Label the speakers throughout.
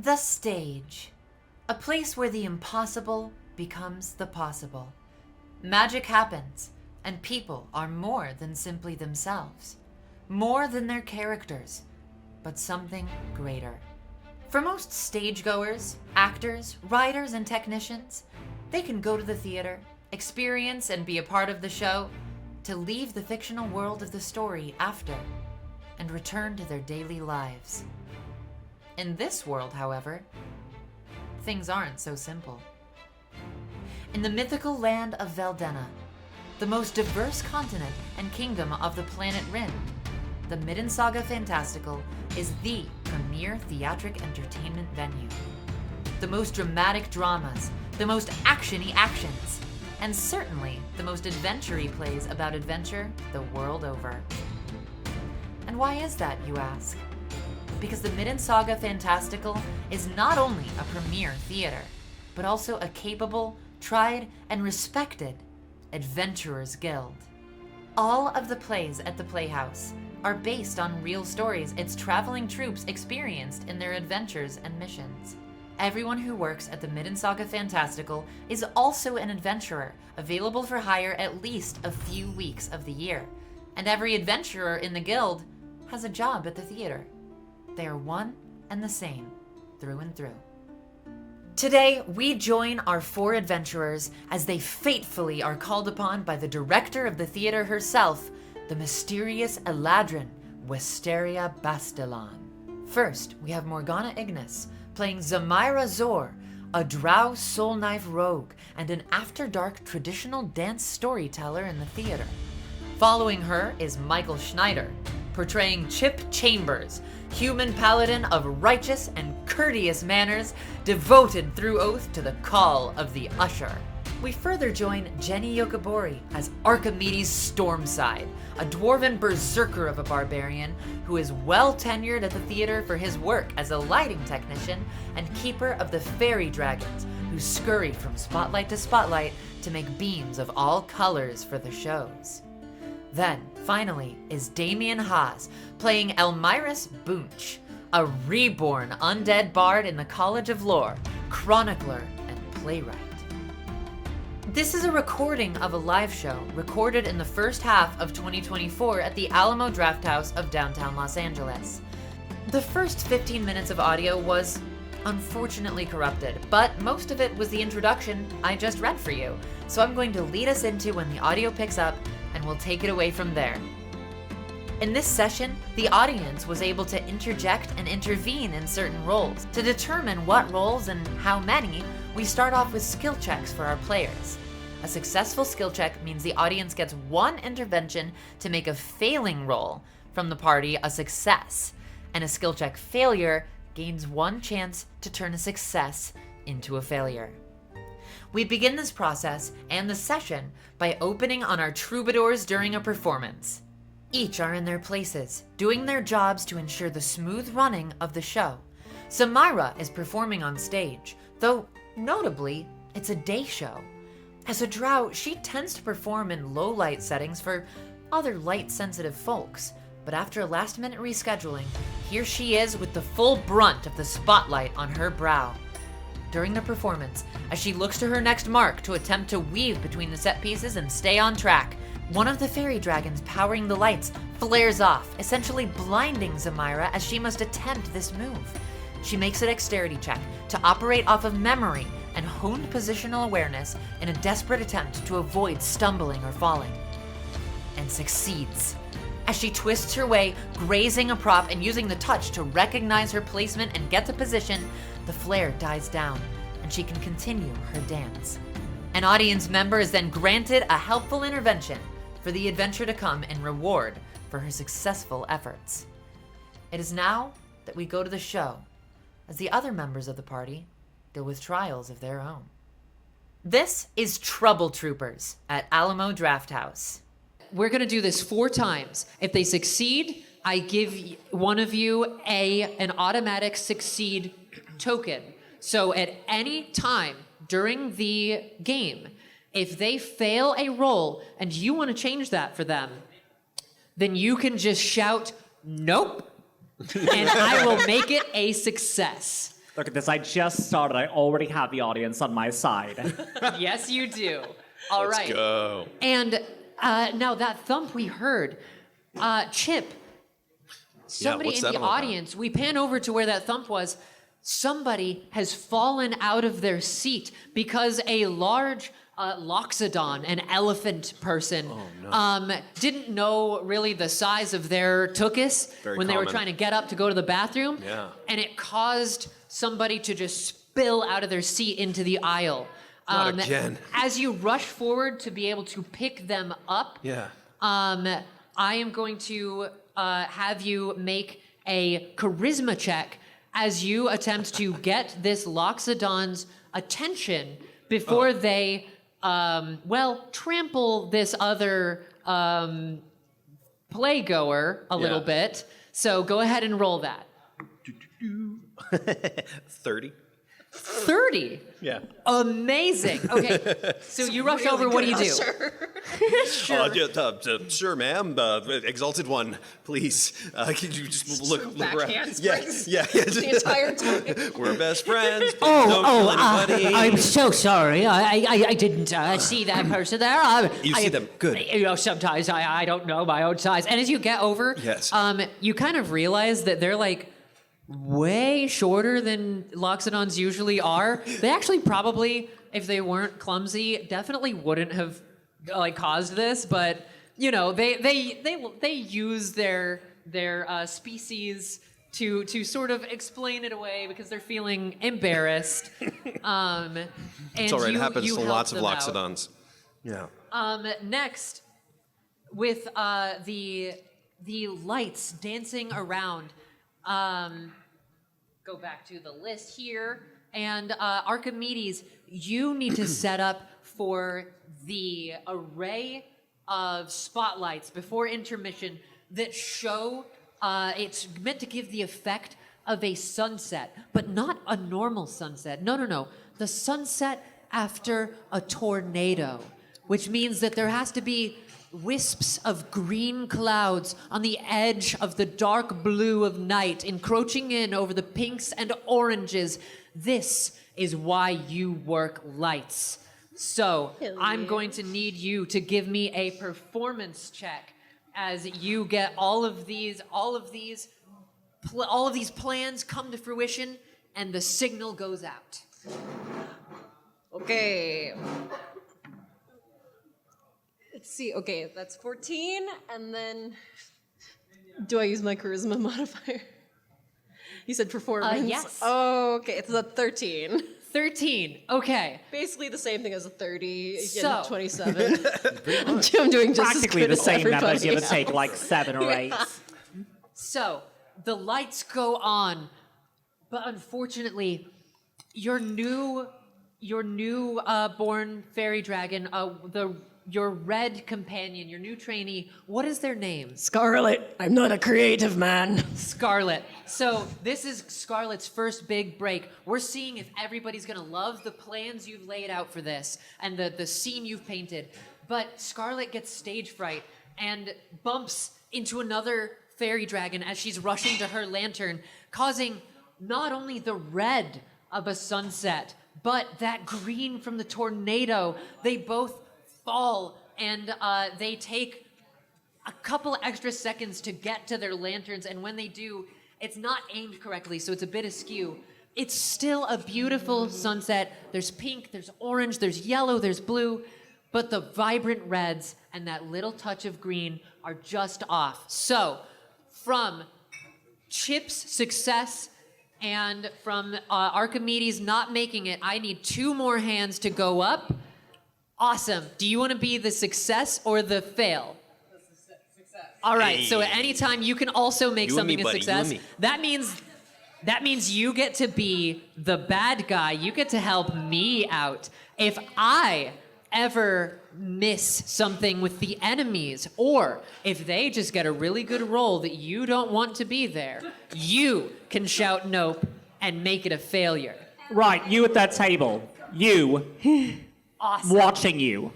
Speaker 1: The stage. A place where the impossible becomes the possible. Magic happens, and people are more than simply themselves. More than their characters, but something greater. For most stagegoers, actors, writers, and technicians, they can go to the theater, experience and be a part of the show, to leave the fictional world of the story after, and return to their daily lives. In this world, however, things aren't so simple. In the mythical land of Veldenna, the most diverse continent and kingdom of the planet Rin, the Midden Saga Fantastical is the premier theatric entertainment venue. The most dramatic dramas, the most actiony actions, and certainly the most adventure-y plays about adventure the world over. And why is that, you ask? Because the Midden Saga Fantastical is not only a premier theater, but also a capable, tried, and respected adventurers guild. All of the plays at the Playhouse are based on real stories its traveling troops experienced in their adventures and missions. Everyone who works at the Midden Saga Fantastical is also an adventurer, available for hire at least a few weeks of the year. And every adventurer in the guild has a job at the theater. They are one and the same, through and through. Today, we join our 4 adventurers as they fatefully are called upon by the director of the theater herself, the mysterious Eladrin Wisteria Bastilon. First, we have Morgana Ignis, playing Zamira Zor, a drow soul knife rogue and an after-dark traditional dance storyteller in the theater. Following her is Michael Schneider, portraying Chip Chambers, human paladin of righteous and courteous manners, devoted through oath to the call of the usher. We further join Jenny Yokobori as Archimedes Stormside, a dwarven berserker of a barbarian who is well tenured at the theater for his work as a lighting technician and keeper of the fairy dragons who scurry from spotlight to spotlight to make beams of all colors for the shows. Then, finally, is Damien Haas, playing Elmyrus Bunch, a reborn undead bard in the College of Lore, chronicler, and playwright. This is a recording of a live show recorded in the first half of 2024 at the Alamo Drafthouse of downtown Los Angeles. The first 15 minutes of audio was unfortunately corrupted, but most of it was the introduction I just read for you, so I'm going to lead us into when the audio picks up, and we'll take it away from there. In this session, the audience was able to interject and intervene in certain roles. To determine what roles and how many, we start off with skill checks for our players. A successful skill check means the audience gets 1 intervention to make a failing roll from the party a success, and a skill check failure gains 1 chance to turn a success into a failure. We begin this process and the session by opening on our troubadours during a performance. Each are in their places, doing their jobs to ensure the smooth running of the show. Samira is performing on stage, though notably, it's a day show. As a drow, she tends to perform in low-light settings for other light-sensitive folks, but after a last-minute rescheduling, here she is with the full brunt of the spotlight on her brow. During the performance, as she looks to her next mark to attempt to weave between the set pieces and stay on track, one of the fairy dragons powering the lights flares off, essentially blinding Zamira as she must attempt this move. She makes a dexterity check to operate off of memory and honed positional awareness in a desperate attempt to avoid stumbling or falling, and succeeds. As she twists her way, grazing a prop and using the touch to recognize her placement and get to position, the flare dies down, and she can continue her dance. An audience member is then granted a helpful intervention for the adventure to come in reward for her successful efforts. It is now that we go to the show, as the other members of the party deal with trials of their own. This is Trouble Troopers at Alamo Drafthouse.
Speaker 2: We're going to do this 4 times. If they succeed, I give one of you an automatic succeed token. So at any time during the game, if they fail a roll and you want to change that for them, then you can just shout, "Nope," and I will make it a success.
Speaker 3: Look at this. I just started. I already have the audience on my side.
Speaker 2: Yes, you do. All right.
Speaker 4: Let's go.
Speaker 2: And now that thump we heard, Chip, somebody
Speaker 4: what's
Speaker 2: in
Speaker 4: that
Speaker 2: the
Speaker 4: all about?
Speaker 2: audience, we pan over to where that thump was. Somebody has fallen out of their seat because a large loxodon, an elephant person, didn't know really the size of their tuchus when they were
Speaker 4: common.
Speaker 2: trying to get up to go to the bathroom.
Speaker 4: Yeah.
Speaker 2: And it caused somebody to just spill out of their seat into the aisle.
Speaker 4: Not again.
Speaker 2: As you rush forward to be able to pick them up, I am going to have you make a charisma check as you attempt to get this loxodon's attention before they, trample this other playgoer a little bit. So go ahead and roll that.
Speaker 4: 30.
Speaker 2: 30.
Speaker 4: Yeah.
Speaker 2: Amazing. Okay, so you rush over. What do you do?
Speaker 4: Sure, ma'am. Exalted one, please. Could you just look around?
Speaker 5: Backhand
Speaker 4: Yes,
Speaker 5: springs
Speaker 4: yeah.
Speaker 5: the entire time.
Speaker 4: We're best friends. Don't kill anybody.
Speaker 6: I'm so sorry. I didn't see that person there.
Speaker 4: You see them. Good.
Speaker 6: You know, sometimes I don't know my own size.
Speaker 2: And as you get over,
Speaker 4: Yes.
Speaker 2: you kind of realize that they're like way shorter than loxodons usually are. They actually probably, if they weren't clumsy, definitely wouldn't have like caused this. But you know, they use their species to sort of explain it away because they're feeling embarrassed. And
Speaker 4: It's all right. It happens
Speaker 2: you
Speaker 4: to
Speaker 2: help
Speaker 4: lots of
Speaker 2: them out.
Speaker 4: loxodons. Yeah.
Speaker 2: Next, with the lights dancing around, go back to the list here, and Archimedes, you need to set up for the array of spotlights before intermission that show, it's meant to give the effect of a sunset, but not a normal sunset. No. The sunset after a tornado, which means that there has to be wisps of green clouds on the edge of the dark blue of night, encroaching in over the pinks and oranges. This is why you work lights. So I'm going to need you to give me a performance check as you get all of these plans come to fruition and the signal goes out.
Speaker 5: Okay. Let's see. Okay, that's 14, and then do I use my charisma modifier? You said performance.
Speaker 2: Yes.
Speaker 5: Oh, okay. It's a 13.
Speaker 2: 13. Okay.
Speaker 5: Basically the same thing as a 30. Again,
Speaker 2: So-
Speaker 5: 27. I'm doing just
Speaker 3: Practically
Speaker 5: as good
Speaker 3: the
Speaker 5: as
Speaker 3: same number,
Speaker 5: everybody
Speaker 3: give or
Speaker 5: else.
Speaker 3: take like 7 or 8.
Speaker 2: So the lights go on, but unfortunately, your new born fairy dragon, your red companion, your new trainee, what is their name?
Speaker 5: Scarlet, I'm not a creative man.
Speaker 2: Scarlet. So this is Scarlet's first big break. We're seeing if everybody's gonna love the plans you've laid out for this and the scene you've painted. But Scarlet gets stage fright and bumps into another fairy dragon as she's rushing to her lantern, causing not only the red of a sunset, but that green from the tornado. They both fall and they take a couple extra seconds to get to their lanterns, and when they do, it's not aimed correctly, so it's a bit askew. It's still a beautiful sunset. There's pink, there's orange, there's yellow, there's blue, but the vibrant reds and that little touch of green are just off. So, from Chip's success and from Archimedes not making it, I need 2 more hands to go up. Awesome. Do you want to be the success or the fail? Success. All right. So at any time, you can also make
Speaker 4: You and me,
Speaker 2: something a
Speaker 4: buddy, you and
Speaker 2: success.
Speaker 4: me.
Speaker 2: That means you get to be the bad guy. You get to help me out. If I ever miss something with the enemies, or if they just get a really good roll that you don't want to be there, you can shout nope and make it a failure.
Speaker 3: Right, you at that table. You.
Speaker 2: Awesome.
Speaker 3: Watching you.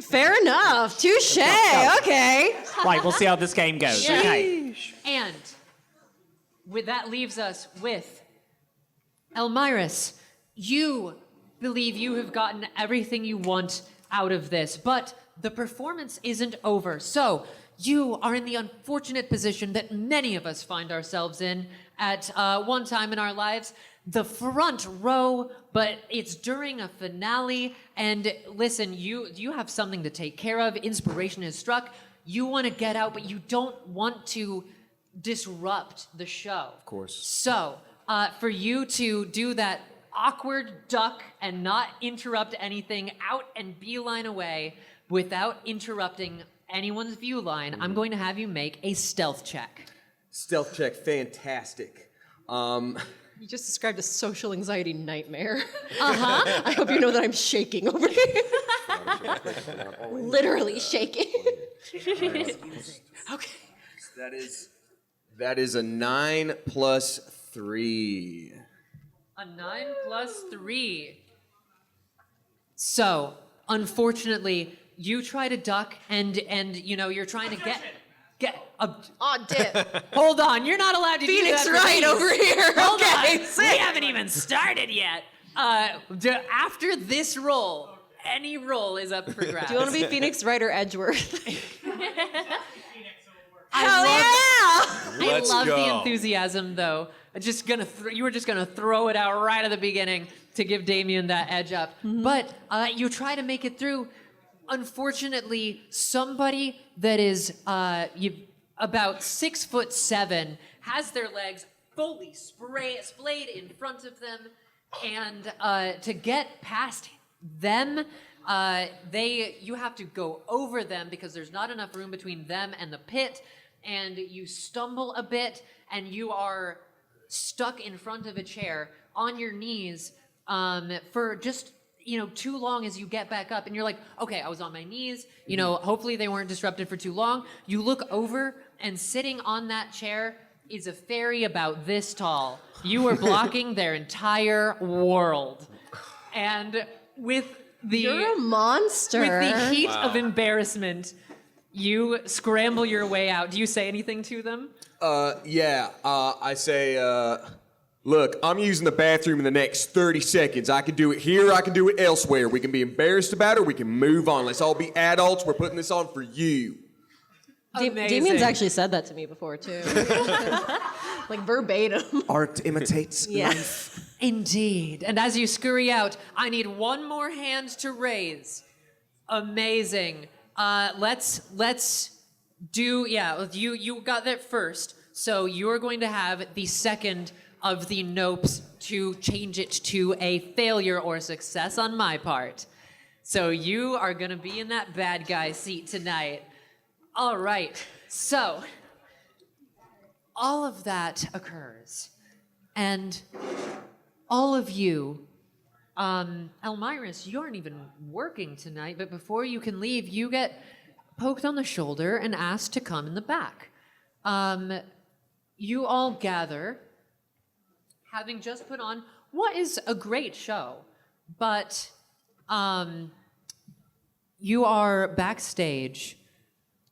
Speaker 5: Fair enough. Touche. Okay.
Speaker 3: Right, we'll see how this game goes.
Speaker 2: Yeah.
Speaker 3: Okay.
Speaker 2: And that leaves us with Elmiris, you believe you have gotten everything you want out of this, but the performance isn't over. So you are in the unfortunate position that many of us find ourselves in at one time in our lives. The front row, but it's during a finale. And listen, you have something to take care of. Inspiration has struck. You want to get out, but you don't want to disrupt the show.
Speaker 4: Of course.
Speaker 2: So for you to do that awkward duck and not interrupt anything, out and beeline away without interrupting anyone's view line, I'm going to have you make a stealth check.
Speaker 7: Stealth check, fantastic.
Speaker 5: You just described a social anxiety nightmare. Uh-huh. I hope you know that I'm shaking over here. Literally shaking. Okay.
Speaker 7: That is a 9 plus 3.
Speaker 2: A 9 plus 3. So, unfortunately, you try to duck and you know, you're trying to get a...
Speaker 5: Aw, dip.
Speaker 2: Hold on, you're not allowed to
Speaker 5: Phoenix
Speaker 2: do that.
Speaker 5: right over here.
Speaker 2: Hold
Speaker 5: Okay,
Speaker 2: on,
Speaker 5: sick.
Speaker 2: we haven't even started yet. After this roll, any roll is up for grabs.
Speaker 5: Do you want to be Phoenix Wright or Edgeworth?
Speaker 2: I
Speaker 4: Let's
Speaker 2: love the
Speaker 4: go.
Speaker 2: enthusiasm, though. You were just gonna throw it out right at the beginning to give Damien that edge up. But you try to make it through. Unfortunately, somebody that is about 6'7" has their legs fully splayed in front of them, and to get past them, you have to go over them because there's not enough room between them and the pit, and you stumble a bit, and you are stuck in front of a chair on your knees for just too long as you get back up, and you're like, okay, I was on my knees, hopefully they weren't disrupted for too long. You look over, and sitting on that chair is a fairy about this tall. You are blocking their entire world. And with the...
Speaker 5: You're a monster.
Speaker 2: With the heat of embarrassment, you scramble your way out. Do you say anything to them?
Speaker 7: I say, look, I'm using the bathroom in the next 30 seconds. I can do it here, I can do it elsewhere. We can be embarrassed about it, or we can move on. Let's all be adults. We're putting this on for you.
Speaker 2: Amazing.
Speaker 5: Damien's actually said that to me before, too. Like verbatim.
Speaker 7: Art imitates
Speaker 5: Yes.
Speaker 2: Indeed. And as you scurry out, I need one more hand to raise. Amazing. Let's do, you got that first. So you're going to have the second of the nopes to change it to a failure or success on my part. So you are going to be in that bad guy seat tonight. All right. So all of that occurs. And all of you, Elmiris, you aren't even working tonight, but before you can leave, you get poked on the shoulder and asked to come in the back. You all gather, having just put on what is a great show, but you are backstage.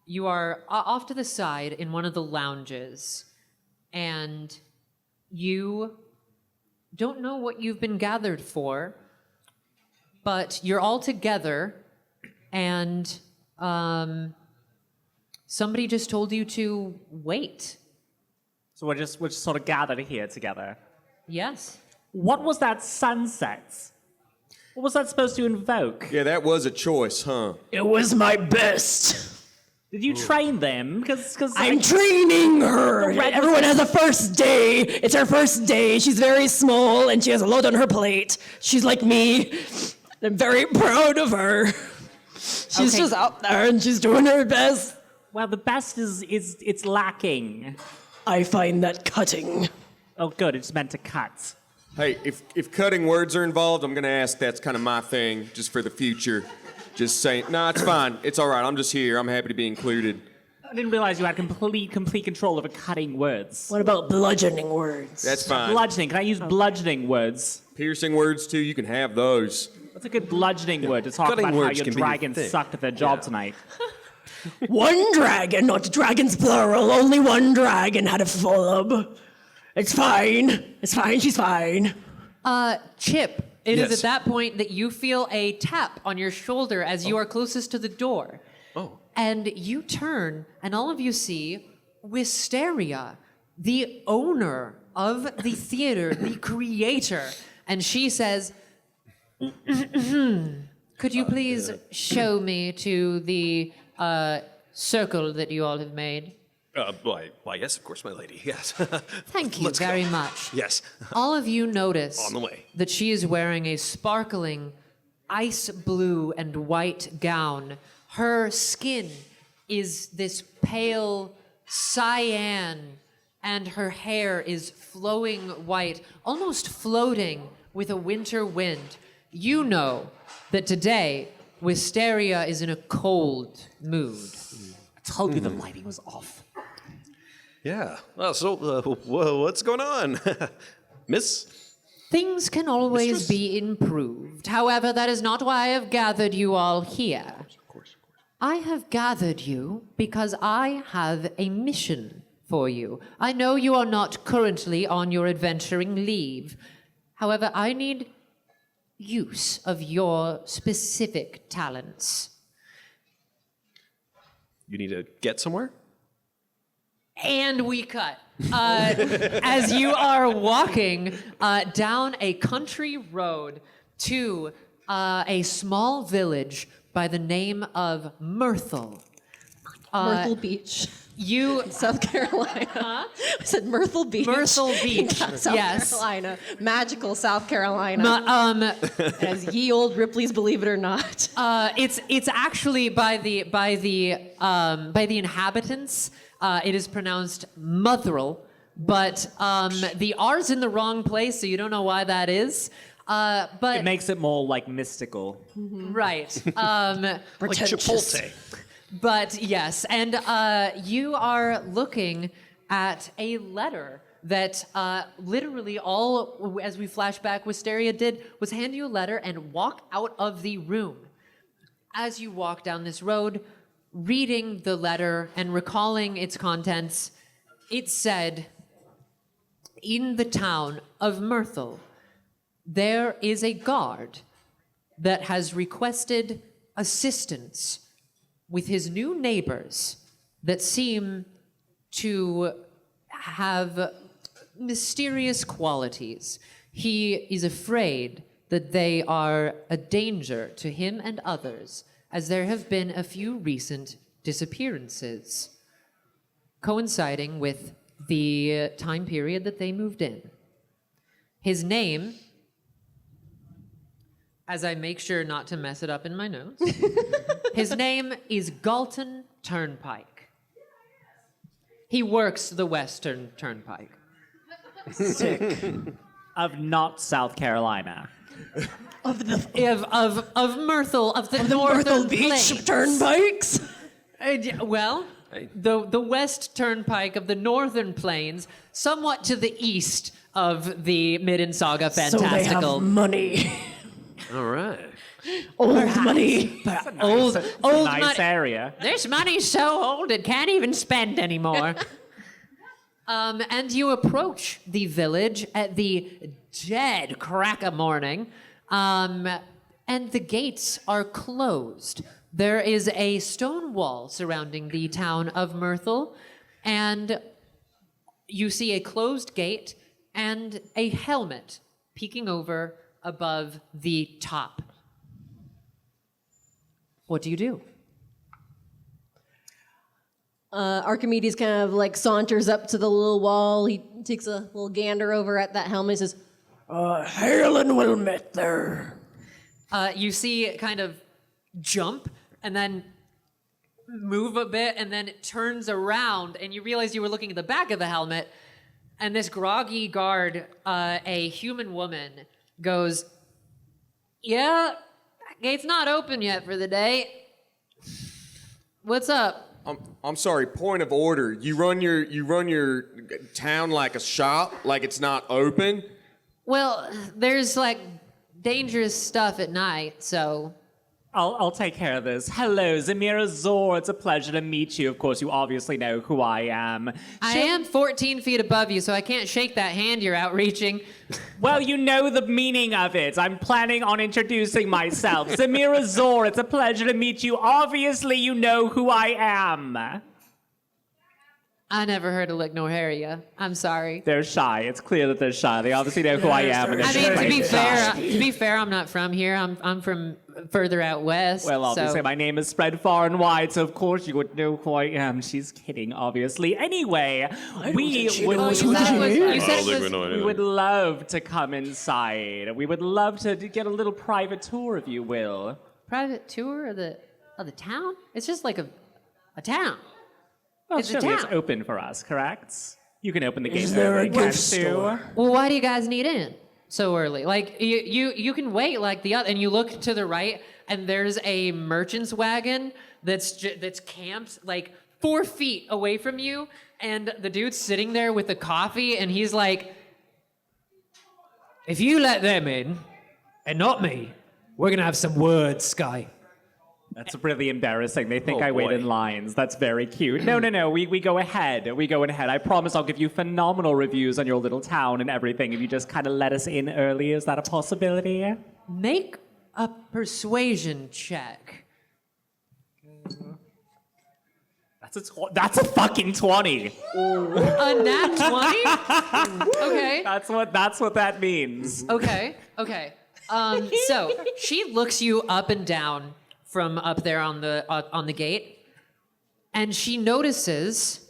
Speaker 2: You are off to the side in one of the lounges, and you don't know what you've been gathered for, but you're all together, and somebody just told you to wait.
Speaker 3: So we're just sort of gathered here together.
Speaker 2: Yes.
Speaker 3: What was that sunset? What was that supposed to invoke?
Speaker 7: Yeah, that was a choice, huh?
Speaker 6: It was my best.
Speaker 3: Did you train them? Because
Speaker 6: I'm training her. Everyone has a first day. It's her first day. She's very small and she has a lot on her plate. She's like me. I'm very proud of her. She's just out there and she's doing her best.
Speaker 3: Well, the best is it's lacking.
Speaker 6: I find that cutting.
Speaker 3: Oh, good. It's meant to cut.
Speaker 7: Hey, if cutting words are involved, I'm gonna ask. That's kind of my thing, just for the future. Just saying, nah, it's fine. It's all right. I'm just here. I'm happy to be included.
Speaker 3: I didn't realize you had complete control over cutting words.
Speaker 6: What about bludgeoning words?
Speaker 7: That's fine.
Speaker 3: Bludgeoning. Can I use bludgeoning words?
Speaker 7: Piercing words too. You can have those.
Speaker 3: What's a good bludgeoning word to talk
Speaker 7: Cutting
Speaker 3: about how
Speaker 7: words
Speaker 3: your
Speaker 7: can be
Speaker 3: dragon
Speaker 7: thick.
Speaker 3: sucked at their job tonight?
Speaker 6: One dragon, not dragons plural. Only one dragon had a full-up. It's fine. It's fine. She's fine.
Speaker 2: Chip, it is
Speaker 4: Yes.
Speaker 2: at that point that you feel a tap on your shoulder as you are closest to the door.
Speaker 4: Oh.
Speaker 2: And you turn, and all of you see Wisteria, the owner of the theater, the creator. And she says, could you please show me to the circle that you all have made?
Speaker 4: Why, yes, of course, my lady, yes.
Speaker 2: Thank you
Speaker 4: Let's go.
Speaker 2: very much.
Speaker 4: Yes.
Speaker 2: All of you notice
Speaker 4: On the way.
Speaker 2: that she is wearing a sparkling ice blue and white gown. Her skin is this pale cyan, and her hair is flowing white, almost floating with a winter wind. You know that today, Wisteria is in a cold mood.
Speaker 3: I told you the lighting was off.
Speaker 4: Yeah. Well, so what's going on? Miss?
Speaker 2: Things can always
Speaker 4: Mistress?
Speaker 2: be improved. However, that is not why I have gathered you all here.
Speaker 4: Of course.
Speaker 2: I have gathered you because I have a mission for you. I know you are not currently on your adventuring leave. However, I need use of your specific talents.
Speaker 4: You need to get somewhere?
Speaker 2: And we cut. As you are walking down a country road to a small village by the name of Myrtle.
Speaker 5: Myrtle Beach,
Speaker 2: You
Speaker 5: South Carolina. I said Myrtle Beach.
Speaker 2: Myrtle Beach,
Speaker 5: South
Speaker 2: yes.
Speaker 5: Carolina. Magical South Carolina. As ye old Ripley's Believe It or Not.
Speaker 2: It's actually by the inhabitants. It is pronounced Motherel, but the R's in the wrong place, so you don't know why that is. But
Speaker 3: It makes it more like mystical.
Speaker 2: right.
Speaker 4: Like Chipotle.
Speaker 2: But yes, and you are looking at a letter that literally all, as we flash back, Wisteria did was hand you a letter and walk out of the room. As you walk down this road, reading the letter and recalling its contents, it said, in the town of Myrtle, there is a guard that has requested assistance with his new neighbors that seem to have mysterious qualities. He is afraid that they are a danger to him and others, as there have been a few recent disappearances, coinciding with the time period that they moved in. His name, as I make sure not to mess it up in my notes, his name is Galton Turnpike. He works the Western Turnpike.
Speaker 3: Of not South Carolina.
Speaker 2: Of Myrtle, of the Northern
Speaker 6: Myrtle Beach
Speaker 2: Plains.
Speaker 6: turnpikes.
Speaker 2: Well, the West Turnpike of the Northern Plains, somewhat to the east of the Mid-and-Saga
Speaker 6: So they
Speaker 2: Fantastical.
Speaker 6: have money.
Speaker 4: All right.
Speaker 6: Old money.
Speaker 2: Old
Speaker 3: Nice
Speaker 2: money.
Speaker 3: area.
Speaker 2: This money's so old it can't even spend anymore. And you approach the village at the dead crack of morning, and the gates are closed. There is a stone wall surrounding the town of Myrtle, and you see a closed gate and a helmet peeking over above the top. What do you do?
Speaker 5: Archimedes kind of like saunters up to the little wall. He takes a little gander over at that helmet and says,
Speaker 6: Hail and well met there.
Speaker 2: You see it kind of jump and then move a bit, and then it turns around, and you realize you were looking at the back of the helmet, and this groggy guard, a human woman, goes, "Yeah, gate's not open yet for the day. What's up?"
Speaker 7: I'm sorry. Point of order. You run your town like a shop, like it's not open.
Speaker 2: Well, there's like dangerous stuff at night, so
Speaker 3: I'll take care of this. Hello, Zamira Zor. It's a pleasure to meet you. Of course, you obviously know who I am.
Speaker 2: I am 14 feet above you, so I can't shake that hand you're outreaching.
Speaker 3: Well, you know the meaning of it. I'm planning on introducing myself. Zamira Zor, it's a pleasure to meet you. Obviously, you know who I am.
Speaker 2: I never heard of Lick nor Harrier. I'm sorry.
Speaker 3: They're shy. It's clear that they're shy. They obviously know who I am. And
Speaker 2: I
Speaker 3: they're
Speaker 2: mean,
Speaker 3: shy.
Speaker 2: to be fair, I'm not from here. I'm from further out west.
Speaker 3: Well, obviously,
Speaker 2: so.
Speaker 3: my name is spread far and wide, so of course you would know who I am. She's kidding, obviously. Anyway, we would love to come inside. We would love to get a little private tour, if you will.
Speaker 2: Private tour of the town? It's just like a town.
Speaker 3: Well,
Speaker 2: It's a
Speaker 3: surely it's
Speaker 2: town.
Speaker 3: open for us, correct? You can open the gate.
Speaker 6: Is there a
Speaker 3: early, can't
Speaker 6: gift
Speaker 3: you?
Speaker 6: store?
Speaker 2: Well, why do you guys need in so early? Like you can wait like the other, and you look to the right, and there's a merchant's wagon that's camped like 4 feet away from you, and the dude's sitting there with the coffee, and he's like, "If you let them in, and not me, we're gonna have some words, Sky."
Speaker 3: That's really embarrassing. They think
Speaker 4: Oh,
Speaker 3: I wait
Speaker 4: boy.
Speaker 3: in lines. That's very cute. No. We go ahead. We go ahead. I promise I'll give you phenomenal reviews on your little town and everything if you just kind of let us in early. Is that a possibility?
Speaker 2: Make a persuasion check.
Speaker 3: That's a fucking 20.
Speaker 2: A nat 20? Okay.
Speaker 3: That's what that means.
Speaker 2: Okay. So she looks you up and down from up there on the gate, and she notices,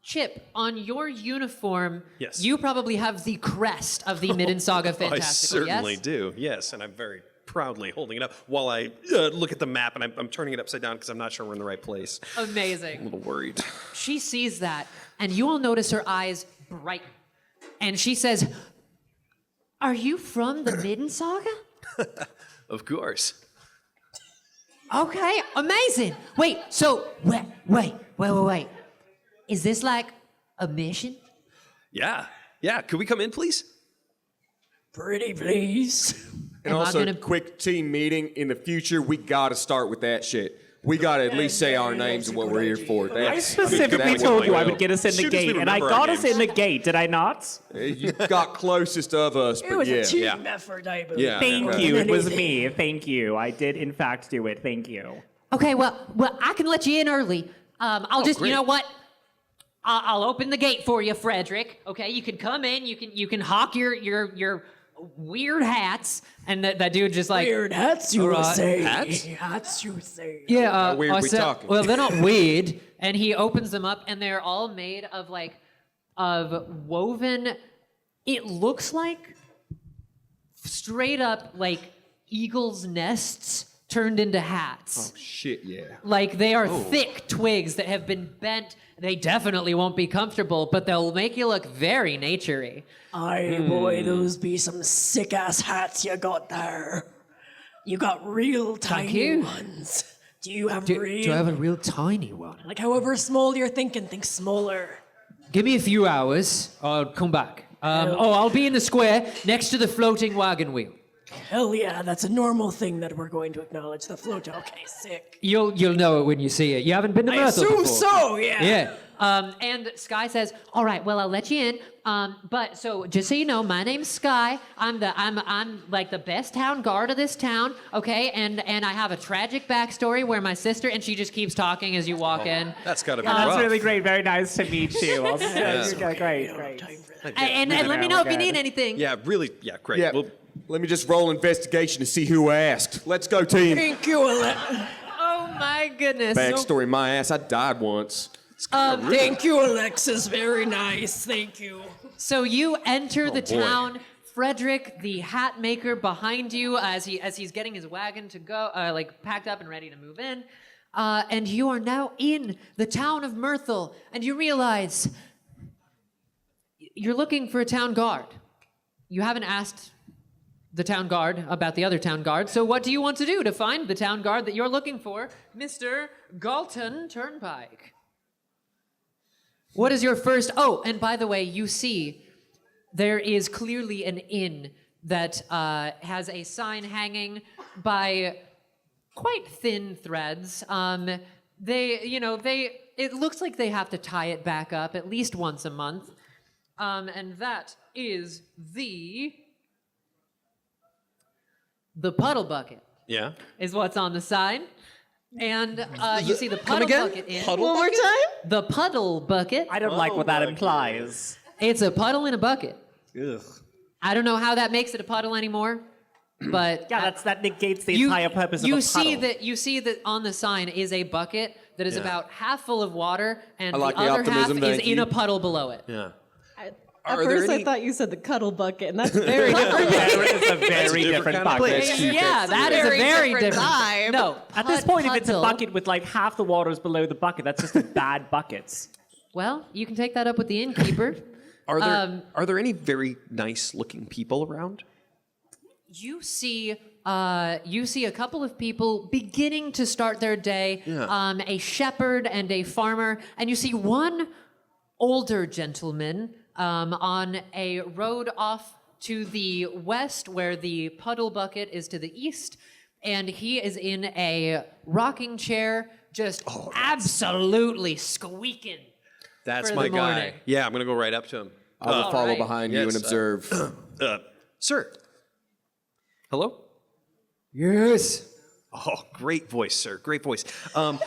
Speaker 2: Chip, on your uniform,
Speaker 4: Yes.
Speaker 2: you probably have the crest of the Midden Saga
Speaker 4: I
Speaker 2: Fantastical.
Speaker 4: certainly
Speaker 2: yes?
Speaker 4: do. Yes, and I'm very proudly holding it up while I look at the map, and I'm turning it upside down because I'm not sure we're in the right place. I'm a
Speaker 2: Amazing.
Speaker 4: little worried.
Speaker 2: She sees that, and you all notice her eyes brighten, and she says, "Are you from the Midden Saga?"
Speaker 4: Of course.
Speaker 2: Okay, amazing. Wait, so wait. Is this like a mission?
Speaker 4: Yeah. Could we come in, please?
Speaker 6: Pretty please.
Speaker 7: And
Speaker 2: Am I
Speaker 7: also,
Speaker 2: gonna-
Speaker 7: quick team meeting in the future. We gotta start with that shit. We gotta at least say our names and what we're here for.
Speaker 3: I
Speaker 7: That's
Speaker 3: specifically
Speaker 7: that's
Speaker 3: told
Speaker 7: what
Speaker 3: you I
Speaker 7: will.
Speaker 3: would get us in the
Speaker 4: Shoot as we
Speaker 3: gate, and I
Speaker 4: remember our
Speaker 3: got us
Speaker 4: names.
Speaker 3: in the gate, did I not?
Speaker 7: You got closest of us,
Speaker 6: It
Speaker 7: but
Speaker 6: was
Speaker 7: yeah.
Speaker 6: a team
Speaker 4: Yeah.
Speaker 6: effort, I believe.
Speaker 7: Yeah.
Speaker 3: Thank
Speaker 7: Yeah.
Speaker 3: you. It was me. Thank you. I did, in fact, do it. Thank you.
Speaker 2: Okay, well, I can let you in early. I'll just,
Speaker 4: great.
Speaker 2: you know what? I'll open the gate for you, Frederick. Okay, you can come in. You can hawk your weird hats, and that dude just like
Speaker 6: Weird hats, you
Speaker 2: Alright.
Speaker 6: say.
Speaker 4: Hats?
Speaker 6: Hats, you say.
Speaker 2: Yeah,
Speaker 7: How weird
Speaker 2: I
Speaker 7: we
Speaker 2: said-
Speaker 7: talking?
Speaker 2: Well, they're not weird. And he opens them up, and they're all made of woven. It looks like straight up like eagles' nests turned into hats.
Speaker 7: Shit, yeah.
Speaker 2: Like they are thick twigs that have been bent. They definitely won't be comfortable, but they'll make you look very naturey.
Speaker 6: Aye, boy, those be some sick ass hats you got there. You got real tiny
Speaker 2: you.
Speaker 6: ones. Do you have
Speaker 2: Do
Speaker 6: real?
Speaker 2: I have a real tiny one?
Speaker 6: Like however small you're thinking, think smaller.
Speaker 2: Give me a few hours. I'll come back. I'll be in the square next to the floating wagon wheel.
Speaker 6: Hell yeah, that's a normal thing that we're going to acknowledge. The float. Okay, sick.
Speaker 2: You'll know it when you see it. You haven't been to
Speaker 6: I
Speaker 2: Myrtle
Speaker 6: assume
Speaker 2: before.
Speaker 6: so. Yeah.
Speaker 2: Yeah. And Sky says, "All right, well, I'll let you in. But so just so you know, my name's Sky. I'm like the best town guard of this town. Okay, and I have a tragic backstory where my sister and she just keeps talking as you walk in.
Speaker 4: That's gotta be
Speaker 3: That's
Speaker 4: rough.
Speaker 3: really great. Very nice to meet you. I'll
Speaker 4: Yeah.
Speaker 3: Great.
Speaker 6: Time for that.
Speaker 2: And let me know if you need anything.
Speaker 4: Yeah, really. Yeah, great.
Speaker 7: Yeah.
Speaker 4: Well,
Speaker 7: Let me just roll investigation to see who asked. Let's go, team.
Speaker 6: Thank you,
Speaker 2: Oh my goodness.
Speaker 7: Backstory, my ass. I died once.
Speaker 6: Thank you, Alexis. Very nice. Thank you.
Speaker 2: So you enter the
Speaker 4: boy.
Speaker 2: town. Frederick, the hat maker, behind you as he's getting his wagon to go, packed up and ready to move in. And you are now in the town of Myrtle, and you realize you're looking for a town guard. You haven't asked the town guard about the other town guard, so what do you want to do to find the town guard that you're looking for, Mr. Galton Turnpike? What is your first... Oh, and by the way, you see there is clearly an inn that has a sign hanging by quite thin threads. It looks like they have to tie it back up at least once a month. And that is the puddle bucket
Speaker 4: Yeah.
Speaker 2: is what's on the sign. And you see the puddle
Speaker 4: again?
Speaker 2: bucket in.
Speaker 4: Puddle
Speaker 5: One more time?
Speaker 2: The puddle bucket.
Speaker 3: I don't like what that implies.
Speaker 2: It's a puddle in a bucket.
Speaker 4: Ugh.
Speaker 2: I don't know how that makes it a puddle anymore, but
Speaker 3: Yeah, that negates the entire purpose of a puddle.
Speaker 2: You see that on the sign is a bucket that is
Speaker 4: Yeah.
Speaker 2: about half full of water, and
Speaker 7: I like
Speaker 2: the
Speaker 7: the
Speaker 2: other half
Speaker 7: optimism,
Speaker 2: is
Speaker 7: thank
Speaker 2: in
Speaker 7: you.
Speaker 2: a puddle below it.
Speaker 4: Yeah.
Speaker 5: At
Speaker 4: Are there
Speaker 5: first,
Speaker 4: any-
Speaker 5: I thought you said the cuddle bucket, and that's very different.
Speaker 3: There is a very
Speaker 4: different
Speaker 3: different
Speaker 4: kind of
Speaker 3: bucket.
Speaker 4: place.
Speaker 2: Yeah, that is a
Speaker 5: very
Speaker 2: very
Speaker 5: different
Speaker 2: different
Speaker 5: vibe.
Speaker 2: No,
Speaker 3: At this point, if it's a
Speaker 2: puddle-
Speaker 3: bucket with like half the water is below the bucket, that's just a bad bucket.
Speaker 2: Well, you can take that up with the innkeeper.
Speaker 4: Are there any very nice looking people around?
Speaker 2: You see a couple of people beginning to start their day.
Speaker 4: Yeah.
Speaker 2: A shepherd and a farmer, and you see one older gentleman on a road off to the west, where the puddle bucket is to the east, and he is in a rocking chair, just absolutely squeaking.
Speaker 4: That's
Speaker 2: For
Speaker 4: my
Speaker 2: the
Speaker 4: guy.
Speaker 2: morning.
Speaker 4: Yeah, I'm gonna go right up to him.
Speaker 7: I will follow
Speaker 2: right.
Speaker 7: behind you
Speaker 4: yes,
Speaker 7: and observe.
Speaker 4: Sir. Hello?
Speaker 8: Yes.
Speaker 4: Oh, great voice, sir. Great voice. I'm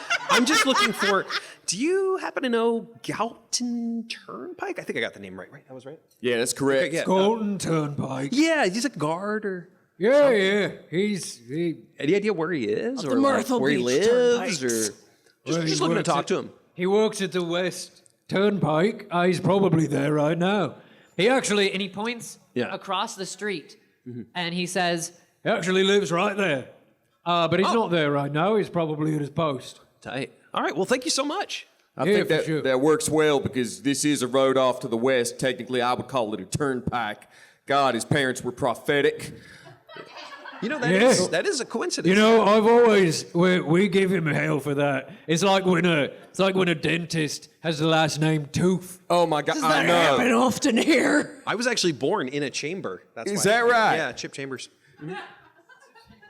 Speaker 4: just looking for. Do you happen to know Galton Turnpike? I think I got the name right. Right? That was right.
Speaker 7: Yeah, that's correct.
Speaker 4: Okay, yeah.
Speaker 8: Golden Turnpike.
Speaker 4: Yeah, he's a guard or.
Speaker 8: Yeah, yeah. He
Speaker 4: Any idea where he is or
Speaker 6: the
Speaker 4: like
Speaker 6: Myrtle
Speaker 4: where he
Speaker 6: Beach
Speaker 4: lives
Speaker 6: Turnpikes.
Speaker 4: or?
Speaker 8: well, he
Speaker 4: Just looking to
Speaker 8: works
Speaker 4: talk
Speaker 8: at-
Speaker 4: to him.
Speaker 8: He works at the West Turnpike. He's probably there right now. He actually
Speaker 2: And he points
Speaker 4: Yeah.
Speaker 2: across the street, and he says,
Speaker 8: lives right there. But he's not there right now. He's probably at his post.
Speaker 4: Tight. All right. Well, thank you so much.
Speaker 7: I
Speaker 8: Yeah,
Speaker 7: think
Speaker 8: for
Speaker 7: that,
Speaker 8: sure.
Speaker 7: that works well because this is a road off to the west. Technically, I would call it a turnpike. God, his parents were prophetic.
Speaker 4: You know
Speaker 8: Yeah.
Speaker 4: that is a coincidence.
Speaker 8: You know, I've always we give him hell for that. It's like when a dentist has the last name Tooth.
Speaker 7: Oh my God,
Speaker 6: Does
Speaker 7: I
Speaker 6: that
Speaker 7: know.
Speaker 6: happen often here?
Speaker 4: I was actually born in a chamber. That's
Speaker 7: Is
Speaker 4: why.
Speaker 7: that right?
Speaker 4: Yeah, Chip Chambers.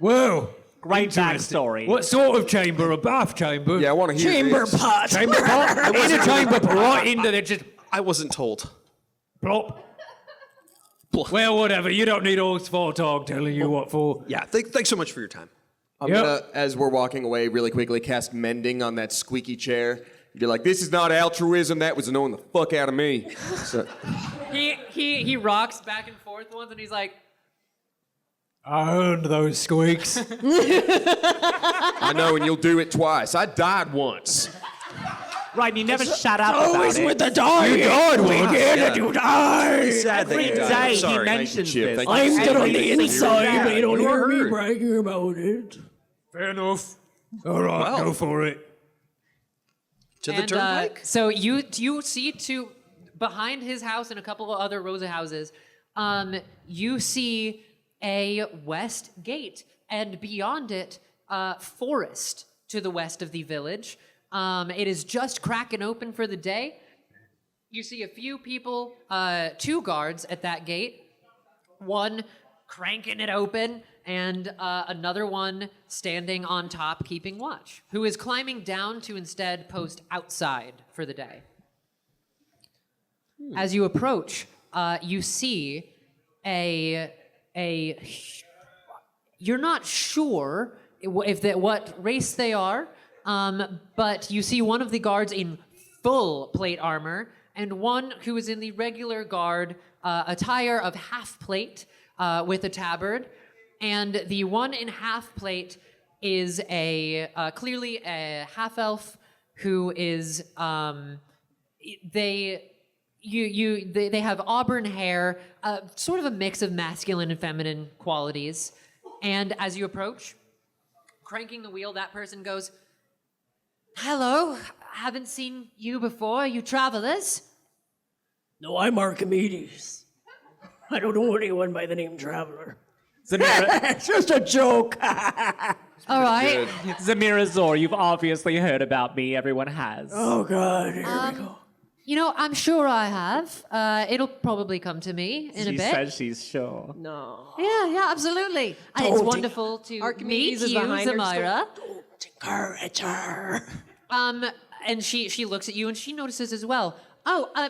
Speaker 8: Well,
Speaker 3: Great
Speaker 8: interesting.
Speaker 3: backstory.
Speaker 8: What sort of chamber? A bath chamber?
Speaker 7: Yeah, I want to hear
Speaker 6: Chamber
Speaker 7: this.
Speaker 6: pot.
Speaker 8: Chamber pot? In a chamber, but right into there, just
Speaker 4: I wasn't told.
Speaker 8: plop. Well, whatever. You don't need all this for talk telling you what for.
Speaker 4: Yeah. Thanks so much for your time.
Speaker 7: I'm
Speaker 8: Yep.
Speaker 7: gonna, as we're walking away, really quickly cast mending on that squeaky chair. You're like, this is not altruism. That was annoying the fuck out of me. So,
Speaker 2: he rocks back and forth once, and he's like,
Speaker 8: I earned those squeaks.
Speaker 7: I know, and you'll do it twice. I died once.
Speaker 3: Right, and you never shut up
Speaker 6: Always
Speaker 3: about
Speaker 6: with
Speaker 3: it.
Speaker 6: the dying. You died, we get it, you died.
Speaker 4: Sad that
Speaker 3: Every
Speaker 4: you died.
Speaker 3: day
Speaker 4: I'm
Speaker 3: he
Speaker 4: sorry.
Speaker 3: mentions
Speaker 7: Chip.
Speaker 3: this.
Speaker 7: Thank you.
Speaker 6: I'm good on
Speaker 3: Every
Speaker 6: the
Speaker 3: single
Speaker 6: inside,
Speaker 3: day.
Speaker 6: but you don't
Speaker 4: You
Speaker 6: hear me
Speaker 4: heard.
Speaker 6: bragging about it.
Speaker 8: Fair enough. All right,
Speaker 4: Well.
Speaker 8: go for it.
Speaker 4: To the
Speaker 2: and
Speaker 4: turnpike.
Speaker 2: so you see behind his house and a couple of other rows of houses, you see a west gate, and beyond it, forest to the west of the village. It is just cracking open for the day. You see a few people, 2 guards at that gate, one cranking it open, and another one standing on top keeping watch, who is climbing down to instead post outside for the day. As you approach, you see you're not sure what race they are, but you see one of the guards in full plate armor and one who is in the regular guard attire of half plate with a tabard, and the one in half plate is clearly a half elf who is they have auburn hair, sort of a mix of masculine and feminine qualities. And as you approach, cranking the wheel, that person goes, "Hello, haven't seen you before. You travelers?"
Speaker 6: No, I'm Archimedes. I don't know anyone by the name Traveler.
Speaker 3: Zamira,
Speaker 6: It's just a joke.
Speaker 2: All right.
Speaker 3: Zamira Zor, you've obviously heard about me. Everyone has.
Speaker 6: Oh, God, here we go.
Speaker 2: You know, I'm sure I have. It'll probably come to me in a
Speaker 3: She
Speaker 2: bit.
Speaker 3: says she's sure.
Speaker 5: No.
Speaker 2: Yeah, absolutely. And it's wonderful to
Speaker 5: Archimedes
Speaker 2: meet
Speaker 5: is
Speaker 2: you,
Speaker 5: behind her,
Speaker 2: Zamira.
Speaker 6: Encourage her.
Speaker 2: And she looks at you and she notices as well. Oh,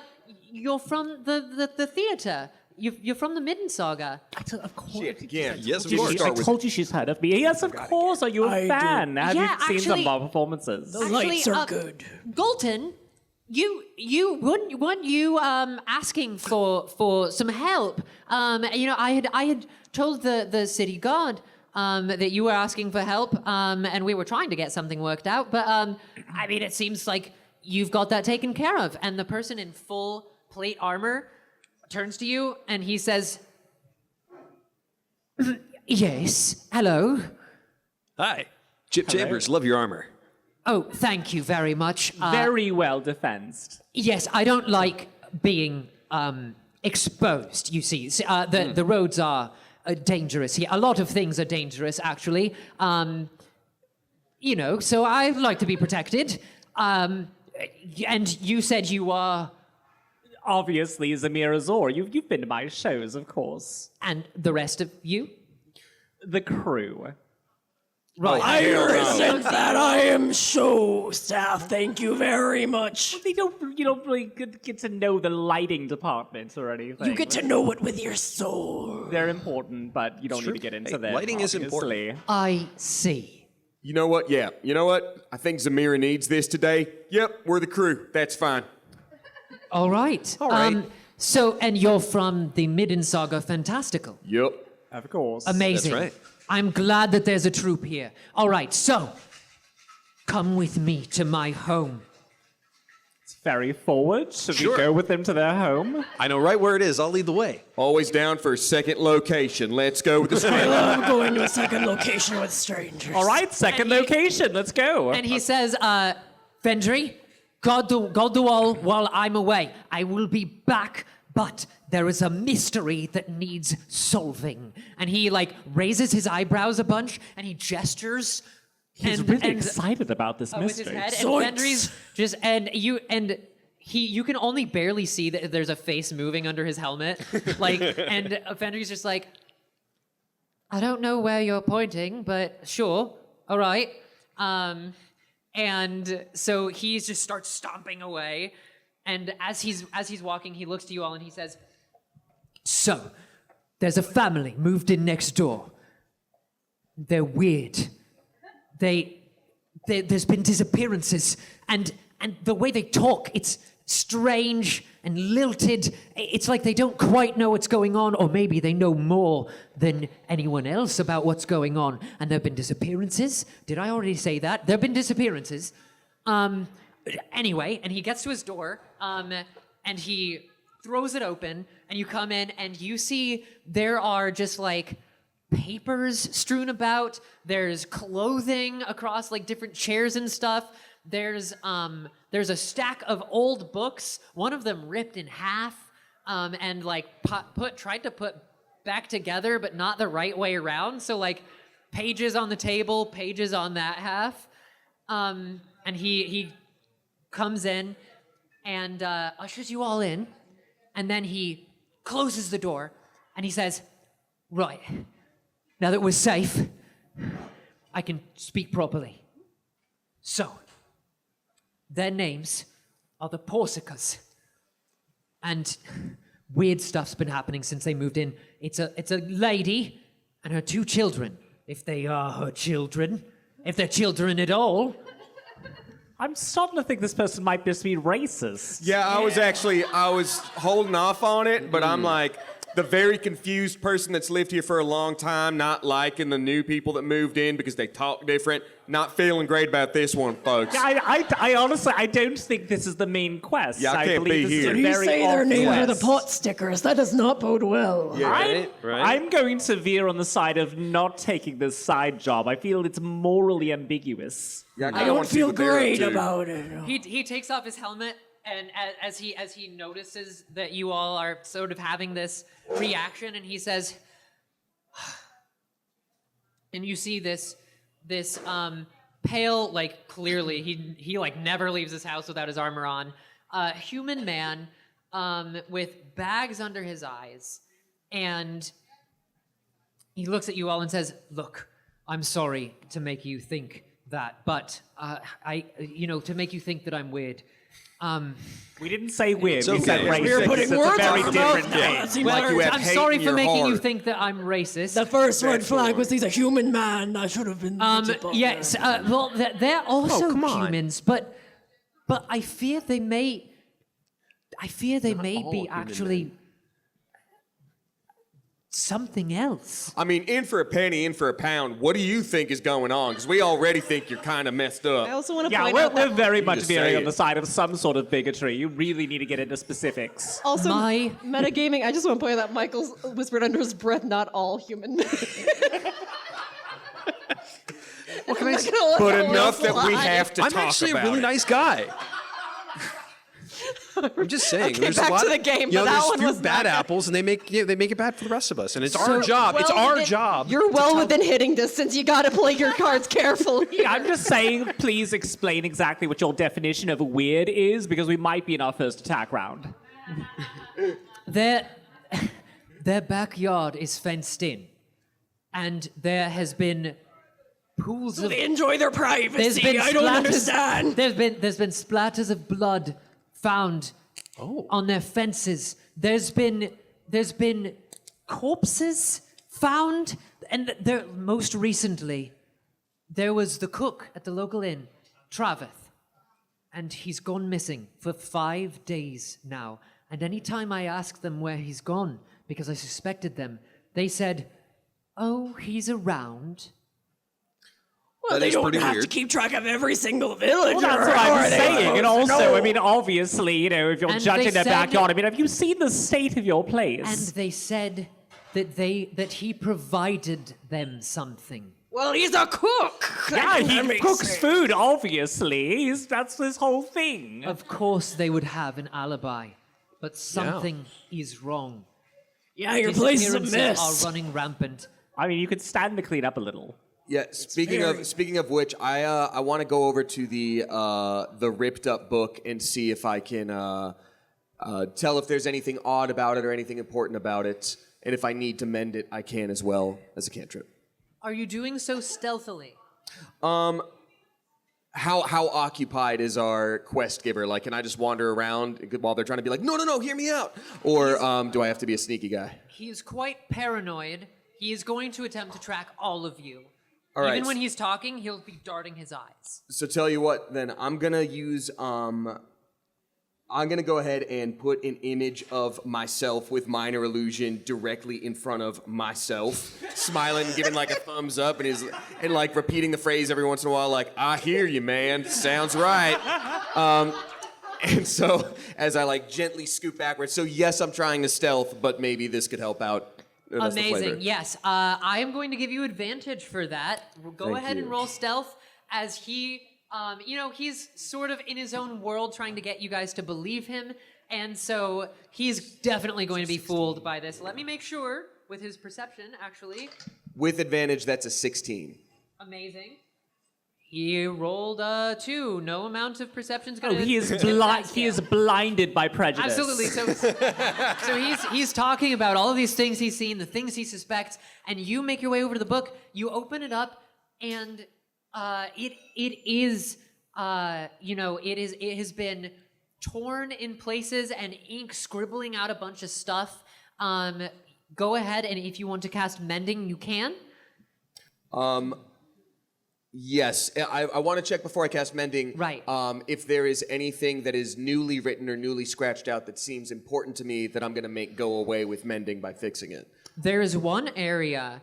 Speaker 2: you're from the theater. You're from the Midden Saga.
Speaker 3: Of course.
Speaker 7: Shit, again.
Speaker 4: Yes, of
Speaker 3: I
Speaker 4: course.
Speaker 3: told you she's heard of me. Yes, of course. Are you a
Speaker 6: I do.
Speaker 3: fan? Have
Speaker 2: Yeah,
Speaker 3: you seen some
Speaker 2: actually-
Speaker 3: of our performances?
Speaker 6: The lights are good.
Speaker 2: Galton, you weren't you asking for some help? You know, I had told the city guard that you were asking for help, and we were trying to get something worked out. But I mean, it seems like you've got that taken care of. And the person in full plate armor turns to you and he says, "Yes, hello."
Speaker 4: Hi. Chip Chambers, love your armor.
Speaker 2: Oh, thank you very much.
Speaker 3: Very well defensed.
Speaker 2: Yes, I don't like being exposed, you see. The roads are dangerous here. A lot of things are dangerous, actually. You know, so I like to be protected. And you said you are...
Speaker 3: Obviously, Zamira Zor. You've been to my shows, of course.
Speaker 2: And the rest of you?
Speaker 3: The crew.
Speaker 2: Right.
Speaker 6: I resent that. I am show staff. Thank you very much.
Speaker 3: You don't really get to know the lighting department or anything.
Speaker 6: You get to know it with your soul.
Speaker 3: They're important, but you don't need to get into them.
Speaker 4: lighting is
Speaker 3: obviously.
Speaker 4: important.
Speaker 2: I see.
Speaker 7: You know what? Yeah. You know what? I think Zamira needs this today. Yep, we're the crew. That's fine.
Speaker 2: All right.
Speaker 4: All right.
Speaker 2: And you're from the Midden Saga Fantastical.
Speaker 7: Yep.
Speaker 3: Of course.
Speaker 2: Amazing.
Speaker 4: That's right.
Speaker 2: I'm glad that there's a troupe here. All right, so come with me to my home.
Speaker 3: It's very forward. Should
Speaker 4: Sure.
Speaker 3: we go with them to their home?
Speaker 4: I know right where it is. I'll lead the way.
Speaker 7: Always down for a second location. Let's go with the
Speaker 6: I
Speaker 7: spin.
Speaker 6: love going to a second location with strangers.
Speaker 3: All right, second
Speaker 2: And he-
Speaker 3: location. Let's go.
Speaker 2: And he says, Vendry, God do all while I'm away. I will be back, but there is a mystery that needs solving. And he raises his eyebrows a bunch and he gestures.
Speaker 3: He's really excited about this
Speaker 2: with his
Speaker 3: mystery.
Speaker 2: head,
Speaker 6: Zoinks.
Speaker 2: and Vendry's just you can only barely see that there's a face moving under his helmet, and Vendry's just like, I don't know where you're pointing, but sure, all right. And so he just starts stomping away, and as he's walking, he looks to you all and he says, "So, there's a family moved in next door. They're weird. There's been disappearances, and the way they talk, it's strange and lilted. It's like they don't quite know what's going on, or maybe they know more than anyone else about what's going on. And there've been disappearances. Did I already say that? There've been disappearances. Anyway, and he gets to his door, and he throws it open, and you come in, and you see there are just papers strewn about. There's clothing across different chairs and stuff. There's a stack of old books, one of them ripped in half, and tried to put back together, but not the right way around. So pages on the table, pages on that half. And he comes in and ushers you all in, and then he closes the door and he says, "Right, now that we're safe, I can speak properly. So, their names are the Porsicas. And weird stuff's been happening since they moved in. It's a lady and her 2 children, if they are her children, if they're children at all."
Speaker 3: I'm starting to think this person might just be racist.
Speaker 7: Yeah, I was holding off on it, but I'm the very confused person that's lived here for a long time, not liking the new people that moved in because they talk different. Not feeling great about this one, folks.
Speaker 3: I honestly, I don't think this is the main quest.
Speaker 7: Yeah, I can't
Speaker 3: believe
Speaker 7: be
Speaker 3: this is
Speaker 7: here.
Speaker 3: a
Speaker 6: You
Speaker 3: very
Speaker 6: say their
Speaker 3: odd
Speaker 6: names are the
Speaker 3: quest.
Speaker 6: pot stickers. That does not bode well.
Speaker 7: Yeah,
Speaker 4: Right?
Speaker 3: I'm going to veer on the side of not taking this side job. I feel it's morally ambiguous.
Speaker 7: Yeah,
Speaker 6: I
Speaker 7: kinda
Speaker 6: don't
Speaker 7: wanna see
Speaker 6: feel
Speaker 7: what they're up
Speaker 6: great
Speaker 7: to.
Speaker 6: about it.
Speaker 2: He takes off his helmet, and as he notices that you all are sort of having this reaction, and he says, and you see this pale, clearly he never leaves his house without his armor on, a human man with bags under his eyes, and he looks at you all and says, "Look, I'm sorry to make you think that, but to make you think that I'm weird.
Speaker 3: We didn't say weird.
Speaker 4: It's
Speaker 3: We said
Speaker 4: okay.
Speaker 3: racist.
Speaker 6: We were putting
Speaker 3: It's
Speaker 6: words
Speaker 3: a very
Speaker 6: in our mouth
Speaker 3: different
Speaker 6: now.
Speaker 3: thing.
Speaker 7: Like you have
Speaker 2: I'm
Speaker 7: hate
Speaker 2: sorry
Speaker 7: in
Speaker 2: for
Speaker 7: your
Speaker 2: making you
Speaker 7: heart.
Speaker 2: think that I'm racist.
Speaker 6: The first red
Speaker 7: That's
Speaker 6: flag
Speaker 7: the
Speaker 6: was he's a human man. I should have been. visible.
Speaker 2: Yes, well, they're also
Speaker 4: come on.
Speaker 2: humans, but I fear they may. I fear they may
Speaker 4: all
Speaker 2: be
Speaker 4: human
Speaker 2: actually something else.
Speaker 7: I mean, in for a penny, in for a pound. What do you think is going on? Because we already think you're kind of messed
Speaker 5: I
Speaker 7: up.
Speaker 5: also want to
Speaker 3: Yeah,
Speaker 5: point
Speaker 3: we're
Speaker 5: out that
Speaker 3: very much
Speaker 7: just
Speaker 3: veering
Speaker 7: say
Speaker 3: on the
Speaker 7: it.
Speaker 3: side of some sort of bigotry. You really need to get into specifics.
Speaker 5: also
Speaker 2: My-
Speaker 5: metagaming. I just want to point out that Michael's whispered under his breath, "Not all human."
Speaker 4: What can I say?
Speaker 7: But enough that we have to
Speaker 4: I'm
Speaker 7: talk
Speaker 4: actually
Speaker 7: about
Speaker 4: a really
Speaker 7: it.
Speaker 4: nice guy. I'm just saying.
Speaker 5: Okay,
Speaker 4: there's
Speaker 5: back
Speaker 4: a lot
Speaker 5: to the
Speaker 4: of,
Speaker 5: game,
Speaker 4: You know,
Speaker 5: but that
Speaker 4: there's
Speaker 5: one
Speaker 4: few
Speaker 5: was
Speaker 4: bad
Speaker 5: not-
Speaker 4: apples, and they make it bad for the rest of us. And it's
Speaker 2: So-
Speaker 4: our job. It's
Speaker 5: Well
Speaker 4: our
Speaker 5: within-
Speaker 4: job.
Speaker 5: You're well within hitting distance. You got to play your cards carefully.
Speaker 3: Yeah, I'm just saying, please explain exactly what your definition of weird is, because we might be in our first attack round.
Speaker 2: Their backyard is fenced in, and there has been pools of.
Speaker 6: They enjoy their
Speaker 2: There's
Speaker 6: privacy.
Speaker 2: been
Speaker 6: I don't
Speaker 2: splatters-
Speaker 6: understand.
Speaker 2: There's been splatters of blood found on their fences. There's been corpses found, and there most recently there was the cook at the local inn, Traveth, and he's gone missing for 5 days now. And any time I ask them where he's gone, because I suspected them, they said, "Oh, he's around."
Speaker 6: Well,
Speaker 4: That
Speaker 6: they
Speaker 4: is
Speaker 6: don't
Speaker 4: pretty
Speaker 6: have
Speaker 4: weird.
Speaker 6: to keep track of every single villager.
Speaker 3: Well, that's what I'm saying. And also,
Speaker 6: No.
Speaker 3: I mean, obviously, if you're
Speaker 2: And
Speaker 3: judging
Speaker 2: they
Speaker 3: their
Speaker 2: said-
Speaker 3: backyard, I mean, have you seen the state of your place?
Speaker 2: And they said that he provided them something.
Speaker 6: Well, he's a cook.
Speaker 3: yeah,
Speaker 6: That
Speaker 3: he
Speaker 6: makes
Speaker 3: cooks
Speaker 6: sense.
Speaker 3: food, obviously. That's his whole thing.
Speaker 2: Of course, they would have an alibi, but something is wrong.
Speaker 6: Yeah, your place is a
Speaker 2: Disappearances
Speaker 6: mess.
Speaker 2: are running rampant.
Speaker 3: I mean, you could stand to clean up a little.
Speaker 7: Yeah. Speaking of which, I want to go over to the ripped up book and see if I can tell if there's anything odd about it or anything important about it, and if I need to mend it, I can as well as a cantrip.
Speaker 2: Are you doing so stealthily?
Speaker 7: How occupied is our quest giver? Like, can I just wander around while they're trying to be like, no, hear me out? Or do I have to be a sneaky guy?
Speaker 2: He is quite paranoid. He is going to attempt to track all of you.
Speaker 7: All right.
Speaker 2: Even when he's talking, he'll be darting his eyes.
Speaker 7: So tell you what, then I'm gonna use I'm gonna go ahead and put an image of myself with minor illusion directly in front of myself, smiling, giving like a thumbs up, and like repeating the phrase every once in a while, like "I hear you, man. Sounds right." And so as I like gently scoot backwards, so yes, I'm trying to stealth, but maybe this could help out. That's the flavor.
Speaker 2: Amazing. Yes. I am going to give you advantage for that. Go
Speaker 7: Thank
Speaker 2: ahead
Speaker 7: you.
Speaker 2: and roll stealth as he, he's sort of in his own world trying to get you guys to believe him. And so he's definitely going to be fooled by this. Let me make sure with his perception, actually.
Speaker 7: With advantage, that's a 16.
Speaker 2: Amazing. He rolled a 2. No amount of perception's
Speaker 3: Oh,
Speaker 2: going to.
Speaker 3: he is blinded by prejudice.
Speaker 2: Absolutely. So he's talking about all of these things he's seen, the things he suspects, and you make your way over to the book. You open it up, and it has been torn in places and ink scribbling out a bunch of stuff. Go ahead, and if you want to cast mending, you can.
Speaker 7: Yes, I want to check before I cast mending.
Speaker 2: Right.
Speaker 7: If there is anything that is newly written or newly scratched out that seems important to me that I'm going to make go away with mending by fixing it.
Speaker 2: There is one area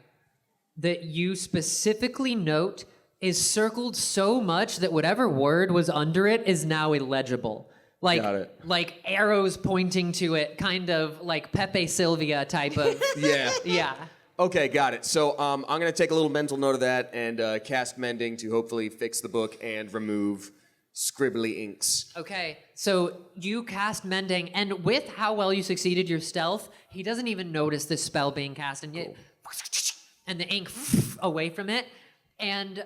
Speaker 2: that you specifically note is circled so much that whatever word was under it is now illegible.
Speaker 7: Got it.
Speaker 2: Like arrows pointing to it, kind of like Pepe Sylvia type of.
Speaker 7: Yeah.
Speaker 2: Yeah.
Speaker 7: Okay, got it. So I'm going to take a little mental note of that and cast mending to hopefully fix the book and remove scribbly inks.
Speaker 2: Okay, so you cast mending, and with how well you succeeded your stealth, he doesn't even notice this spell being cast, and and the ink away from it, and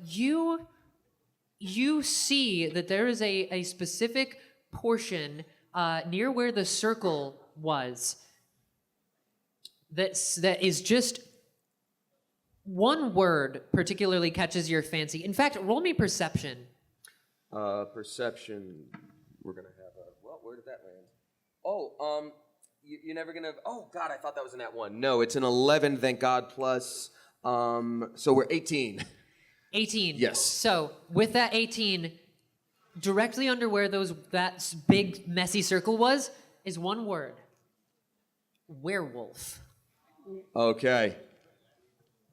Speaker 2: you see that there is a specific portion near where the circle was that is just one word particularly catches your fancy. In fact, roll me perception.
Speaker 7: Perception. We're gonna have a. Well, where did that land? Oh, you're never gonna. Oh God, I thought that was in that one. No, it's an 11. Thank God. Plus, so we're 18.
Speaker 2: 18.
Speaker 7: Yes.
Speaker 2: So with that 18, directly under where that big messy circle was is one word. Werewolf.
Speaker 7: Okay.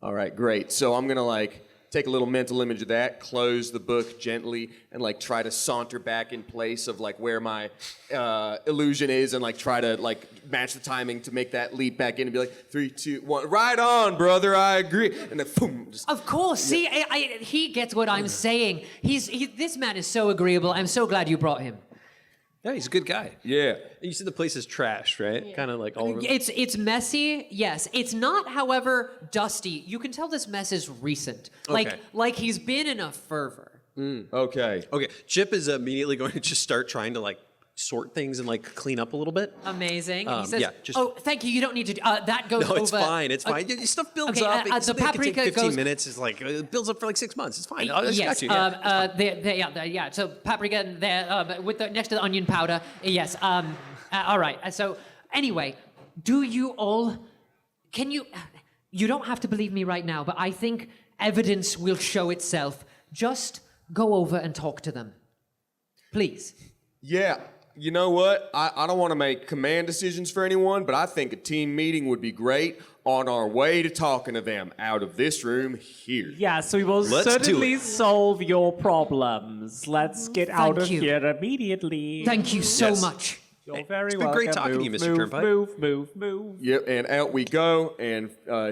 Speaker 7: All right, great. So I'm gonna like take a little mental image of that, close the book gently, and like try to saunter back in place of like where my illusion is, and like try to like match the timing to make that leap back in and be like 3, 2, 1. Right on, brother. I agree. And then boom. Just,
Speaker 2: Of course. See, he gets what I'm saying. This man is so agreeable. I'm so glad you brought him.
Speaker 4: Yeah, he's a good guy.
Speaker 7: yeah.
Speaker 4: You said the place is trashed, right? Kind of like all over.
Speaker 2: It's messy, yes. It's not, however, dusty. You can tell this mess is recent.
Speaker 4: Okay.
Speaker 2: Like he's been in a fervor.
Speaker 7: Okay.
Speaker 4: Okay, Chip is immediately going to just start trying to like sort things and like clean up a little bit.
Speaker 2: Amazing. He says,
Speaker 4: yeah, just-
Speaker 2: "Oh, thank you. You don't need to. That goes
Speaker 4: No,
Speaker 2: over."
Speaker 4: it's fine. It's fine. Stuff builds
Speaker 2: okay,
Speaker 4: up.
Speaker 2: the
Speaker 4: Something that could take
Speaker 2: paprika
Speaker 4: 15
Speaker 2: goes-
Speaker 4: minutes is like it builds up for like 6 months. It's fine. I just
Speaker 2: Yes.
Speaker 4: got you. Yeah.
Speaker 2: Yeah. So paprika and there with the next to the onion powder. Yes. All right. So anyway, do you all? Can you? You don't have to believe me right now, but I think evidence will show itself. Just go over and talk to them, please.
Speaker 7: Yeah. You know what? I don't want to make command decisions for anyone, but I think a team meeting would be great on our way to talking to them out of this room here.
Speaker 3: Yeah, so we will
Speaker 4: Let's do
Speaker 3: certainly
Speaker 4: it.
Speaker 3: solve your problems. Let's get out of
Speaker 2: you.
Speaker 3: here immediately.
Speaker 2: Thank you so
Speaker 4: Yes.
Speaker 2: much.
Speaker 3: You're very
Speaker 4: It's been
Speaker 3: welcome.
Speaker 4: great talking to you,
Speaker 3: Move,
Speaker 4: Mr.
Speaker 3: move,
Speaker 4: Turnpike.
Speaker 3: Move.
Speaker 7: Yep, and out we go, and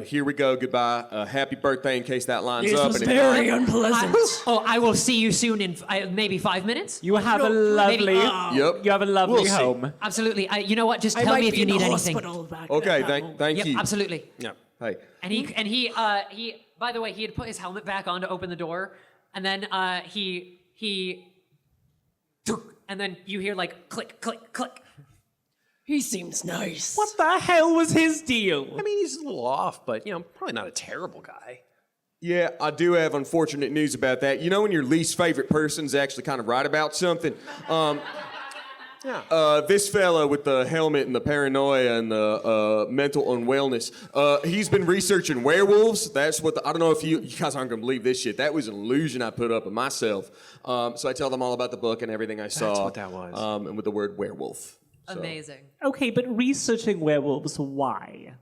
Speaker 7: here we go. Goodbye. Happy birthday in case that lines
Speaker 6: This
Speaker 7: up.
Speaker 6: was
Speaker 7: and if
Speaker 6: very
Speaker 7: not-
Speaker 6: unpleasant.
Speaker 2: I will see you soon in maybe 5 minutes.
Speaker 3: You have a lovely.
Speaker 7: Yep.
Speaker 3: You have a lovely
Speaker 4: We'll see.
Speaker 3: home.
Speaker 2: Absolutely. You know what? Just
Speaker 6: I
Speaker 2: tell
Speaker 6: might
Speaker 2: me if
Speaker 6: be
Speaker 2: you
Speaker 6: in the
Speaker 2: need anything.
Speaker 6: hospital back
Speaker 7: Okay,
Speaker 6: then.
Speaker 7: thank
Speaker 2: Yep,
Speaker 7: you.
Speaker 2: absolutely.
Speaker 4: Yeah.
Speaker 7: Hey.
Speaker 2: And he by the way, he had put his helmet back on to open the door, and then he and then you hear like click, click, click.
Speaker 6: He seems nice.
Speaker 3: What the hell was his deal?
Speaker 4: I mean, he's a little off, but you know, probably not a terrible guy.
Speaker 7: Yeah, I do have unfortunate news about that. You know when your least favorite person's actually kind of right about something? This fella with the helmet and the paranoia and the mental unwellness, he's been researching werewolves. That's what I don't know if you guys aren't going to believe this shit. That was an illusion I put up of myself. So I tell them all about the book and everything I saw.
Speaker 4: That's what that was.
Speaker 7: And with the word werewolf. So.
Speaker 2: Amazing.
Speaker 3: Okay, but researching werewolves, why?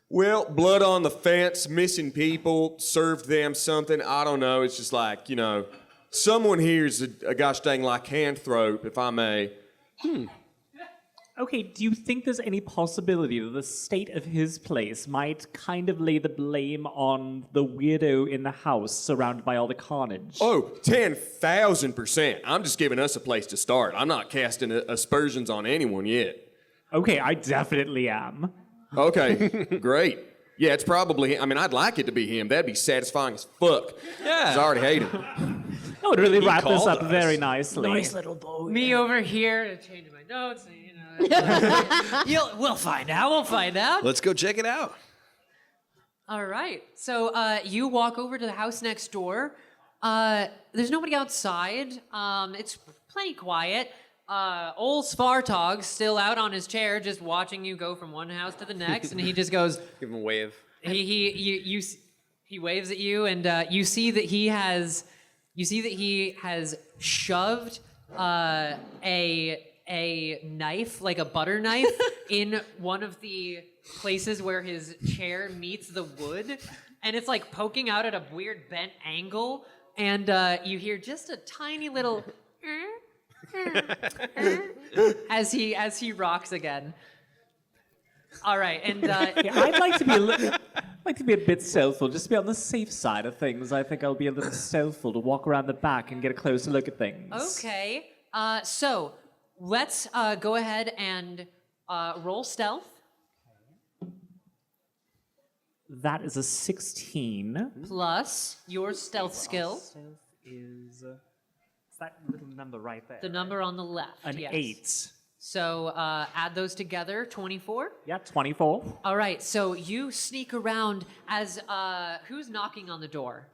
Speaker 7: Well, blood on the fence, missing people, served them something. I don't know. It's just like, you know, someone here's a gosh dang lycanthrope, if I may.
Speaker 3: Okay, do you think there's any possibility that the state of his place might kind of lay the blame on the weirdo in the house surrounded by all the carnage?
Speaker 7: Oh, 10,000%. I'm just giving us a place to start. I'm not casting aspersions on anyone yet.
Speaker 3: Okay, I definitely am.
Speaker 7: Okay, great. Yeah, it's probably, I mean, I'd like it to be him. That'd be satisfying as fuck.
Speaker 4: Yeah.
Speaker 7: 'Cause I already hate him.
Speaker 3: That would really wrap this
Speaker 4: called
Speaker 3: up
Speaker 4: us.
Speaker 3: very nicely.
Speaker 6: Nice little boy.
Speaker 2: Me over here to change my notes. You know, we'll find out. We'll find out.
Speaker 4: Let's go check it out.
Speaker 2: All right. So you walk over to the house next door. There's nobody outside. It's plenty quiet. Old Svartog's still out on his chair, just watching you go from one house to the next, and he just goes.
Speaker 4: Give him a wave.
Speaker 2: He waves at you, and you see that he has shoved a knife, like a butter knife, in one of the places where his chair meets the wood, and it's like poking out at a weird bent angle, and you hear just a tiny little as he rocks again. All right, and
Speaker 3: Yeah, I'd like to be a bit stealthful, just to be on the safe side of things. I think I'll be a little stealthful to walk around the back and get a closer look at things.
Speaker 2: okay. So let's go ahead and roll stealth.
Speaker 3: That is a 16.
Speaker 2: Plus your stealth skill.
Speaker 3: Stealth is It's that little number right there.
Speaker 2: The number on the left.
Speaker 3: An
Speaker 2: yes.
Speaker 3: 8.
Speaker 2: So add those together, 24.
Speaker 3: Yeah, 24.
Speaker 2: All right, so you sneak around as who's knocking on the door?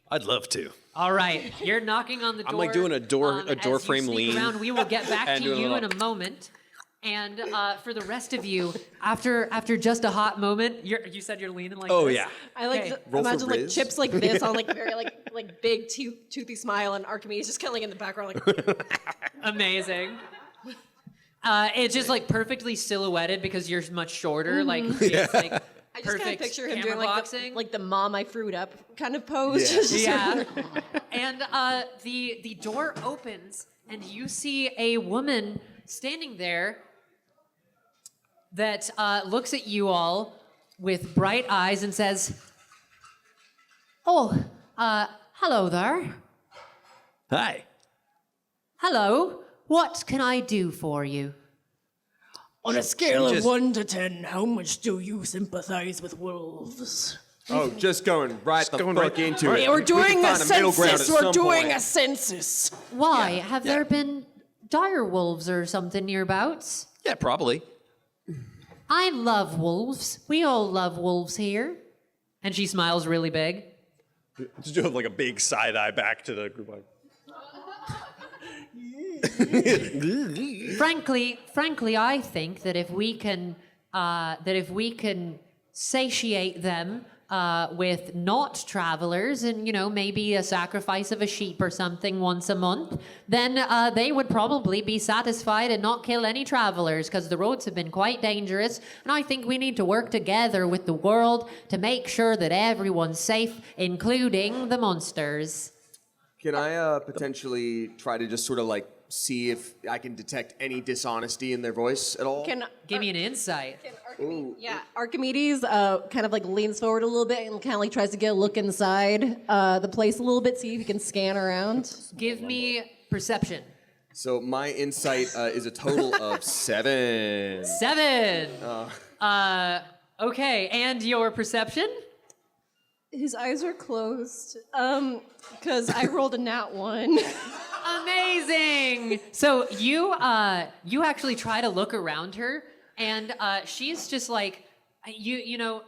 Speaker 4: I'd love to.
Speaker 2: All right, you're knocking on the door.
Speaker 4: I'm like doing a door
Speaker 2: as
Speaker 4: frame
Speaker 2: you sneak
Speaker 4: lean.
Speaker 2: around, we will get back
Speaker 4: And
Speaker 2: to
Speaker 4: doing
Speaker 2: you
Speaker 4: a
Speaker 2: in a moment. And for the rest of you, after just a hot moment, you said you're leaning like
Speaker 4: Oh
Speaker 2: this?
Speaker 4: yeah.
Speaker 5: I like
Speaker 2: Okay.
Speaker 5: to
Speaker 4: Roll for
Speaker 5: imagine like
Speaker 4: Riz.
Speaker 5: chips like this on like very like big toothy smile, and Archimedes just kind of like in the background like.
Speaker 2: Amazing. It's just like perfectly silhouetted because you're much shorter. Like it's like
Speaker 5: I just kind of
Speaker 2: perfect
Speaker 5: picture him
Speaker 2: camera
Speaker 5: doing
Speaker 2: boxing.
Speaker 5: like the mom I fruit up kind of pose.
Speaker 4: Yeah.
Speaker 5: Just sort
Speaker 2: Yeah.
Speaker 5: of-
Speaker 2: And the door opens and you see a woman standing there that looks at you all with bright eyes and says, "Oh, hello there.
Speaker 4: Hi.
Speaker 2: Hello. What can I do for you?"
Speaker 6: On a scale of
Speaker 4: just-
Speaker 6: 1 to 10, how much do you sympathize with wolves?
Speaker 7: Oh, just going right the
Speaker 4: going
Speaker 7: fuck
Speaker 4: right-
Speaker 7: into it.
Speaker 6: We're
Speaker 7: We can
Speaker 6: doing a
Speaker 7: find middle ground
Speaker 6: census.
Speaker 7: at
Speaker 6: We're
Speaker 7: some
Speaker 6: doing
Speaker 7: point.
Speaker 6: a census.
Speaker 2: Why? Have there been dire wolves or something nearabouts?
Speaker 4: Yeah, probably.
Speaker 2: I love wolves. We all love wolves here. And she smiles really big.
Speaker 4: Just do like a big side eye back to the group. Like,
Speaker 2: Frankly, I think that if we can satiate them with not travelers, and maybe a sacrifice of a sheep or something once a month, then they would probably be satisfied and not kill any travelers because the roads have been quite dangerous. And I think we need to work together with the world to make sure that everyone's safe, including the monsters.
Speaker 7: Can I potentially try to just sort of like see if I can detect any dishonesty in their voice at all?
Speaker 5: Can
Speaker 2: Give me an insight.
Speaker 5: Archimedes kind of like leans forward a little bit and kind of like tries to get a look inside the place a little bit, see if he can scan around.
Speaker 2: Give me perception.
Speaker 7: So my insight is a total of 7.
Speaker 2: 7. Okay, and your perception?
Speaker 5: His eyes are closed because I rolled a nat 1.
Speaker 2: Amazing. So you actually try to look around her, and she's just like you're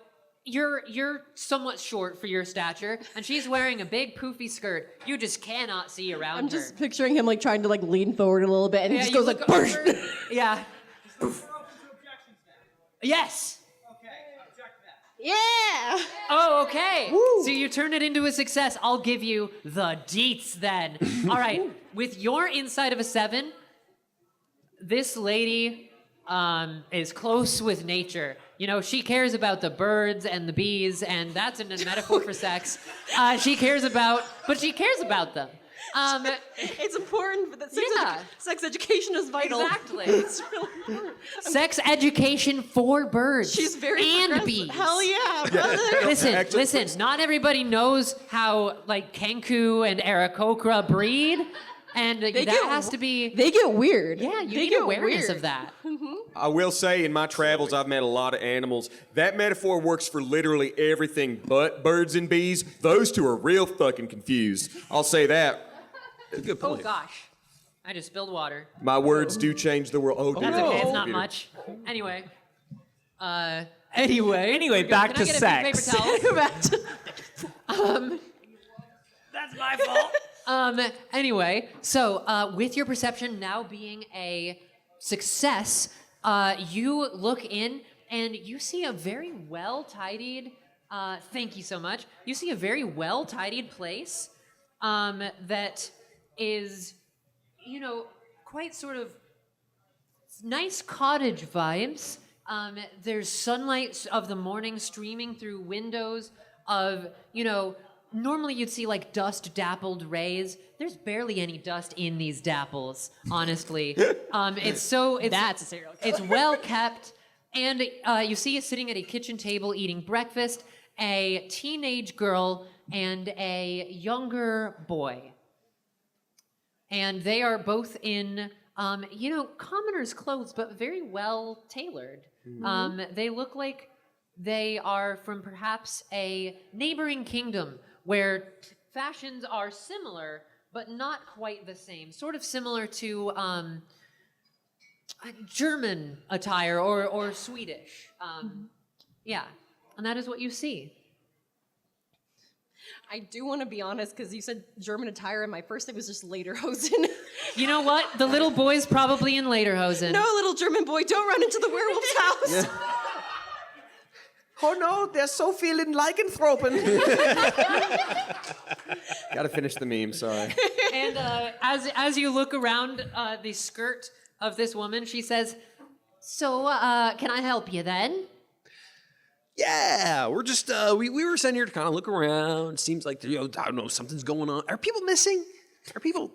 Speaker 2: somewhat short for your stature, and she's wearing a big poofy skirt. You just cannot see around
Speaker 5: I'm
Speaker 2: her.
Speaker 5: just picturing him like trying to like lean forward a little bit, and he just
Speaker 2: you
Speaker 5: goes like,
Speaker 2: look
Speaker 5: "Burst."
Speaker 2: over- yeah. Yes.
Speaker 5: Yeah.
Speaker 2: Oh, okay. So you turn it into a success. I'll give you the deets then. All right. With your insight of a 7, this lady is close with nature. She cares about the birds and the bees, and that's a metaphor for sex. She cares about them.
Speaker 5: It's important that
Speaker 2: Yeah.
Speaker 5: sex education is vital.
Speaker 2: Exactly.
Speaker 5: It's really important.
Speaker 2: Sex education for birds.
Speaker 5: She's very
Speaker 2: and
Speaker 5: progressive.
Speaker 2: bees.
Speaker 5: Hell yeah, brother.
Speaker 2: Listen. Not everybody knows how like Kenku and Aarakocra breed, and that has to be.
Speaker 5: They get weird.
Speaker 2: Yeah, you
Speaker 5: they
Speaker 2: need
Speaker 5: get
Speaker 2: awareness
Speaker 5: weird.
Speaker 2: of that.
Speaker 7: I will say in my travels, I've met a lot of animals. That metaphor works for literally everything but birds and bees. Those two are real fucking confused. I'll say that. Good
Speaker 2: Oh
Speaker 7: point.
Speaker 2: gosh, I just spilled water.
Speaker 7: My words do change the world. Oh, dear.
Speaker 2: That's okay. It's not
Speaker 7: Computer.
Speaker 2: much. Anyway. Anyway,
Speaker 3: back
Speaker 2: can
Speaker 3: to
Speaker 2: I get a few
Speaker 3: sex.
Speaker 2: paper towels?
Speaker 3: That's my fault.
Speaker 2: Anyway, so with your perception now being a success, you look in and you see a very well-tidied, thank you so much. You see a very well-tidied place that is, quite sort of nice cottage vibes. There's sunlight of the morning streaming through windows of, normally you'd see like dust dappled rays. There's barely any dust in these dapples, honestly. That's a serial killer. It's well kept, and you see it sitting at a kitchen table eating breakfast, a teenage girl and a younger boy. And they are both in, commoner's clothes, but very well tailored. They look like they are from perhaps a neighboring kingdom where fashions are similar, but not quite the same. Sort of similar to German attire or Swedish. Yeah, and that is what you see.
Speaker 5: I do want to be honest, because you said German attire, and my first thing was just lederhosen.
Speaker 2: You know what? The little boy's probably in lederhosen.
Speaker 5: No, little German boy, don't run into the werewolf's house.
Speaker 7: Oh no, they're so feeling lycanthroping. Gotta finish the meme, sorry.
Speaker 2: And as you look around the skirt of this woman, she says, "So, can I help you then?"
Speaker 4: Yeah, we're just we were sent here to kind of look around. Seems like I don't know, something's going on. Are people missing? Are people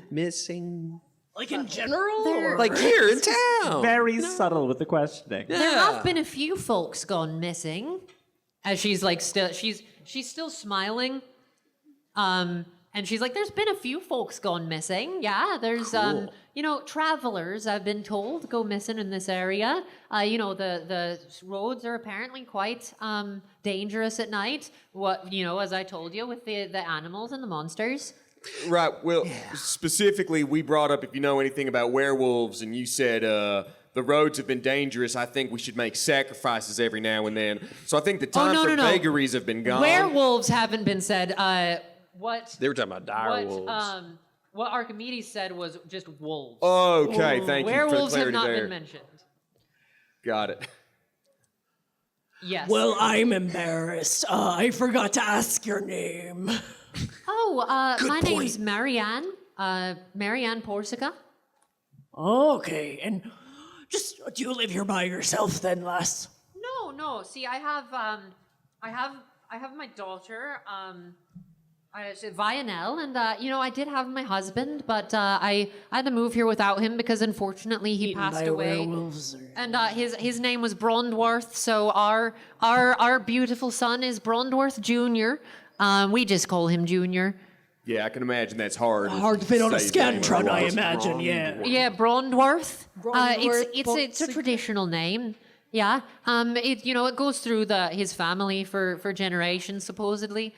Speaker 4: missing?
Speaker 6: Like in general? Or?
Speaker 4: Like here in town?
Speaker 3: Very subtle with the questioning.
Speaker 4: Yeah.
Speaker 2: There have been a few folks gone missing. As she's like she's still smiling. And she's like, there's been a few folks gone missing. Yeah, there's travelers, I've been told, go missing in this area. The roads are apparently quite dangerous at night. As I told you, with the animals and the monsters.
Speaker 7: Right, well, specifically, we brought up if you know anything about werewolves, and you said the roads have been dangerous. I think we should make sacrifices every now and then. So I think the time for vagaries have been gone.
Speaker 2: Werewolves haven't been said. What
Speaker 4: They were talking about dire wolves.
Speaker 2: What Archimedes said was just wolves.
Speaker 7: Okay, thank you for the
Speaker 2: Werewolves have
Speaker 7: clarity
Speaker 2: not
Speaker 7: there.
Speaker 2: been mentioned.
Speaker 7: Got it.
Speaker 2: Yes.
Speaker 6: Well, I'm embarrassed. I forgot to ask your name.
Speaker 2: My name's Marianne. Marianne Porsa.
Speaker 6: Okay, and do you live here by yourself then, lass?
Speaker 2: No. See, I have my daughter, Vionel, and I did have my husband, but I had to move here without him because unfortunately he passed away. And his name was Brondworth. So our beautiful son is Brondworth Jr. We just call him Junior.
Speaker 7: Yeah, I can imagine that's hard.
Speaker 6: Hard to fit on a
Speaker 7: say his name.
Speaker 6: scantron, I imagine. Yeah.
Speaker 2: Yeah, Brondworth.
Speaker 5: Brondworth,
Speaker 2: It's a traditional name. Yeah. It goes through his family for generations supposedly.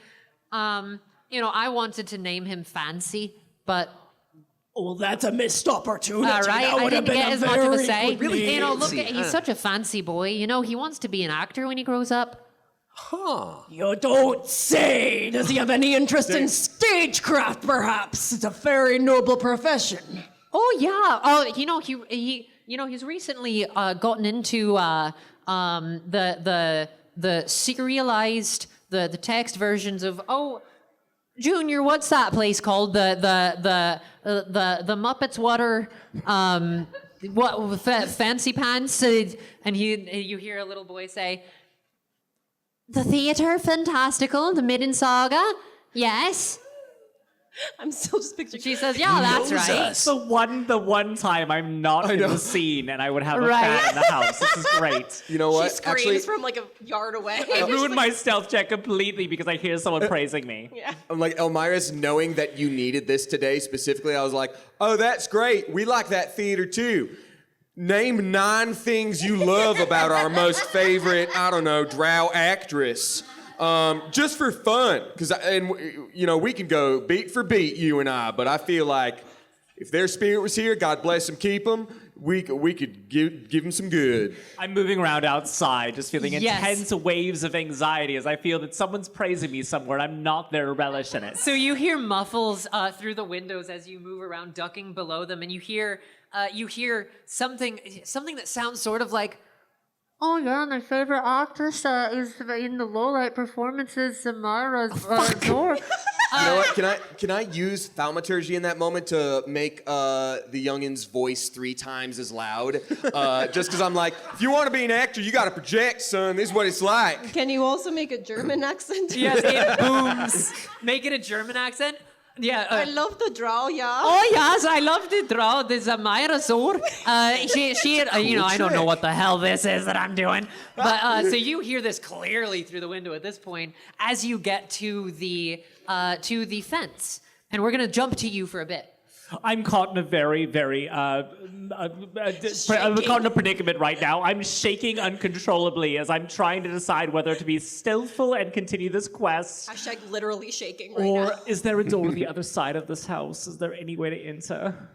Speaker 2: I wanted to name him Fancy, but
Speaker 6: Well, that's a missed opportunity.
Speaker 2: all right,
Speaker 6: That
Speaker 2: I
Speaker 6: would have
Speaker 2: didn't
Speaker 6: been
Speaker 2: get
Speaker 6: a
Speaker 2: as much of a
Speaker 6: very
Speaker 2: say.
Speaker 6: good name.
Speaker 2: Look at he's such a fancy boy. He wants to be an actor when he grows up.
Speaker 6: You don't say. Does he have any interest in stagecraft, perhaps? It's a very noble profession.
Speaker 2: Oh yeah. He's recently gotten into the serialized the text versions of Junior, what's that place called? The Muppets Water Fancy Pants? And you hear a little boy say, "The theater fantastical, the Midden Saga, yes."
Speaker 5: I'm still just picturing.
Speaker 2: She says, "Yeah, that's right."
Speaker 3: The one time I'm not in the scene and I would have a
Speaker 2: Right.
Speaker 3: fan in the house. This is great.
Speaker 7: You know
Speaker 5: She
Speaker 7: what?
Speaker 5: screams
Speaker 7: Actually,
Speaker 5: from like a yard away.
Speaker 3: I ruined my stealth check completely because I hear someone praising me.
Speaker 5: Yeah.
Speaker 7: I'm like, Elmira's knowing that you needed this today specifically, I was like, oh, that's great. We like that theater too. Name 9 things you love about our most favorite, drow actress. Just for fun. We can go beat for beat, you and I, but I feel like if their spirit was here, God bless them, keep them, we could give them some good.
Speaker 3: I'm moving around outside, just feeling
Speaker 2: Yes.
Speaker 3: intense waves of anxiety as I feel that someone's praising me somewhere and I'm not there to relish in it.
Speaker 2: So you hear muffles through the windows as you move around, ducking below them, and you hear something that sounds sort of like, "Oh yeah, my favorite actress is in the lowlight performances, Samara's door."
Speaker 7: You know what? Can I use thaumaturgy in that moment to make the youngin's voice 3 times as loud? Just because I'm like, if you want to be an actor, you got to project, son. This is what it's like.
Speaker 5: Can you also make a German accent?
Speaker 2: Yes, it booms. Make it a German accent. Yeah.
Speaker 5: I love the draw, yeah.
Speaker 2: Oh yes, I love to draw the Zamira sword. She I don't know what the hell this is that I'm doing, but so you hear this clearly through the window at this point as you get to the fence, and we're gonna jump to you for a bit.
Speaker 3: I'm caught in a very, very, I'm caught in a predicament right now. I'm shaking uncontrollably as I'm trying to decide whether to be stealthful and continue this quest.
Speaker 5: Hashtag literally shaking right
Speaker 3: Or
Speaker 5: now.
Speaker 3: is there a door on the other side of this house? Is there any way to enter?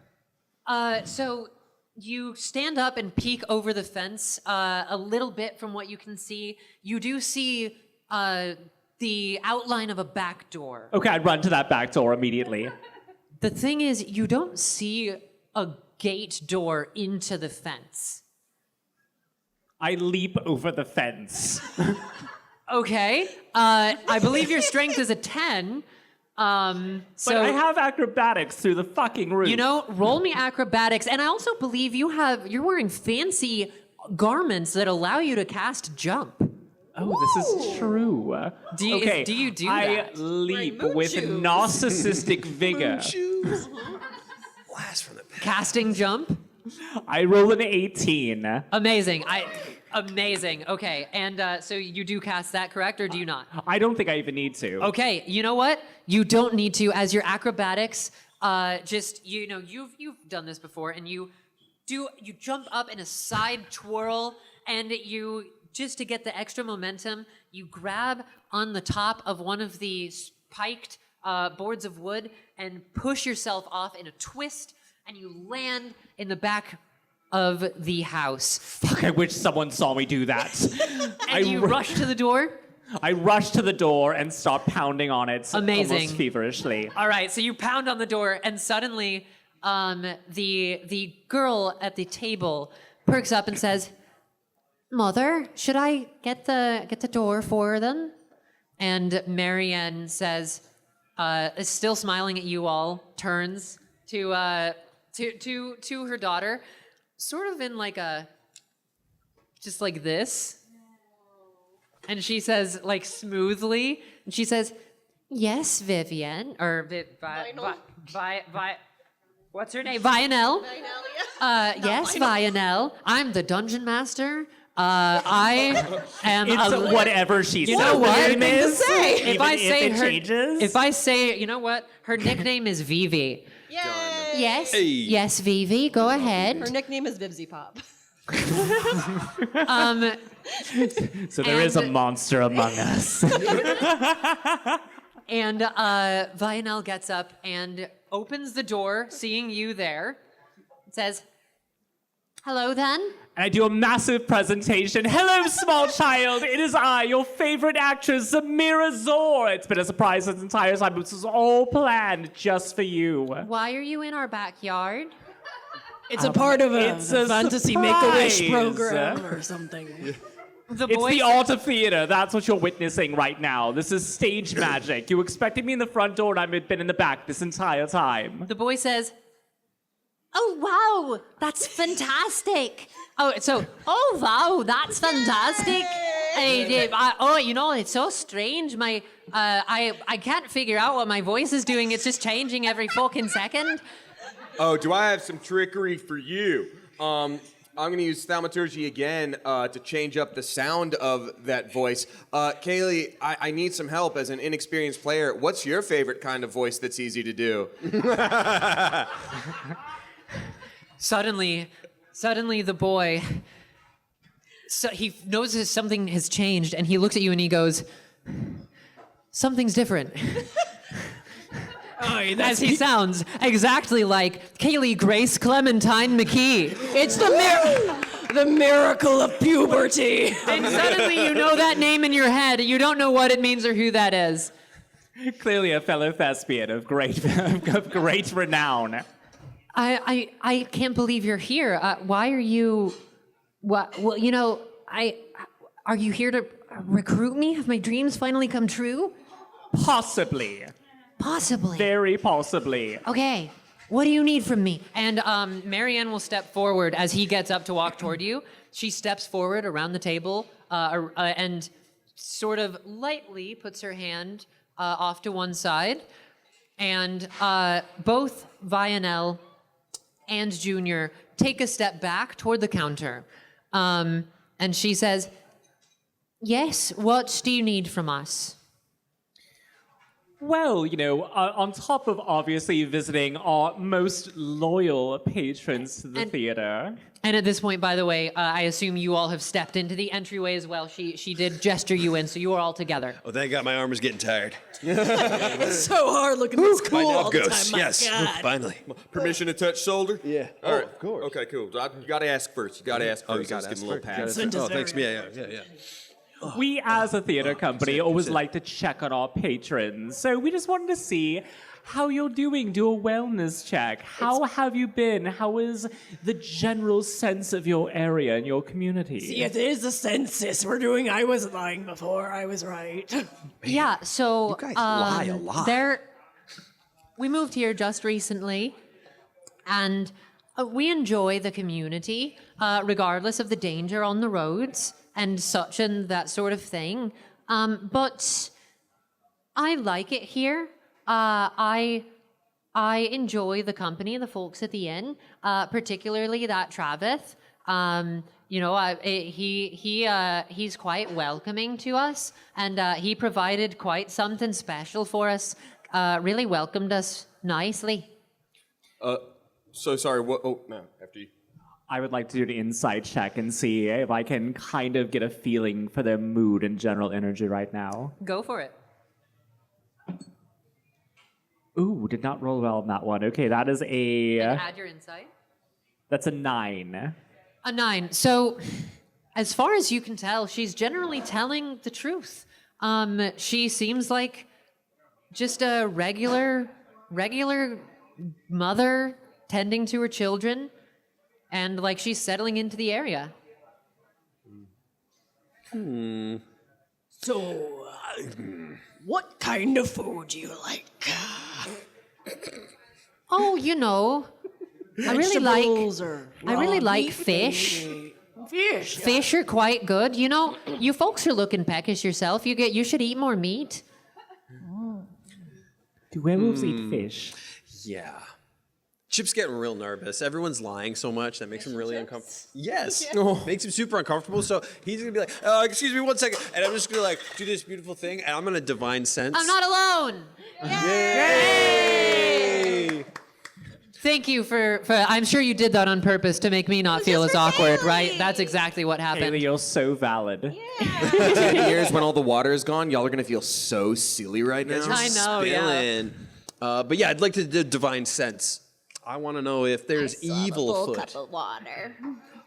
Speaker 2: So you stand up and peek over the fence a little bit from what you can see. You do see the outline of a back door.
Speaker 3: Okay, I'd run to that back door immediately.
Speaker 2: The thing is, you don't see a gate door into the fence.
Speaker 3: I leap over the fence.
Speaker 2: Okay. I believe your strength is a 10. So
Speaker 3: But I have acrobatics through the fucking roof.
Speaker 2: you know, roll me acrobatics, and I also believe you're wearing fancy garments that allow you to cast jump.
Speaker 3: Oh, this is true.
Speaker 2: Do you-
Speaker 3: okay,
Speaker 2: do you do
Speaker 3: I
Speaker 2: that?
Speaker 3: leap
Speaker 5: Wearing moon
Speaker 3: with
Speaker 5: shoes.
Speaker 3: narcissistic vigor.
Speaker 4: Shoes. Blast from the past.
Speaker 2: Casting jump.
Speaker 3: I roll an 18.
Speaker 2: Amazing. Amazing. Okay, and so you do cast that, correct, or do you not?
Speaker 3: I don't think I even need to.
Speaker 2: Okay, you know what? You don't need to, as your acrobatics. Just you've done this before, and you jump up in a side twirl, and you just to get the extra momentum, you grab on the top of one of the spiked boards of wood and push yourself off in a twist, and you land in the back of the house.
Speaker 3: Fuck, I wish someone saw me do that.
Speaker 2: And you rush to the door.
Speaker 3: I rush to the door and start pounding on it
Speaker 2: Amazing.
Speaker 3: almost feverishly.
Speaker 2: All right, so you pound on the door, and suddenly the girl at the table perks up and says, "Mother, should I get the door for them?" And Marianne says, is still smiling at you all, turns to her daughter, sort of in like just like this. And she says, like smoothly, and she says, "Yes, Vivian," or what's her name? Vionel. Yes, Vionel. I'm the Dungeon Master. I am.
Speaker 3: It's whatever she says.
Speaker 2: You know what?
Speaker 3: Her name is,
Speaker 2: If I
Speaker 3: even
Speaker 2: say
Speaker 3: if it
Speaker 2: her,
Speaker 3: changes.
Speaker 2: if I say, you know what? Her nickname is Vivi.
Speaker 5: Yay!
Speaker 2: Yes.
Speaker 4: Hey.
Speaker 2: Yes, Vivi. Go
Speaker 5: Her
Speaker 2: ahead.
Speaker 5: nickname is Vivzy Pop.
Speaker 3: So there is a
Speaker 2: and-
Speaker 3: monster among us.
Speaker 2: And Vionel gets up and opens the door, seeing you there. Says, "Hello, then."
Speaker 3: And I do a massive presentation. Hello, small child. It is I, your favorite actress, Zamira Zor. It's been a surprise this entire time. This was all planned just for you.
Speaker 2: Why are you in our backyard?
Speaker 6: It's a part of a
Speaker 3: it's a
Speaker 6: fantasy Make-A-Wish
Speaker 3: surprise.
Speaker 6: program or something.
Speaker 2: The
Speaker 3: It's
Speaker 2: boy
Speaker 3: the art of theater. That's what you're witnessing right now. This is stage magic. You expected me in the front door, and I've been in the back this entire time.
Speaker 2: The boy says, "Oh, wow, that's fantastic." Oh, wow, that's fantastic. It's so strange. I can't figure out what my voice is doing. It's just changing every fucking second.
Speaker 7: Oh, do I have some trickery for you? I'm going to use thaumaturgy again to change up the sound of that voice. Kayleigh, I need some help as an inexperienced player. What's your favorite kind of voice that's easy to do?
Speaker 2: Suddenly the boy, he notices something has changed, and he looks at you and he goes, "Something's different." As he sounds exactly like Kayleigh Grace Clementine McKee.
Speaker 6: It's the miracle of puberty.
Speaker 2: And suddenly you know that name in your head, and you don't know what it means or who that is.
Speaker 3: Clearly a fellow thespian of great renown.
Speaker 2: I can't believe you're here. Why are you? What? Well, you know, are you here to recruit me? Have my dreams finally come true?
Speaker 3: Possibly.
Speaker 2: Possibly.
Speaker 3: Very possibly.
Speaker 2: Okay. What do you need from me? And Marianne will step forward as he gets up to walk toward you. She steps forward around the table and sort of lightly puts her hand off to one side. And both Vionel and Junior take a step back toward the counter. And she says, "Yes, what do you need from us?"
Speaker 3: Well, on top of obviously visiting our most loyal patrons to the theater.
Speaker 2: And at this point, by the way, I assume you all have stepped into the entryway as well. She did gesture you in, so you are all together.
Speaker 4: Oh, thank God, my arm is getting tired.
Speaker 6: It's so hard looking this cool
Speaker 4: By now,
Speaker 6: all the time.
Speaker 4: ghosts.
Speaker 6: My
Speaker 4: Yes,
Speaker 6: God.
Speaker 4: finally.
Speaker 7: Permission to touch shoulder?
Speaker 4: Yeah.
Speaker 7: All right.
Speaker 4: of course.
Speaker 7: Okay, cool. You got to ask first. You got to ask first.
Speaker 4: Oh, you got to
Speaker 7: Let's
Speaker 4: ask
Speaker 7: give him a little
Speaker 4: first.
Speaker 7: pat.
Speaker 4: Oh, thanks. Yeah.
Speaker 3: We, as a theater company, always like to check on our patrons. So we just wanted to see how you're doing, do a wellness check. How have you been? How is the general sense of your area and your community?
Speaker 6: See, it is the census we're doing. I wasn't lying before. I was right.
Speaker 2: Yeah, so
Speaker 4: You guys lie a lot.
Speaker 2: We moved here just recently, and we enjoy the community, regardless of the danger on the roads and such and that sort of thing. But I like it here. I enjoy the company of the folks at the inn, particularly that Travis. He's quite welcoming to us, and he provided quite something special for us. Really welcomed us nicely.
Speaker 7: So sorry. What? Oh, no. After you.
Speaker 3: I would like to do an insight check and see if I can kind of get a feeling for their mood and general energy right now.
Speaker 2: Go for it.
Speaker 3: Ooh, did not roll well on that one. Okay, that is
Speaker 2: Add your insight.
Speaker 3: that's a 9.
Speaker 2: A 9. So, as far as you can tell, she's generally telling the truth. She seems like just a regular mother tending to her children, and like she's settling into the area.
Speaker 6: So, what kind of food do you like?
Speaker 2: Oh, I really
Speaker 6: Vegetables or raw
Speaker 2: like
Speaker 6: meat?
Speaker 2: fish.
Speaker 6: Fish.
Speaker 2: Fish are quite good. You folks are looking peckish yourself. You should eat more meat.
Speaker 3: Do werewolves eat fish?
Speaker 4: Yeah. Chip's getting real nervous. Everyone's lying so much that makes him really uncomfortable. Yes. Makes him super uncomfortable. So he's going to be like, excuse me 1 second. And I'm just going to do this beautiful thing. And I'm going to divine sense.
Speaker 2: I'm not alone.
Speaker 4: Yay!
Speaker 2: Thank you for I'm sure you did that on purpose to make me not feel as awkward, right? That's exactly what happened.
Speaker 3: Kayleigh, you're so valid.
Speaker 7: 10 years when all the water is gone, y'all are going to feel so silly right now.
Speaker 2: I know, yeah.
Speaker 4: Spilling. But yeah, I'd like to do divine sense. I want to know if there's evil foot.
Speaker 5: cup of water.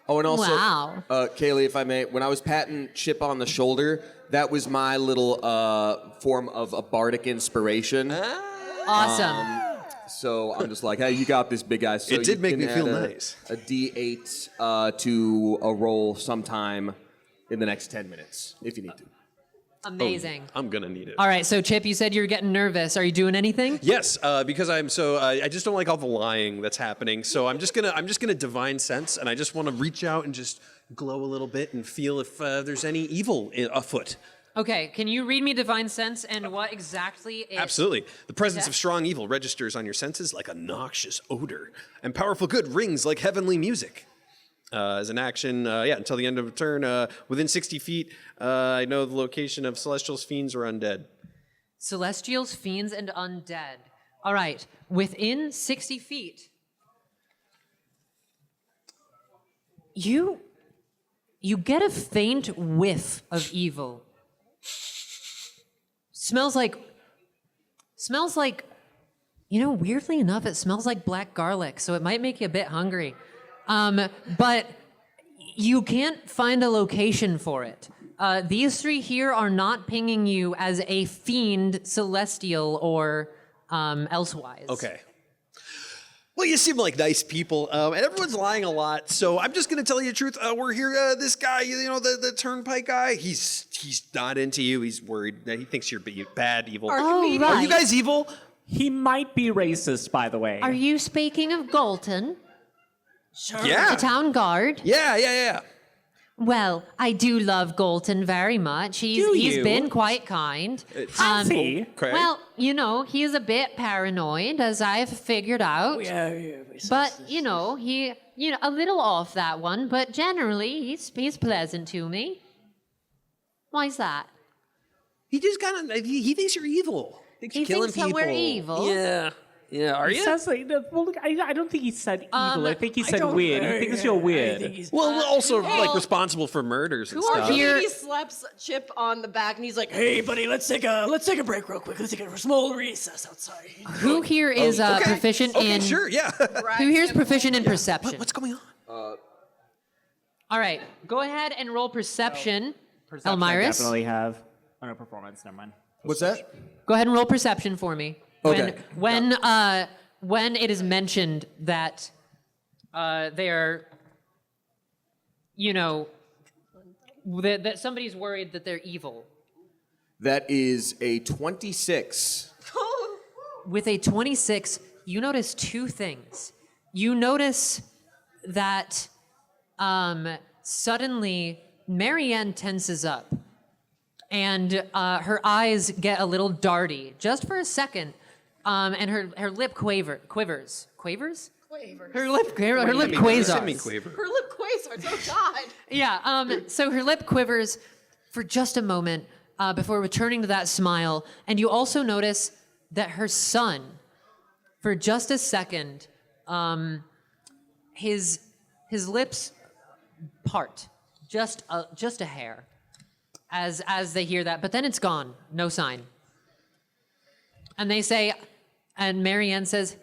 Speaker 7: Oh, and also,
Speaker 2: Wow.
Speaker 7: Kayleigh, if I may, when I was patting Chip on the shoulder, that was my little form of a bardic inspiration.
Speaker 2: Awesome.
Speaker 7: So I'm just like, hey, you got this, big guy. So
Speaker 4: It did
Speaker 7: you
Speaker 4: make
Speaker 7: can
Speaker 4: me feel
Speaker 7: add
Speaker 4: nice.
Speaker 7: A D8 to a roll sometime in the next 10 minutes, if you need to.
Speaker 2: Amazing.
Speaker 4: I'm going to need it.
Speaker 2: All right, so Chip, you said you were getting nervous. Are you doing anything?
Speaker 4: Yes, because I'm so I just don't like all the lying that's happening. So I'm just gonna divine sense, and I just want to reach out and just glow a little bit and feel if there's any evil afoot.
Speaker 2: Okay, can you read me Divine Sense and what exactly it...
Speaker 4: Absolutely. The presence
Speaker 2: Okay.
Speaker 4: of strong evil registers on your senses like a noxious odor, and powerful good rings like heavenly music. As an action, until the end of a turn, within 60 feet, I know the location of celestials, fiends, or undead.
Speaker 2: Celestials, fiends, and undead. All right, within 60 feet. You get a faint whiff of evil. Smells like, weirdly enough, it smells like black garlic, so it might make you a bit hungry. But you can't find a location for it. These three here are not pinging you as a fiend, celestial, or elsewise.
Speaker 4: Okay. Well, you seem like nice people, and everyone's lying a lot, so I'm just going to tell you the truth. We're here, this guy, the turnpike guy, he's not into you. He's worried that he thinks you're bad, evil.
Speaker 2: Oh, right.
Speaker 4: Are you guys evil?
Speaker 3: He might be racist, by the way.
Speaker 2: Are you speaking of Galton,
Speaker 6: Sure.
Speaker 4: Yeah.
Speaker 2: the town guard?
Speaker 4: Yeah.
Speaker 2: Well, I do love Galton very much.
Speaker 3: Do
Speaker 2: He's
Speaker 3: you?
Speaker 2: been quite kind.
Speaker 3: Has he?
Speaker 4: Okay.
Speaker 2: Well, he's a bit paranoid, as I've figured out.
Speaker 6: Yeah.
Speaker 2: But he, a little off that one. But generally, he's pleasant to me. Why's that?
Speaker 4: He just he thinks you're evil.
Speaker 1: He
Speaker 4: killing
Speaker 1: thinks that we're
Speaker 4: people.
Speaker 1: evil.
Speaker 4: Yeah. Yeah, are
Speaker 3: He
Speaker 4: you?
Speaker 3: says like, well, look, I don't think he said evil. I think he said
Speaker 6: don't-
Speaker 3: weird. He thinks you're weird.
Speaker 4: Well, we're also like responsible for murders and stuff.
Speaker 5: Archimedes slaps Chip on the back and he's like,
Speaker 6: Hey, buddy, let's take a break real quick. Let's take a small recess outside.
Speaker 2: Who here is proficient in?
Speaker 4: Sure, yeah.
Speaker 2: Who here is proficient in perception?
Speaker 4: What's going on?
Speaker 2: All right, go ahead and roll perception,
Speaker 3: Perception I
Speaker 2: Elmyrus.
Speaker 3: definitely have. Oh, no, performance. Never mind.
Speaker 7: What's that?
Speaker 2: Go ahead and roll perception for me.
Speaker 7: Okay.
Speaker 2: When it is mentioned that they're, you know, that somebody's worried that they're evil.
Speaker 7: That is a 26.
Speaker 2: With a 26, you notice two things. You notice that suddenly Marianne tenses up, and her eyes get a little darty, just for a second, and her lip quivers. Quavers? Her lip quasars.
Speaker 4: Semi-quaver.
Speaker 5: her lip quasars, oh God.
Speaker 2: Yeah, so her lip quivers for just a moment before returning to that smile. And you also notice that her son, for just a second, his lips part, just a hair, as they hear that. But then it's gone, no sign. And they say, and Marianne says,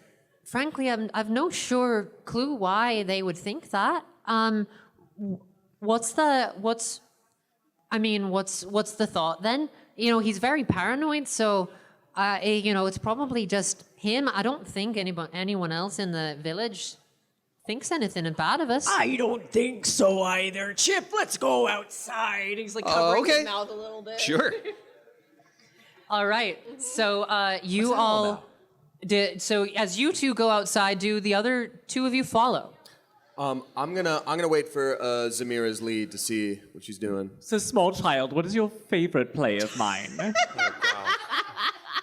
Speaker 2: frankly, I've no sure clue why they would think that. What's the thought then? You know, he's very paranoid, so it's probably just him. I don't think anyone else in the village thinks anything bad of us.
Speaker 6: I don't think so either. Chip, let's go outside.
Speaker 5: He's like covering
Speaker 4: okay.
Speaker 5: his mouth a little bit.
Speaker 4: Sure.
Speaker 2: All right, so you all did. So as you two go outside, do the other two of you follow?
Speaker 7: I'm gonna wait for Zamira's lead to see what she's doing.
Speaker 3: So, small child, what is your favorite play of mine?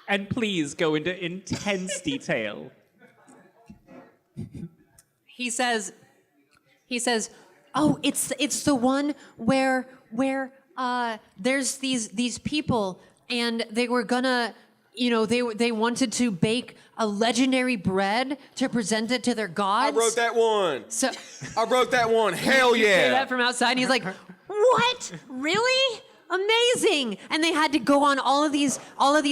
Speaker 3: And please go into intense detail.
Speaker 2: He says, "Oh, it's the one where there's these people, and they were gonna, they wanted to bake a legendary bread to present it to their gods."
Speaker 7: I wrote that one.
Speaker 2: So
Speaker 7: I wrote that one. Hell
Speaker 2: hear
Speaker 7: yeah.
Speaker 2: that from outside, and he's like, "What? Really? Amazing!" And they had to go on all of these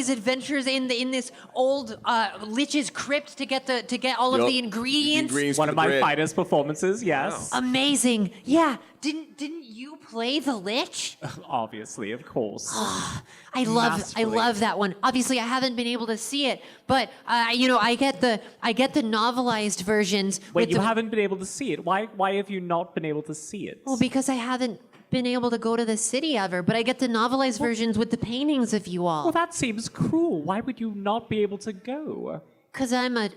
Speaker 2: adventures in this old lich's crypt to get all of
Speaker 7: Yup.
Speaker 2: the ingredients.
Speaker 3: One of my
Speaker 7: bread.
Speaker 3: finest performances, yes.
Speaker 2: Amazing. Yeah. Didn't you play the lich?
Speaker 3: Obviously, of course.
Speaker 2: I love that one. Obviously, I haven't been able to see it, but I get the novelized versions.
Speaker 3: Wait,
Speaker 2: with
Speaker 3: you
Speaker 2: the,
Speaker 3: haven't been able to see it? Why have you not been able to see it?
Speaker 2: Well, because I haven't been able to go to the city ever, but I get the novelized versions with the paintings of you all.
Speaker 3: Well, that seems cruel. Why would you not be able to go?
Speaker 2: Because I'm a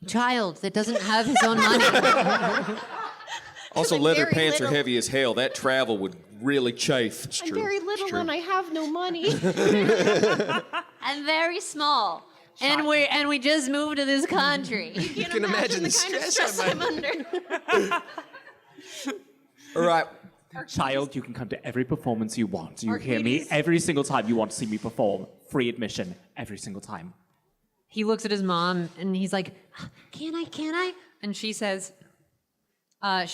Speaker 2: child that doesn't have his own money.
Speaker 7: Also,
Speaker 5: I'm
Speaker 7: leather
Speaker 5: very
Speaker 7: pants are
Speaker 5: little.
Speaker 7: heavy as hell. That travel would really chafe. It's
Speaker 5: I'm
Speaker 7: true.
Speaker 5: very
Speaker 7: It's
Speaker 5: little
Speaker 7: true.
Speaker 5: and I have no money.
Speaker 1: I'm very small. And we just moved to this country.
Speaker 5: You
Speaker 4: can imagine the
Speaker 5: kind of
Speaker 4: stress
Speaker 5: stress I'm under.
Speaker 7: All right.
Speaker 3: Child, you can come to every performance you want. You hear me?
Speaker 5: Archimedes.
Speaker 3: Every single time you want to see me perform. Free admission. Every single time.
Speaker 2: He looks at his mom and he's like, "Can I? And she says, "Oh,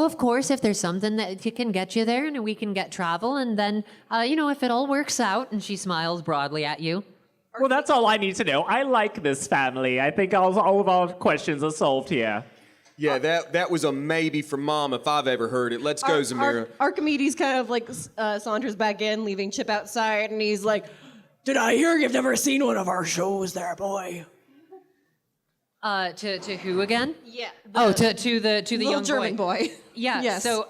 Speaker 2: of course, if there's something that can get you there and we can get travel, and then, if it all works out," and she smiles broadly at you.
Speaker 3: Well, that's all I need to know. I like this family. I think all of our questions are solved here.
Speaker 7: Yeah, that was a maybe from Mom if I've ever heard it. Let's go, Zamira.
Speaker 5: Archimedes kind of like saunters back in, leaving Chip outside, and he's like,
Speaker 6: Did I hear you've never seen one of our shows there, boy?
Speaker 2: To who again?
Speaker 5: "Yeah."
Speaker 2: Oh, to the
Speaker 5: little
Speaker 2: young
Speaker 5: German boy.
Speaker 2: Yeah.
Speaker 5: Yes.
Speaker 2: So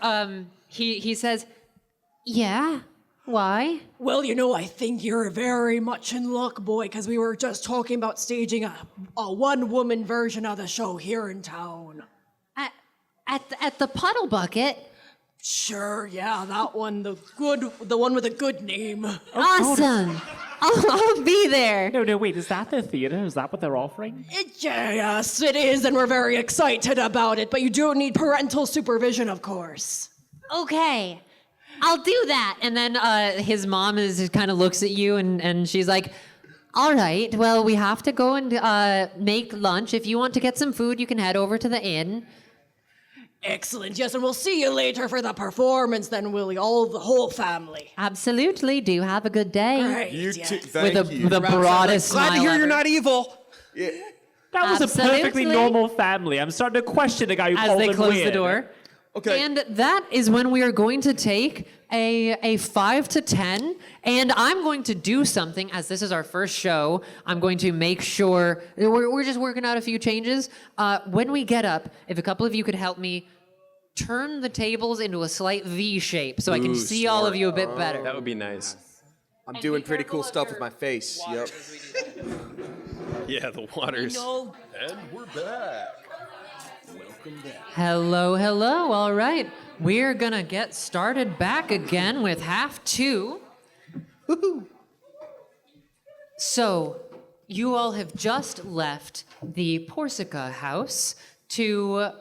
Speaker 2: he says, "Yeah, why?"
Speaker 6: Well, I think you're very much in luck, boy, because we were just talking about staging a one-woman version of the show here in town.
Speaker 2: At the puddle bucket.
Speaker 6: Sure, yeah, that one, the one with a good name.
Speaker 2: Awesome. I'll be there.
Speaker 3: No, wait. Is that the theater? Is that what they're offering?
Speaker 6: Yes, it is, and we're very excited about it, but you do need parental supervision, of course.
Speaker 2: Okay. I'll do that. And then his mom kind of looks at you and she's like, all right, well, we have to go and make lunch. If you want to get some food, you can head over to the inn.
Speaker 6: Excellent. Yes, and we'll see you later for the performance then, will we? The whole family.
Speaker 2: Absolutely. Do have a good day.
Speaker 6: Great.
Speaker 7: You
Speaker 6: yes.
Speaker 7: too. Thank you.
Speaker 2: With the broadest smile
Speaker 4: Glad to hear
Speaker 2: ever.
Speaker 4: you're not evil.
Speaker 7: Yeah.
Speaker 3: That was a perfectly
Speaker 2: Absolutely.
Speaker 3: normal family. I'm starting to question the guy who
Speaker 2: As
Speaker 3: called
Speaker 2: they
Speaker 3: them
Speaker 2: close the
Speaker 3: weird.
Speaker 2: door.
Speaker 7: Okay.
Speaker 2: And that is when we are going to take a 5 to 10, and I'm going to do something, as this is our first show. I'm going to make sure, we're just working out a few changes. When we get up, if a couple of you could help me turn the tables into a slight V shape so I can see all of you a bit better.
Speaker 4: That would be nice.
Speaker 7: I'm doing pretty cool stuff with my face. Yep.
Speaker 4: Yeah, the waters.
Speaker 7: And we're back. Welcome back.
Speaker 2: Hello, hello. All right. We're going to get started back again with half 2. So, you all have just left the Porsa house to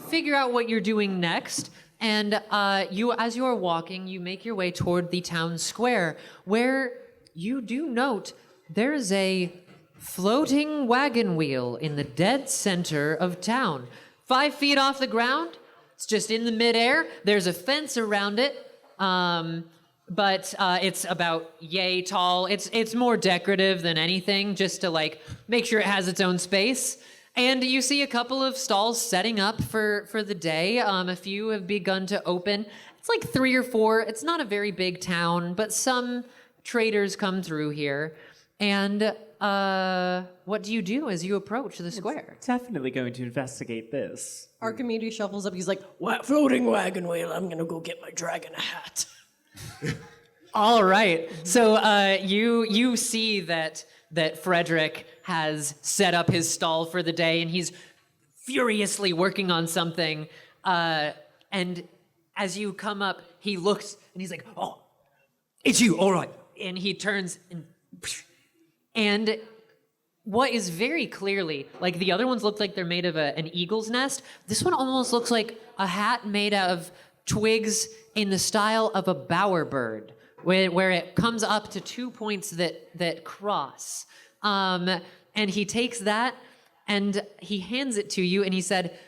Speaker 2: figure out what you're doing next. And as you are walking, you make your way toward the town square, where you do note there's a floating wagon wheel in the dead center of town. 5 feet off the ground. It's just in the midair. There's a fence around it, but it's about yay tall. It's more decorative than anything, just to like make sure it has its own space. And you see a couple of stalls setting up for the day. A few have begun to open. It's like 3 or 4. It's not a very big town, but some traders come through here. And what do you do as you approach the square?
Speaker 3: Definitely going to investigate this.
Speaker 5: Archimedes shuffles up. He's like,
Speaker 6: Floating wagon wheel. I'm gonna go get my dragon a hat.
Speaker 2: All right. So you see that Frederick has set up his stall for the day, and he's furiously working on something. And as you come up, he looks and he's like, "Oh, it's you. All right." And he turns and what is very clearly, like the other ones look like they're made of an eagle's nest. This one almost looks like a hat made out of twigs in the style of a bowerbird, where it comes up to 2 points that cross. And he takes that and he hands it to you, and he said,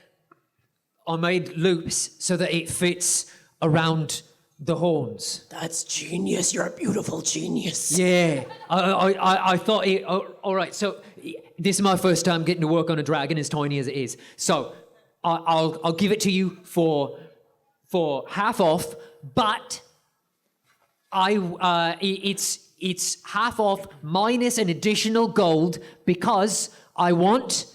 Speaker 2: I made loops so that it fits around the horns.
Speaker 6: That's genius. You're a beautiful genius.
Speaker 2: Yeah, I thought it. All right, so this is my first time getting to work on a dragon as tiny as it is. So I'll give it to you for half off, but it's half off minus an additional gold because I want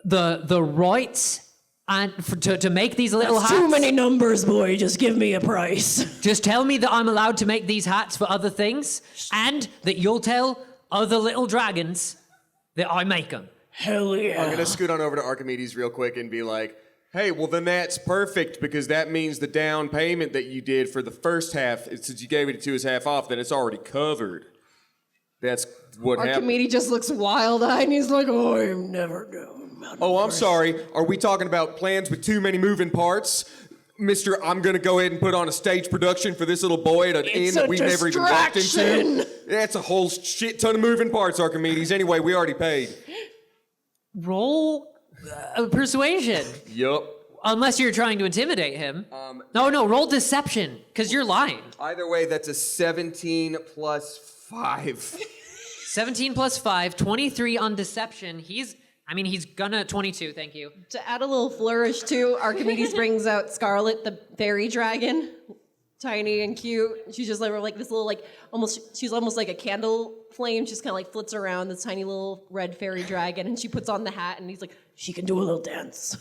Speaker 2: the rights and to make these little
Speaker 6: That's
Speaker 2: hats.
Speaker 6: too many numbers, boy. Just give me a price.
Speaker 2: Just tell me that I'm allowed to make these hats for other things, and that you'll tell other little dragons that I make them.
Speaker 6: Hell yeah.
Speaker 7: I'm gonna scoot on over to Archimedes real quick and be like, hey, well then that's perfect because that means the down payment that you did for the first half, since you gave it to us half off, then it's already covered. That's what happened.
Speaker 5: Archimedes just looks wild-eyed, and he's like,
Speaker 6: Oh, I'm never going.
Speaker 7: Oh, I'm sorry. Are we talking about plans with too many moving parts? Mister, I'm gonna go ahead and put on a stage production for this little boy at an inn that we've never even walked into. That's a whole shit ton of moving parts, Archimedes. Anyway, we already paid.
Speaker 2: Roll persuasion.
Speaker 7: Yup.
Speaker 2: Unless you're trying to intimidate him. No, roll deception, because you're lying.
Speaker 7: Either way, that's a 17 plus 5.
Speaker 2: 17 plus 5, 23 on deception. He's gonna 22, thank you.
Speaker 5: To add a little flourish too, Archimedes brings out Scarlet, the fairy dragon, tiny and cute. She's just like this little she's almost like a candle flame. She's kind of like flits around this tiny little red fairy dragon, and she puts on the hat, and he's like,
Speaker 6: She can do a little dance.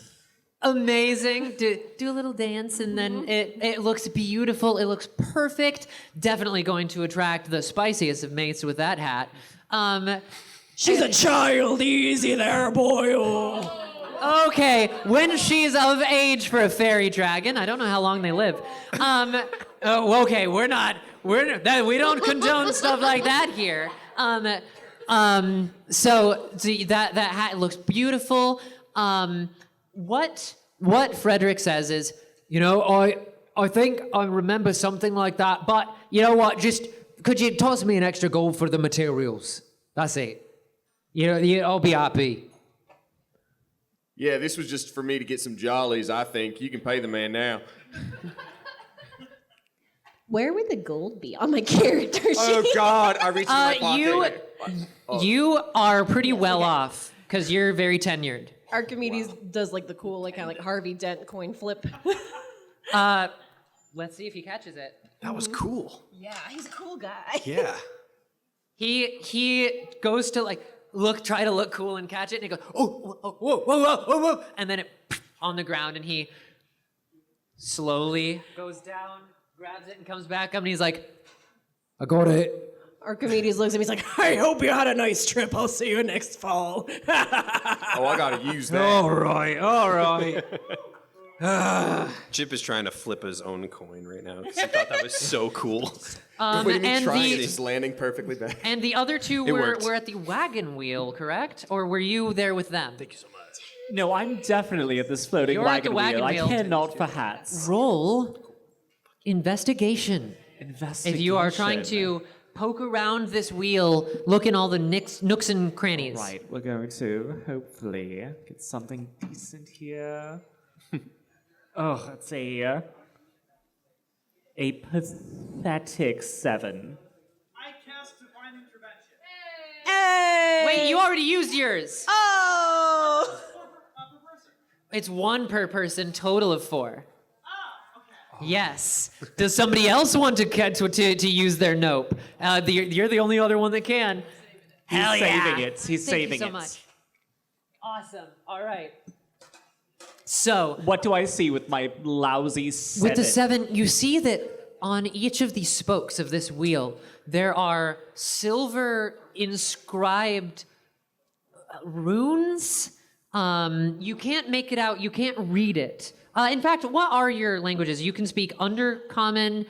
Speaker 2: Amazing. Do a little dance, and then it looks beautiful. It looks perfect. Definitely going to attract the spiciest of mates with that hat.
Speaker 6: She's a child. Easy there, boy. Oh.
Speaker 2: Okay, when she's of age for a fairy dragon, I don't know how long they live. Okay, we don't condone stuff like that here. So that hat looks beautiful. What Frederick says is,
Speaker 8: I think I remember something like that. But you know what? Just could you toss me an extra gold for the materials? That's it. I'll be happy.
Speaker 7: Yeah, this was just for me to get some jollies, I think. You can pay the man now.
Speaker 5: Where would the gold be on my character sheet?
Speaker 7: Oh, God. I reached in my pocket.
Speaker 2: You are pretty well off because you're very tenured.
Speaker 5: Archimedes does like the cool, like kind of like Harvey Dent coin flip.
Speaker 2: Let's see if he catches it.
Speaker 4: That was cool.
Speaker 5: Yeah, he's a cool guy.
Speaker 4: Yeah.
Speaker 2: He goes to try to look cool and catch it, and he goes, oh, whoa, whoa, whoa, whoa, whoa, whoa, and then it on the ground, and he slowly goes down, grabs it, and comes back up, and he's like,
Speaker 8: I got it.
Speaker 5: Archimedes looks at me, he's like,
Speaker 6: I hope you had a nice trip. I'll see you next fall.
Speaker 7: Oh, I gotta use that.
Speaker 8: All right.
Speaker 4: Chip is trying to flip his own coin right now because he thought that was so cool.
Speaker 7: What do you mean
Speaker 2: and
Speaker 7: trying?
Speaker 2: the-
Speaker 7: It's just landing perfectly back.
Speaker 2: and the other two
Speaker 4: It
Speaker 2: were
Speaker 4: worked.
Speaker 2: at the wagon wheel, correct? Or were you there with them?
Speaker 4: Thank you so much.
Speaker 3: No, I'm definitely at this floating
Speaker 2: You're at the wagon
Speaker 3: I
Speaker 2: wheel.
Speaker 3: cannot for hats.
Speaker 2: Roll investigation.
Speaker 3: Investigation.
Speaker 2: If you are trying to poke around this wheel, look in all the nooks and crannies.
Speaker 3: Right, we're going to hopefully get something decent here. Oh, let's see. A pathetic 7.
Speaker 9: I cast Divine Intervention.
Speaker 2: Wait, you already used yours.
Speaker 5: oh!
Speaker 9: Per person.
Speaker 2: It's 1 per person, total of 4.
Speaker 9: Ah, okay.
Speaker 2: Yes. Does somebody else want to use their nope? You're the only other one that can.
Speaker 3: He's
Speaker 2: Hell yeah.
Speaker 3: saving it. He's
Speaker 2: Thank
Speaker 3: saving
Speaker 2: you so
Speaker 3: it.
Speaker 2: much. Awesome. All right. So,
Speaker 3: What do I see with my lousy 7?
Speaker 2: with the 7, you see that on each of the spokes of this wheel, there are silver inscribed runes. You can't make it out. You can't read it. In fact, what are your languages? You can speak Undercommon,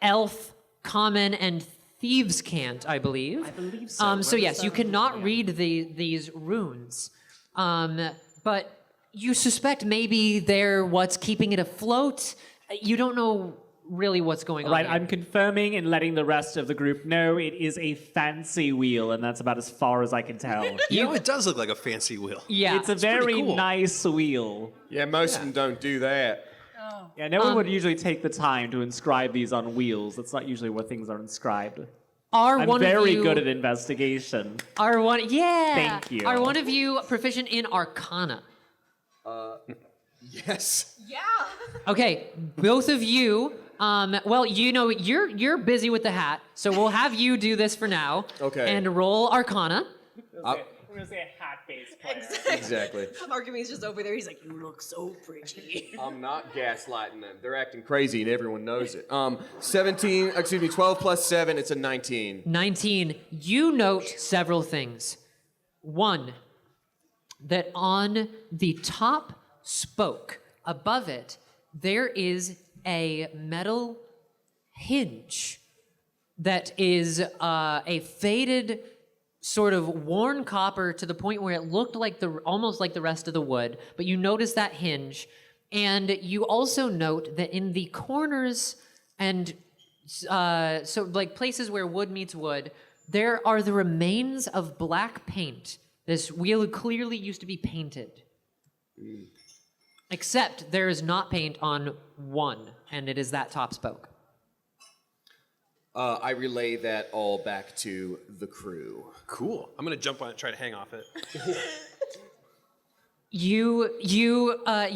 Speaker 2: Elf, Common, and Thieves' Cant, I believe. I believe so. So yes, you cannot read these runes. But you suspect maybe they're what's keeping it afloat. You don't know really what's going on.
Speaker 3: Right,
Speaker 2: here.
Speaker 3: I'm confirming and letting the rest of the group know it is a fancy wheel, and that's about as far as I can tell.
Speaker 4: You know, it does look like a fancy wheel.
Speaker 2: Yeah.
Speaker 3: It's a
Speaker 4: pretty
Speaker 3: very
Speaker 4: cool.
Speaker 3: nice wheel.
Speaker 7: Yeah, most of them don't do that.
Speaker 3: Yeah, no one would usually take the time to inscribe these on wheels. That's not usually where things are inscribed.
Speaker 2: Are
Speaker 3: I'm
Speaker 2: one
Speaker 3: very
Speaker 2: of you,
Speaker 3: good at investigation.
Speaker 2: Are one? Yeah.
Speaker 3: Thank you.
Speaker 2: Are one of you proficient in Arcana?
Speaker 7: Yes.
Speaker 5: Yeah.
Speaker 2: Okay, both of you. Well, you know you're busy with the hat, so we'll have you do this for now.
Speaker 7: Okay.
Speaker 2: And roll Arcana.
Speaker 3: We're going to say a hat-based player.
Speaker 7: Exactly.
Speaker 5: Archimedes just over there, he's like, you look so pretty.
Speaker 7: I'm not gaslighting them. They're acting crazy and everyone knows it. 12 plus 7, it's a 19.
Speaker 2: 19. You note several things. One, that on the top spoke above it, there is a metal hinge that is a faded, sort of worn copper to the point where it looked like almost like the rest of the wood. But you notice that hinge, and you also note that in the corners and so like places where wood meets wood, there are the remains of black paint. This wheel clearly used to be painted. Except there is not paint on one, and it is that top spoke.
Speaker 7: I relay that all back to the crew.
Speaker 4: Cool. I'm gonna jump on it, try to hang off it.
Speaker 2: You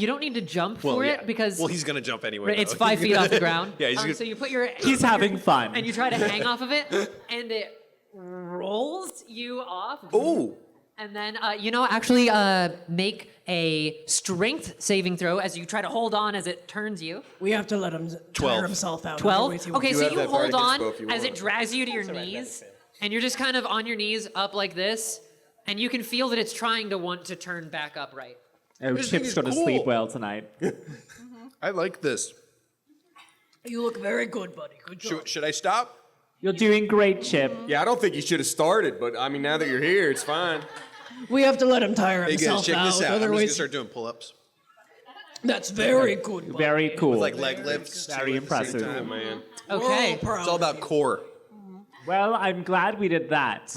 Speaker 2: don't need to jump for it because
Speaker 4: he's gonna jump anyway.
Speaker 2: it's
Speaker 4: though.
Speaker 2: 5 feet off the ground.
Speaker 4: Yeah, he's gonna...
Speaker 2: So you put your
Speaker 3: He's having fun.
Speaker 2: and you try to hang off of it, and it rolls you off.
Speaker 4: Oh.
Speaker 2: And then actually make a strength saving throw as you try to hold on as it turns you.
Speaker 6: We have to let him
Speaker 4: 12.
Speaker 6: tire himself out.
Speaker 2: 12.
Speaker 6: Otherwise he
Speaker 2: Okay,
Speaker 7: You
Speaker 2: so
Speaker 7: have
Speaker 2: you
Speaker 7: that
Speaker 2: hold
Speaker 7: part
Speaker 2: on
Speaker 7: against both you
Speaker 2: as it
Speaker 7: want.
Speaker 2: drags you to your knees, and you're just kind of on your knees up like this, and you can feel that it's trying to want to turn back upright.
Speaker 3: Oh,
Speaker 4: This thing
Speaker 3: Chip's
Speaker 4: is
Speaker 3: going to
Speaker 4: cool.
Speaker 3: sleep well tonight.
Speaker 4: I like this.
Speaker 6: You look very good, buddy. Good job.
Speaker 4: Should I stop?
Speaker 3: You're doing great, Chip.
Speaker 7: Yeah, I don't think you should have started, but I mean, now that you're here, it's fine.
Speaker 6: We have to let him tire
Speaker 4: Hey guys,
Speaker 6: himself
Speaker 4: check
Speaker 6: out.
Speaker 4: this out. I'm just gonna
Speaker 6: Otherwise,
Speaker 4: start doing pull-ups.
Speaker 6: That's very good. Buddy.
Speaker 3: Very cool.
Speaker 4: Like leg lifts.
Speaker 3: Very impressive.
Speaker 7: man.
Speaker 2: Okay.
Speaker 4: It's all about core.
Speaker 3: Well, I'm glad we did that.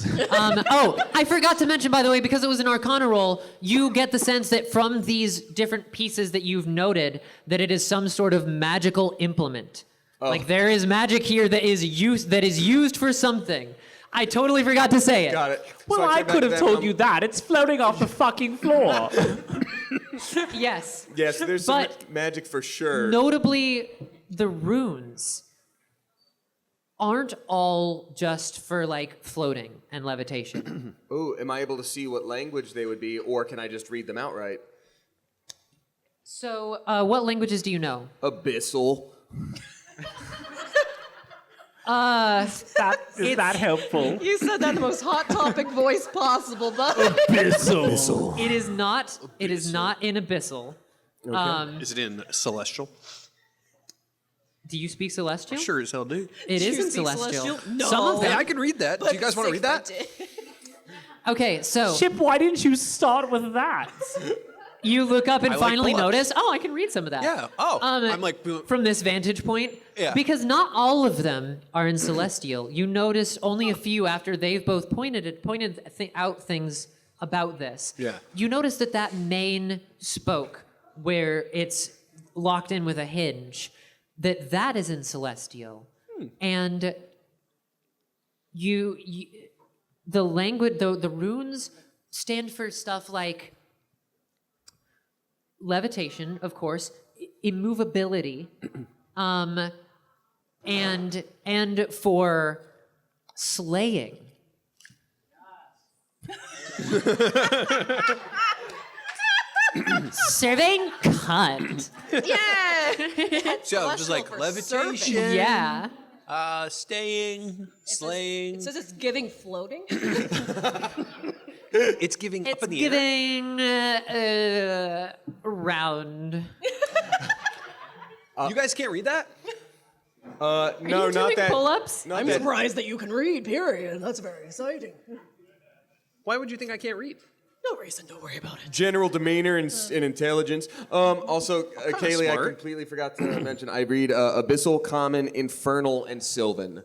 Speaker 2: Oh, I forgot to mention, by the way, because it was an Arcana roll, you get the sense that from these different pieces that you've noted, that it is some sort of magical implement. Like there is magic here that is used for something. I totally forgot to say it.
Speaker 7: Got it.
Speaker 3: Well,
Speaker 7: So
Speaker 3: I
Speaker 7: came back
Speaker 3: could
Speaker 7: to
Speaker 3: have
Speaker 7: that,
Speaker 3: told you that. It's floating off the fucking floor.
Speaker 2: Yes.
Speaker 7: Yes, there's some
Speaker 2: But
Speaker 7: magic for sure.
Speaker 2: notably, the runes aren't all just for like floating and levitation.
Speaker 7: Ooh, am I able to see what language they would be, or can I just read them outright?
Speaker 2: So, what languages do you know?
Speaker 7: Abyssal.
Speaker 3: Is that helpful?
Speaker 5: You said that in the most hot topic voice possible, but
Speaker 3: Abyssal.
Speaker 2: It is not. It is not in Abyssal.
Speaker 4: Is it in Celestial?
Speaker 2: Do you speak Celestial?
Speaker 4: Sure as hell do.
Speaker 2: It is in
Speaker 5: speak
Speaker 2: Celestial.
Speaker 5: No.
Speaker 2: Some of
Speaker 4: Hey,
Speaker 2: them.
Speaker 4: I can read that. Do you guys want to read that?
Speaker 2: Okay, so
Speaker 3: Chip, why didn't you start with that?
Speaker 2: you look up and
Speaker 4: I like
Speaker 2: finally
Speaker 4: pull-ups.
Speaker 2: notice, oh, I can read some of that.
Speaker 4: Yeah. Oh, I'm like,
Speaker 2: From this vantage point.
Speaker 4: Yeah.
Speaker 2: Because not all of them are in Celestial. You notice only a few after they've both pointed out things about this.
Speaker 4: Yeah.
Speaker 2: You notice that main spoke, where it's locked in with a hinge, that is in Celestial. And the language, the runes stand for stuff like levitation, of course, immovability, and for slaying. Serving cunt.
Speaker 5: yeah.
Speaker 4: so just like
Speaker 5: for
Speaker 4: levitation.
Speaker 2: Yeah.
Speaker 4: Staying, slaying.
Speaker 5: It says it's giving floating.
Speaker 4: It's giving
Speaker 2: It's
Speaker 4: up in the air.
Speaker 2: giving round.
Speaker 4: You guys can't read that?
Speaker 7: No,
Speaker 2: Are you
Speaker 7: not
Speaker 2: doing
Speaker 7: that.
Speaker 2: pull-ups?
Speaker 7: Not
Speaker 6: I'm
Speaker 7: that.
Speaker 6: surprised that you can read, period. That's very exciting.
Speaker 4: Why would you think I can't read?
Speaker 6: No reason, don't worry about it.
Speaker 7: General demeanor and intelligence. Also, Kayleigh, I
Speaker 4: smart.
Speaker 7: completely forgot to mention. I read Abyssal, Common, Infernal, and Sylvan.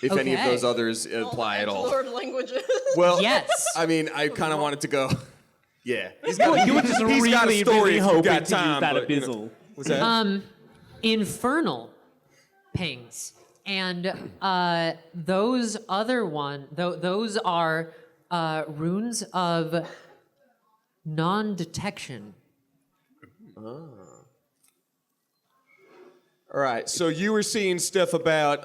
Speaker 7: If any of
Speaker 2: Okay.
Speaker 7: those others apply at all.
Speaker 5: Lord languages.
Speaker 7: Well,
Speaker 2: Yes.
Speaker 7: I mean, I kind of wanted to go. Yeah,
Speaker 3: You were just
Speaker 7: he's got a
Speaker 3: really,
Speaker 7: story
Speaker 3: really
Speaker 7: if you've
Speaker 3: hoping
Speaker 7: got
Speaker 3: to
Speaker 7: time,
Speaker 3: use that
Speaker 7: but, you know.
Speaker 3: abyssal.
Speaker 7: What's that?
Speaker 2: Infernal pings. And those other those are runes of non-detection.
Speaker 7: All right, so you were seeing stuff about,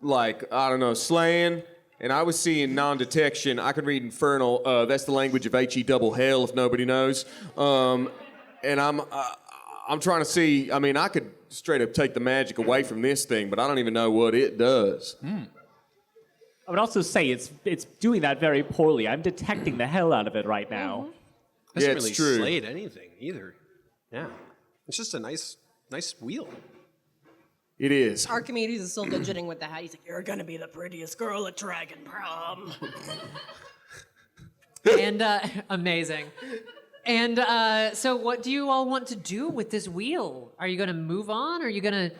Speaker 7: like, I don't know, slaying, and I was seeing non-detection. I could read Infernal. That's the language of H-E double hell, if nobody knows. And I'm trying to see, I mean, I could straight up take the magic away from this thing, but I don't even know what it does.
Speaker 3: I would also say it's doing that very poorly. I'm detecting the hell out of it right now.
Speaker 4: Doesn't
Speaker 7: Yeah,
Speaker 4: really
Speaker 7: it's true.
Speaker 4: slayed anything either. Yeah. It's just a nice wheel.
Speaker 7: It is.
Speaker 5: Archimedes is still fidgeting with the hat. He's like,
Speaker 6: You're gonna be the prettiest girl at Dragon Prom.
Speaker 2: And amazing. And so what do you all want to do with this wheel? Are you going to move on? Are you going to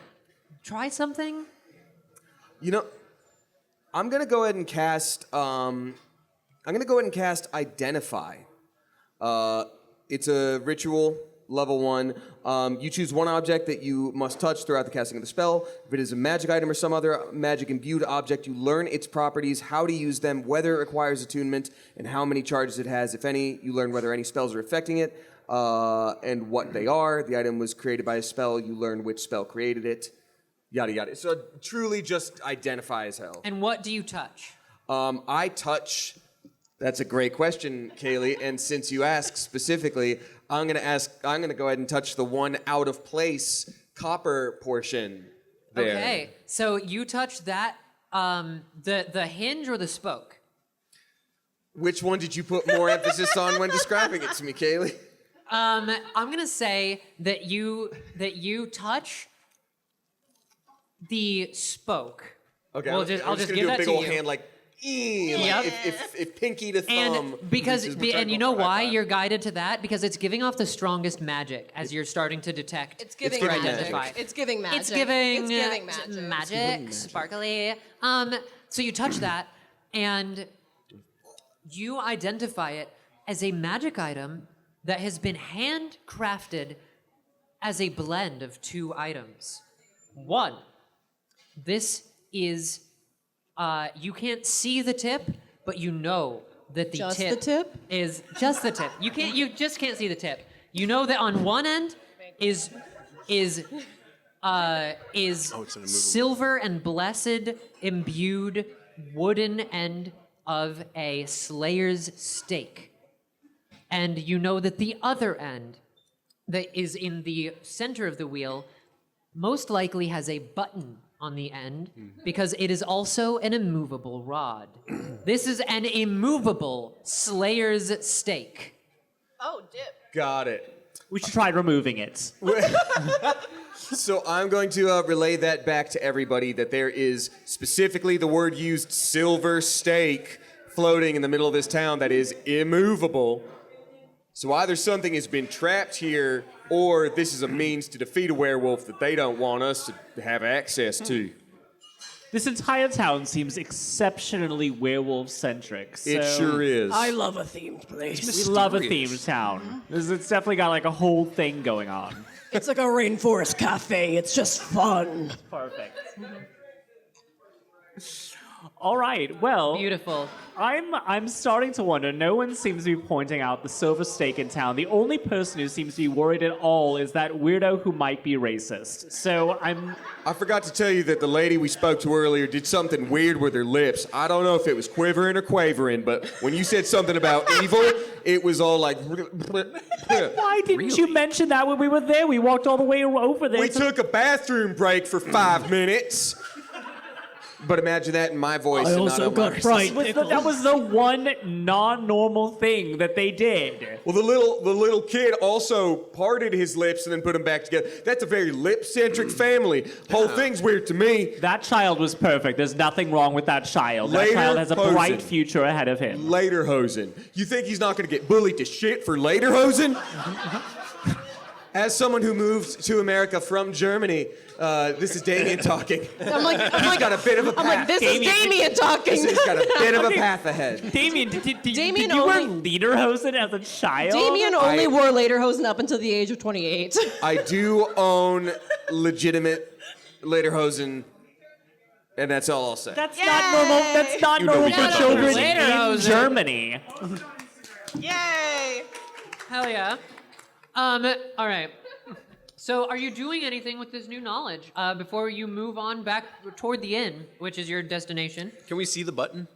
Speaker 2: try something?
Speaker 7: You know, I'm gonna go ahead and cast. Identify. It's a ritual, level 1. You choose one object that you must touch throughout the casting of the spell. If it is a magic item or some other magic imbued object, you learn its properties, how to use them, whether it requires attunement, and how many charges it has, if any. You learn whether any spells are affecting it, and what they are. The item was created by a spell. You learn which spell created it. Yada yada. So truly just identify as hell.
Speaker 2: And what do you touch?
Speaker 7: I touch. That's a great question, Kayleigh. And since you ask specifically, I'm gonna go ahead and touch the one out of place copper portion there.
Speaker 2: Okay, so you touch that, the hinge or the spoke?
Speaker 7: Which one did you put more emphasis on when describing it to me, Kayleigh?
Speaker 2: I'm gonna say that you touch the spoke.
Speaker 7: Okay,
Speaker 2: I'll
Speaker 7: I'm
Speaker 2: just
Speaker 7: gonna
Speaker 2: give
Speaker 7: do a
Speaker 2: that
Speaker 7: big
Speaker 2: to
Speaker 7: old
Speaker 2: you.
Speaker 7: hand like
Speaker 2: Yep.
Speaker 7: If pinky to thumb.
Speaker 2: And because
Speaker 7: reaches, which I
Speaker 2: and you
Speaker 7: go
Speaker 2: know
Speaker 7: for a high
Speaker 2: why
Speaker 7: five.
Speaker 2: you're guided to that? Because it's giving off the strongest magic as you're starting to detect.
Speaker 5: It's giving
Speaker 7: giving
Speaker 5: magic.
Speaker 2: identify.
Speaker 5: It's giving magic.
Speaker 2: It's giving,
Speaker 5: It's giving magic.
Speaker 2: magic, sparkly. So you touch that, and you identify it as a magic item that has been handcrafted as a blend of two items. One, this is, you can't see the tip, but you know that the
Speaker 5: Just
Speaker 2: tip,
Speaker 5: the tip?
Speaker 2: is just the tip. You just can't see the tip. You know that on one end is silver and blessed imbued wooden end of a slayer's stake. And you know that the other end that is in the center of the wheel most likely has a button on the end because it is also an immovable rod. This is an immovable slayer's stake.
Speaker 5: Oh, dip.
Speaker 7: Got it.
Speaker 3: We should try removing it.
Speaker 7: So I'm going to relay that back to everybody that there is specifically the word used, silver stake, floating in the middle of this town that is immovable. So either something has been trapped here, or this is a means to defeat a werewolf that they don't want us to have access to.
Speaker 3: This entire town seems exceptionally werewolf-centric.
Speaker 7: It sure is.
Speaker 6: I love a themed place.
Speaker 3: We love a themed town. It's definitely got like a whole thing going on.
Speaker 6: It's like a rainforest cafe. It's just fun.
Speaker 3: Perfect. All right, well,
Speaker 2: Beautiful.
Speaker 3: I'm starting to wonder. No one seems to be pointing out the silver stake in town. The only person who seems to be worried at all is that weirdo who might be racist. So
Speaker 7: I forgot to tell you that the lady we spoke to earlier did something weird with her lips. I don't know if it was quivering or quavering, but when you said something about evil, it was all like...
Speaker 3: Why didn't you mention that when we were there? We walked all the way over there.
Speaker 7: We took a bathroom break for 5 minutes. But imagine that in my voice
Speaker 6: I
Speaker 7: and
Speaker 6: also
Speaker 7: not on
Speaker 6: got
Speaker 7: Marcus.
Speaker 6: fried
Speaker 3: That was the one non-normal thing that they did.
Speaker 7: Well, the little kid also parted his lips and then put them back together. That's a very lip-centric family. Whole thing's weird to me.
Speaker 3: That child was perfect. There's nothing wrong with that child. That
Speaker 7: Later
Speaker 3: child has a
Speaker 7: posing.
Speaker 3: bright future ahead of him.
Speaker 7: Lederhosen. You think he's not going to get bullied to shit for Lederhosen? As someone who moved to America from Germany, this is Damien talking.
Speaker 5: I'm like,
Speaker 7: He's got a bit of a path.
Speaker 5: I'm like, this is Damien talking.
Speaker 7: He's got a bit of a path ahead.
Speaker 3: Damien, did
Speaker 5: Damien
Speaker 3: you wear
Speaker 5: only-
Speaker 3: lederhosen as a child?
Speaker 5: Damien only wore lederhosen up until the age of 28.
Speaker 7: I do own legitimate Lederhosen, and that's all I'll say.
Speaker 3: That's not normal. That's not normal for
Speaker 2: Not
Speaker 3: children in
Speaker 2: lederhosen.
Speaker 3: Germany.
Speaker 5: Yay!
Speaker 2: Hell yeah. All right. So are you doing anything with this new knowledge before you move on back toward the inn, which is your destination?
Speaker 10: Can we see the button?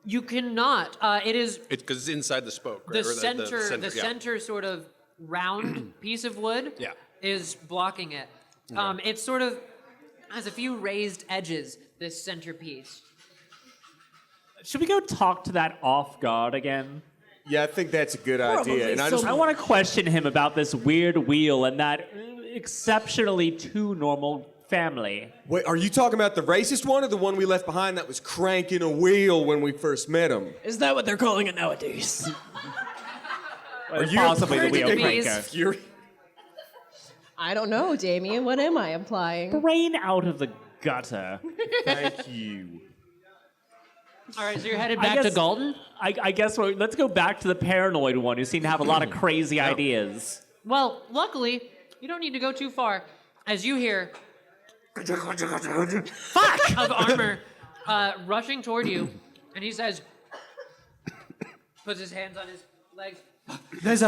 Speaker 2: You cannot. It is
Speaker 10: Because it's inside the spoke,
Speaker 2: the
Speaker 10: right? Or
Speaker 2: the
Speaker 10: yeah.
Speaker 2: center sort of round piece of wood
Speaker 10: Yeah.
Speaker 2: is blocking it. It sort of has a few raised edges, this centerpiece.
Speaker 3: Should we go talk to that off guard again?
Speaker 7: Yeah, I think that's a good idea. And
Speaker 3: I want to question him about this weird wheel and that exceptionally too normal family.
Speaker 7: Wait, are you talking about the racist one or the one we left behind that was cranking a wheel when we first met him?
Speaker 6: Is that what they're calling it nowadays?
Speaker 3: Are
Speaker 7: you
Speaker 3: possibly the wheel
Speaker 2: Bees?
Speaker 3: cranker?
Speaker 7: Fury.
Speaker 5: I don't know, Damien. What am I implying?
Speaker 3: Brain out of the gutter.
Speaker 7: Thank you.
Speaker 2: All right, so you're headed back to Galton?
Speaker 3: I guess let's go back to the paranoid one who seemed to have a lot of crazy ideas.
Speaker 2: Well, luckily, you don't need to go too far. As you hear fuck of armor rushing toward you, and he says, puts his hands on his legs. There's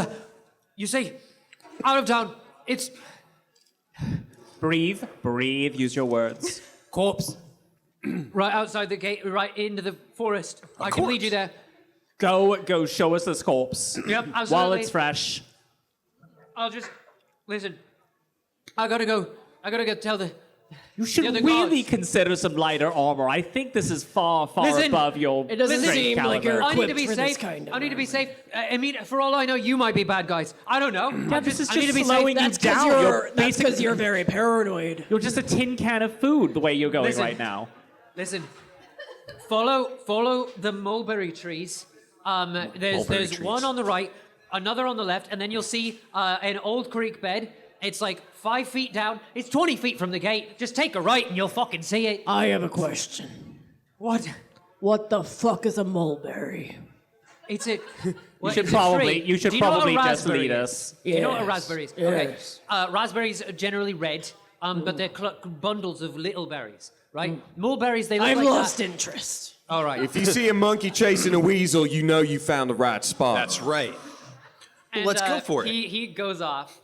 Speaker 2: you see, out of town, it's
Speaker 3: Breathe, use your words.
Speaker 2: corpse. Right outside the gate, right into the forest. I can lead you there.
Speaker 3: Go, show us this corpse.
Speaker 2: Yep, absolutely.
Speaker 3: While it's fresh.
Speaker 2: I'll just listen. I gotta go tell the.
Speaker 3: You should
Speaker 2: the other
Speaker 3: really
Speaker 2: gods.
Speaker 3: consider some lighter armor. I think this is far
Speaker 2: Listen,
Speaker 3: above your
Speaker 6: it doesn't
Speaker 3: strength
Speaker 6: seem like
Speaker 3: caliber.
Speaker 6: you're
Speaker 2: I need to be
Speaker 6: equipped for this
Speaker 2: safe.
Speaker 6: kind of
Speaker 2: I need to be safe. I mean, for all I know, you might be bad guys. I don't know.
Speaker 3: Yeah, this is
Speaker 2: I need
Speaker 3: just
Speaker 2: to be
Speaker 3: slowing
Speaker 2: safe.
Speaker 3: you
Speaker 6: That's because
Speaker 3: down.
Speaker 6: you're, you're very paranoid.
Speaker 3: You're just a tin can of food the way you're going
Speaker 2: Listen.
Speaker 3: right now.
Speaker 2: Listen, Follow the mulberry trees. There's one on the right, another on the left, and then you'll see an old creek bed. It's like 5 feet down. It's 20 feet from the gate. Just take a right and you'll fucking see it.
Speaker 6: I have a question.
Speaker 2: What?
Speaker 6: What the fuck is a mulberry?
Speaker 2: It's a. Well,
Speaker 3: You should
Speaker 2: it's a
Speaker 3: probably
Speaker 2: tree. Do you know what
Speaker 3: just
Speaker 2: raspberry
Speaker 3: lead
Speaker 2: is?
Speaker 3: us.
Speaker 2: Do you know what a
Speaker 6: Yes,
Speaker 2: raspberry is?
Speaker 6: yes.
Speaker 2: Okay. Raspberries are generally red, but they're bundles of little berries, right? Mulberries, they look
Speaker 6: I've
Speaker 2: like
Speaker 6: lost
Speaker 2: that.
Speaker 6: interest.
Speaker 2: All right.
Speaker 7: If you see a monkey chasing a weasel, you know you found the right spot.
Speaker 4: That's right.
Speaker 2: And,
Speaker 4: let's go for it.
Speaker 2: He goes off.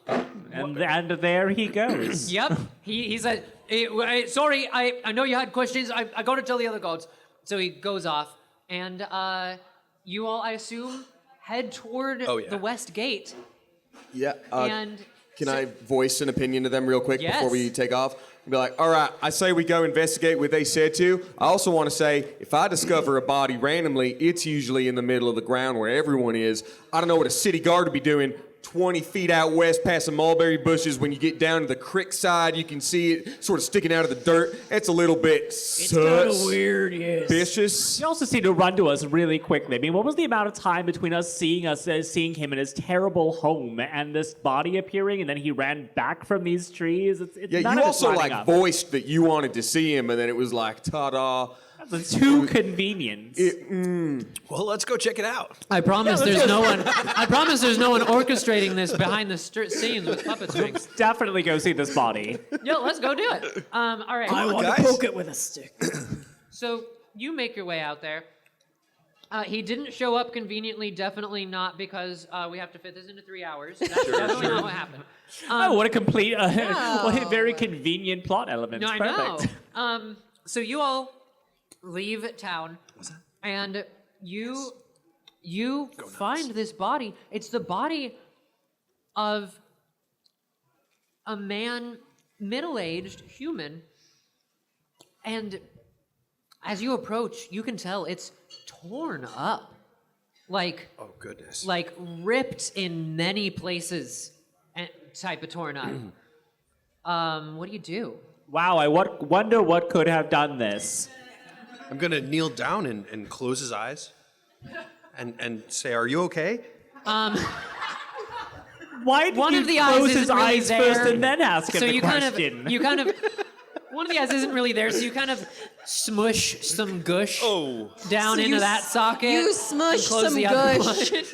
Speaker 3: And there he goes.
Speaker 2: Yep. He said, sorry, I know you had questions. I got to tell the other gods. So he goes off, and you all, I assume, head toward the west gate.
Speaker 7: Yeah.
Speaker 2: And
Speaker 7: Can I voice an opinion to them real quick
Speaker 2: Yes.
Speaker 7: before we take off? Be like, all right, I say we go investigate what they said to. I also want to say, if I discover a body randomly, it's usually in the middle of the ground where everyone is. I don't know what a city guard would be doing 20 feet out west past some mulberry bushes. When you get down to the creek side, you can see it sort of sticking out of the dirt. It's a little bit
Speaker 6: It's kind of weird, yes.
Speaker 7: suspicious.
Speaker 3: You also seem to run to us really quickly. I mean, what was the amount of time between us seeing him in his terrible home and this body appearing, and then he ran back from these trees? It's
Speaker 7: Yeah,
Speaker 3: none
Speaker 7: you
Speaker 3: of it's
Speaker 7: also
Speaker 3: lining up.
Speaker 7: voiced that you wanted to see him, and then it was like, ta-da.
Speaker 3: That's too convenient.
Speaker 4: Well, let's go check it out.
Speaker 2: I promise there's no one. I promise there's no one orchestrating this behind the scenes with puppet strings.
Speaker 3: Definitely go see this body.
Speaker 2: Yo, let's go do it. All right.
Speaker 6: I want
Speaker 4: guys.
Speaker 6: to poke it with a stick.
Speaker 2: So you make your way out there. He didn't show up conveniently. Definitely not because we have to fit this into 3 hours. That's definitely not what happened.
Speaker 3: Oh, what a complete, what a very convenient plot element.
Speaker 2: No, I
Speaker 3: Perfect.
Speaker 2: know. So you all leave town, and you find this body. It's the body of a man, middle-aged human, and as you approach, you can tell it's torn up, like
Speaker 4: Oh, goodness.
Speaker 2: like ripped in many places, and type of torn up. What do you do?
Speaker 3: Wow, I wonder what could have done this.
Speaker 4: I'm going to kneel down and close his eyes and say, are you okay?
Speaker 3: Why did
Speaker 2: One
Speaker 3: you
Speaker 2: of the
Speaker 3: close
Speaker 2: eyes
Speaker 3: his
Speaker 2: isn't really
Speaker 3: eyes
Speaker 2: there.
Speaker 3: first and then ask him
Speaker 2: So
Speaker 3: the
Speaker 2: you
Speaker 3: question?
Speaker 2: kind of one of the eyes isn't really there, so you kind of smush some gush down
Speaker 5: So
Speaker 2: into
Speaker 5: you
Speaker 2: that socket.
Speaker 5: You smush
Speaker 2: and close
Speaker 5: some
Speaker 2: the other
Speaker 5: gush.
Speaker 2: one.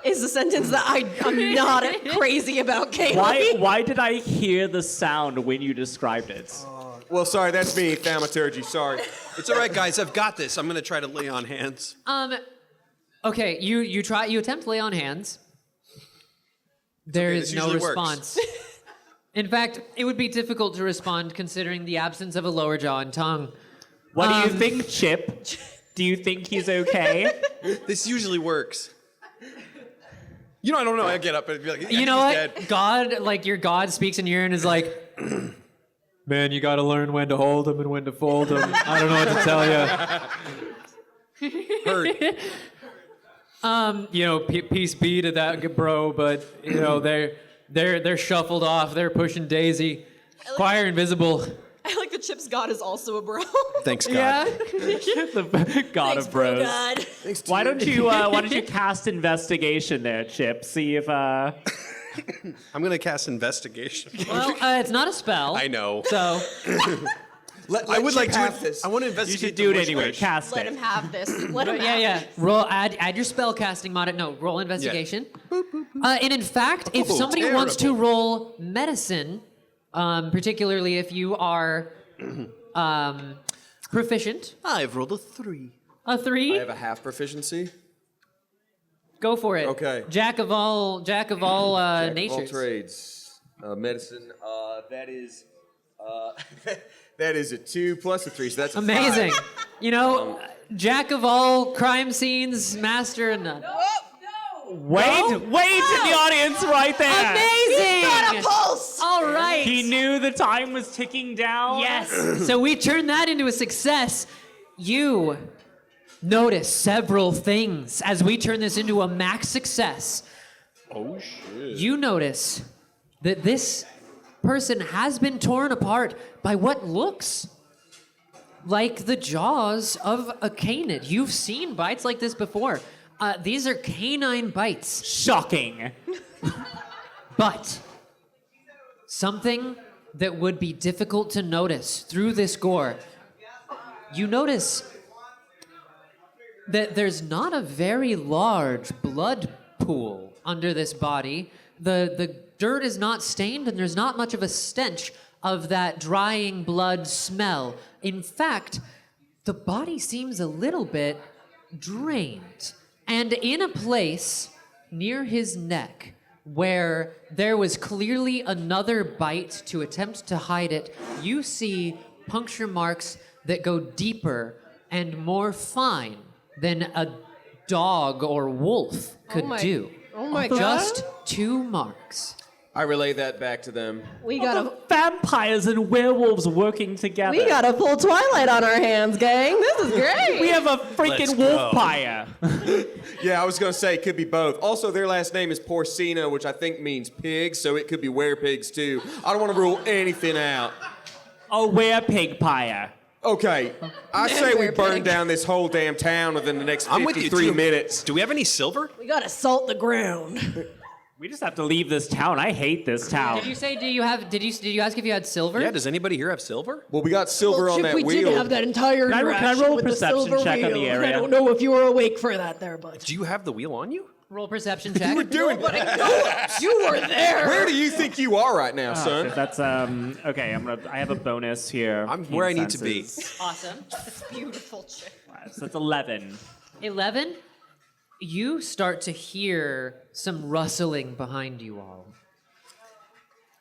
Speaker 5: Is a sentence that I'm not crazy about, Kayleigh.
Speaker 3: Why did I hear the sound when you described it?
Speaker 7: Well, sorry, that's me, thaumaturgy, sorry.
Speaker 4: It's all right, guys. I've got this. I'm going to try to lay on hands.
Speaker 2: Okay, you attempt to lay on hands. There
Speaker 4: okay,
Speaker 2: is
Speaker 4: this
Speaker 2: no
Speaker 4: usually works.
Speaker 2: response. In fact, it would be difficult to respond considering the absence of a lower jaw and tongue.
Speaker 3: What do you think, Chip? Do you think he's okay?
Speaker 4: This usually works. You know, I don't know. I get up and be like,
Speaker 2: You know
Speaker 4: he's
Speaker 2: what?
Speaker 4: dead.
Speaker 2: God, like your God speaks in your ear and is like,
Speaker 8: Man, you gotta learn when to hold them and when to fold them. I don't know what to tell you.
Speaker 4: Hurt.
Speaker 8: You know, peace be to that bro, but you know they're shuffled off. They're pushing Daisy. Choir invisible.
Speaker 5: I like the Chip's God is also a bro.
Speaker 4: Thanks, God.
Speaker 2: yeah.
Speaker 3: The God of
Speaker 5: Bro
Speaker 3: bros.
Speaker 5: God.
Speaker 3: Why don't you cast investigation there, Chip? See if
Speaker 4: I'm going to cast investigation.
Speaker 2: Well, it's not a spell.
Speaker 4: I know.
Speaker 2: So
Speaker 4: I would like to.
Speaker 7: have this.
Speaker 4: I want to
Speaker 3: you
Speaker 4: investigate.
Speaker 3: should do
Speaker 4: the
Speaker 3: it anyway.
Speaker 4: bush.
Speaker 3: Cast
Speaker 5: Let
Speaker 3: it.
Speaker 5: him have this. Let him have
Speaker 2: yeah.
Speaker 5: this.
Speaker 2: Roll add your spell casting mod. No, roll investigation. And in fact, if
Speaker 4: Oh,
Speaker 2: somebody wants to
Speaker 4: terrible.
Speaker 2: roll medicine, particularly if you are proficient,
Speaker 4: I've rolled a 3.
Speaker 2: a 3.
Speaker 7: I have a half proficiency.
Speaker 2: Go for it.
Speaker 7: Okay.
Speaker 2: Jack of all
Speaker 7: Jack of all
Speaker 2: natures.
Speaker 7: trades. Medicine. That is. That is a 2 plus a 3, so that's a
Speaker 2: Amazing.
Speaker 7: 5.
Speaker 2: You know, Jack of all crime scenes, master of none.
Speaker 3: Wait in the audience right there.
Speaker 2: Amazing.
Speaker 5: Got a pulse.
Speaker 2: All right.
Speaker 3: He knew the time was ticking down.
Speaker 2: Yes. So we turn that into a success. You notice several things as we turn this into a max success.
Speaker 4: Oh, shit.
Speaker 2: You notice that this person has been torn apart by what looks like the jaws of a canid. You've seen bites like this before. These are canine bites.
Speaker 3: Shocking.
Speaker 2: But something that would be difficult to notice through this gore, you notice that there's not a very large blood pool under this body. The dirt is not stained, and there's not much of a stench of that drying blood smell. In fact, the body seems a little bit drained. And in a place near his neck, where there was clearly another bite to attempt to hide it, you see puncture marks that go deeper and more fine than a dog or wolf could do.
Speaker 5: Oh my god.
Speaker 2: Just 2 marks.
Speaker 7: I relay that back to them.
Speaker 5: We got a
Speaker 3: Vampires and werewolves working together.
Speaker 5: we got a full Twilight on our hands, gang. This is great.
Speaker 3: We have a freaking wolf-pyre.
Speaker 7: Yeah, I was gonna say it could be both. Also, their last name is Porcina, which I think means pig, so it could be werepigs too. I don't want to rule anything out.
Speaker 3: A werepig-pyre.
Speaker 7: Okay, I say we burn down this whole damn town within the next
Speaker 4: I'm with you
Speaker 7: 53
Speaker 4: too.
Speaker 7: minutes.
Speaker 4: Do we have any silver?
Speaker 6: We gotta salt the ground.
Speaker 3: We just have to leave this town. I hate this town.
Speaker 2: Did you say, did you ask if you had silver?
Speaker 4: Yeah, does anybody here have silver?
Speaker 7: Well, we got silver
Speaker 6: Well,
Speaker 7: on
Speaker 6: Chip,
Speaker 7: that
Speaker 6: we
Speaker 7: wheel.
Speaker 6: did have that entire
Speaker 3: Can I
Speaker 6: interaction
Speaker 3: roll a
Speaker 6: with the
Speaker 3: perception
Speaker 6: silver
Speaker 3: check on the
Speaker 6: wheel.
Speaker 3: area?
Speaker 6: I don't know if you were awake for that there, but
Speaker 4: Do you have the wheel on you?
Speaker 2: Roll perception check.
Speaker 7: We're doing
Speaker 6: you were there.
Speaker 7: Where do you think you are right now, son?
Speaker 3: That's okay. I have a bonus here.
Speaker 4: I'm where I need to be.
Speaker 3: Senses.
Speaker 2: Awesome.
Speaker 5: Beautiful chick.
Speaker 3: So that's 11.
Speaker 2: 11, you start to hear some rustling behind you all.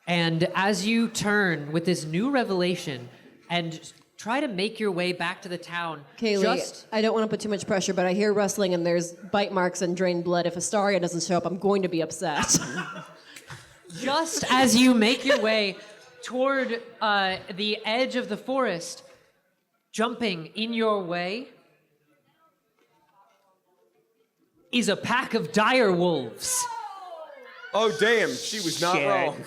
Speaker 2: And as you turn with this new revelation and try to make your way back to the town,
Speaker 5: Kayleigh, I don't want to put too much pressure, but I hear rustling and there's bite marks and drained blood. If Astaria doesn't show up, I'm going to be upset.
Speaker 2: just as you make your way toward the edge of the forest, jumping in your way is a pack of dire wolves.
Speaker 7: Oh, damn, she was not
Speaker 3: Shit.
Speaker 7: wrong.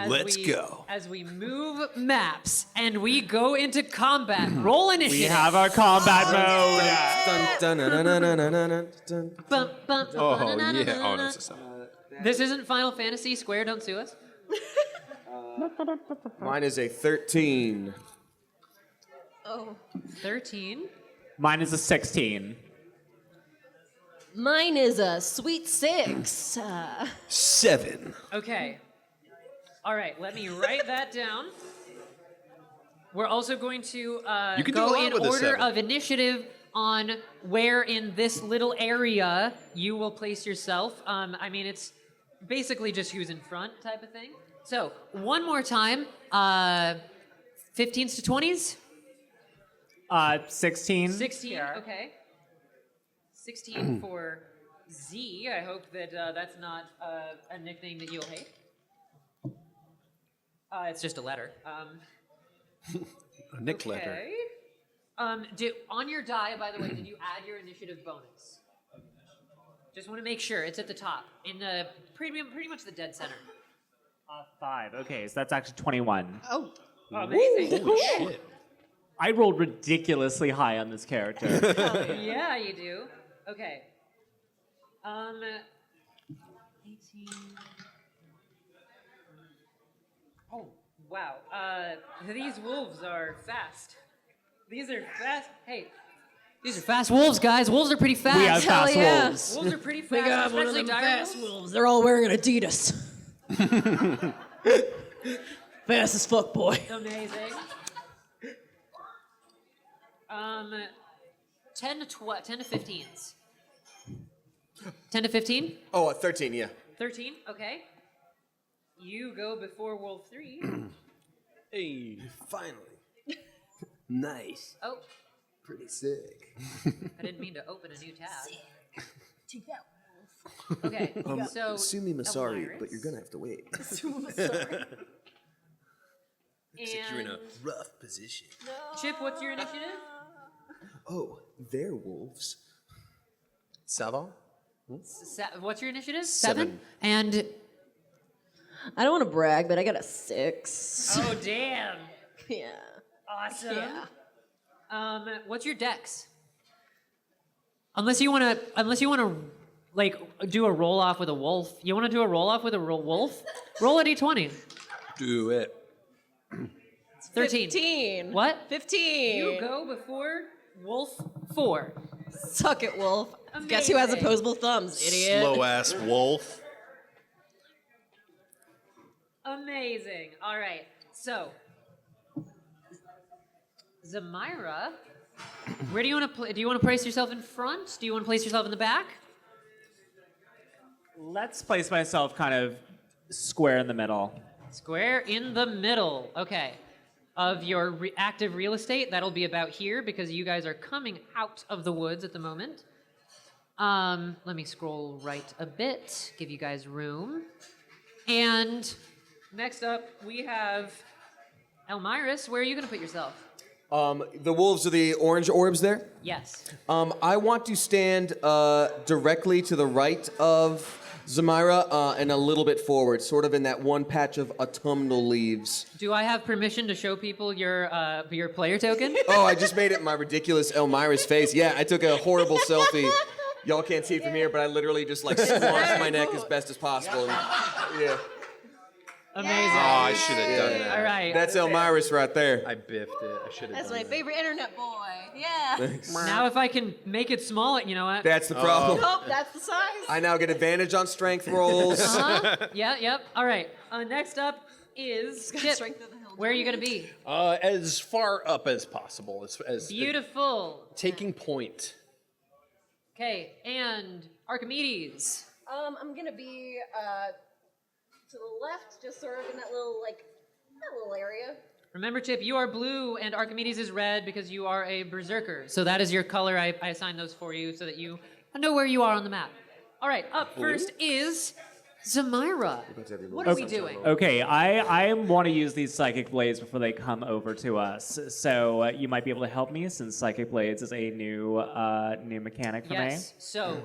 Speaker 4: Let's go.
Speaker 2: As we move maps and we go into combat, roll initiative.
Speaker 3: We have our combat mode.
Speaker 2: Bum, bum,
Speaker 10: Oh,
Speaker 2: na, na,
Speaker 10: yeah.
Speaker 2: na, na,
Speaker 10: Oh, no,
Speaker 2: na.
Speaker 10: it's a 7.
Speaker 2: This isn't Final Fantasy. Square, don't sue us.
Speaker 7: Mine is a 13.
Speaker 5: Oh.
Speaker 2: 13.
Speaker 3: Mine is a 16.
Speaker 5: Mine is a sweet 6.
Speaker 4: 7.
Speaker 2: Okay. All right, let me write that down. We're also going to
Speaker 4: You can do a
Speaker 2: go
Speaker 4: lot
Speaker 2: in
Speaker 4: with a
Speaker 2: order
Speaker 4: 7.
Speaker 2: of initiative on where in this little area you will place yourself. I mean, it's basically just who's in front type of thing. So, one more time. 15s to 20s?
Speaker 3: 16.
Speaker 2: 16, okay. 16 for Z. I hope that that's not a nickname that you'll hate. It's just a letter.
Speaker 4: A Nick letter.
Speaker 2: Okay. On your die, by the way, did you add your initiative bonus? Just want to make sure it's at the top, in the pretty much the dead center.
Speaker 3: 5. Okay, so that's actually 21.
Speaker 5: Oh.
Speaker 2: Amazing.
Speaker 4: Holy shit.
Speaker 3: I rolled ridiculously high on this character.
Speaker 2: Yeah, you do. Okay. 18. Oh, wow. These wolves are fast. These are fast. Hey, these are fast wolves, guys. Wolves are pretty fast.
Speaker 3: We have
Speaker 5: Hell
Speaker 3: fast
Speaker 5: yeah.
Speaker 3: wolves.
Speaker 2: Wolves are pretty
Speaker 6: we
Speaker 2: fast,
Speaker 6: got one of
Speaker 2: especially
Speaker 6: them
Speaker 2: dire
Speaker 6: fast
Speaker 2: wolves.
Speaker 6: wolves. They're all wearing Adidas. Fast as fuck, boy.
Speaker 2: Amazing. 10 to 15s. 10 to 15?
Speaker 7: Oh, 13, yeah.
Speaker 2: 13, okay. You go before Wolf 3.
Speaker 4: Hey, finally. Nice.
Speaker 2: Oh,
Speaker 4: Pretty sick.
Speaker 2: I didn't mean to open a new tab. Okay, so
Speaker 4: Sumi Masari,
Speaker 2: Elmira's,
Speaker 4: but you're gonna have to wait.
Speaker 2: and
Speaker 4: You're in a rough position.
Speaker 2: Chip, what's your initiative?
Speaker 4: Oh, they're wolves. Savon?
Speaker 2: What's your initiative?
Speaker 4: 7.
Speaker 2: And
Speaker 5: I don't want to brag, but I got a 6.
Speaker 2: oh damn.
Speaker 5: Yeah.
Speaker 2: Awesome.
Speaker 5: Yeah.
Speaker 2: What's your dex? Unless you wanna like do a roll off with a wolf. You wanna do a roll off with a wolf? Roll a d20.
Speaker 10: Do it.
Speaker 2: 13.
Speaker 5: 15.
Speaker 2: What?
Speaker 5: 15.
Speaker 2: You go before wolf 4.
Speaker 5: Suck it, Wolf. Guess who has
Speaker 2: Amazing.
Speaker 5: opposable thumbs, idiot?
Speaker 10: Slow ass wolf.
Speaker 2: Amazing. All right. So, Zamira, where do you want to do you want to place yourself in front? Do you want to place yourself in the back?
Speaker 3: Let's place myself kind of square in the middle.
Speaker 2: Square in the middle. Okay. Of your active real estate, that'll be about here because you guys are coming out of the woods at the moment. Let me scroll right a bit, give you guys room. And next up, we have Elmiris. Where are you going to put yourself?
Speaker 7: The wolves are the orange orbs there.
Speaker 2: Yes.
Speaker 7: I want to stand directly to the right of Zamira and a little bit forward, sort of in that one patch of autumnal leaves.
Speaker 2: Do I have permission to show people your player token?
Speaker 7: Oh, I just made it my ridiculous Elmira's face. Yeah, I took a horrible selfie. Y'all can't see it from here, but I literally just like squashed my neck as best as possible. Yeah.
Speaker 2: Amazing.
Speaker 10: Oh, I should have done that.
Speaker 2: All right.
Speaker 7: That's Elmira's right there.
Speaker 10: I biffed it. I should have
Speaker 5: That's
Speaker 10: done
Speaker 5: my
Speaker 10: that.
Speaker 5: favorite internet boy. Yeah.
Speaker 2: Now if I can make it small, you know what?
Speaker 7: That's the problem.
Speaker 5: Oh, that's the size.
Speaker 7: I now get advantage on strength rolls.
Speaker 2: Yeah, yep. All right. Next up is Chip.
Speaker 5: Strength of the hill
Speaker 2: Where are you going to be?
Speaker 10: As far up as possible. As
Speaker 2: Beautiful.
Speaker 10: taking point.
Speaker 2: Okay, and Archimedes.
Speaker 5: I'm gonna be to the left, just sort of in that little area.
Speaker 2: Remember, Chip, you are blue and Archimedes is red because you are a berserker. So that is your color. I assigned those for you so that you know where you are on the map. All right, up first is Zamira. What are we doing?
Speaker 3: Okay, I want to use these psychic blades before they come over to us. So you might be able to help me since psychic blades is a new mechanic for
Speaker 2: Yes. So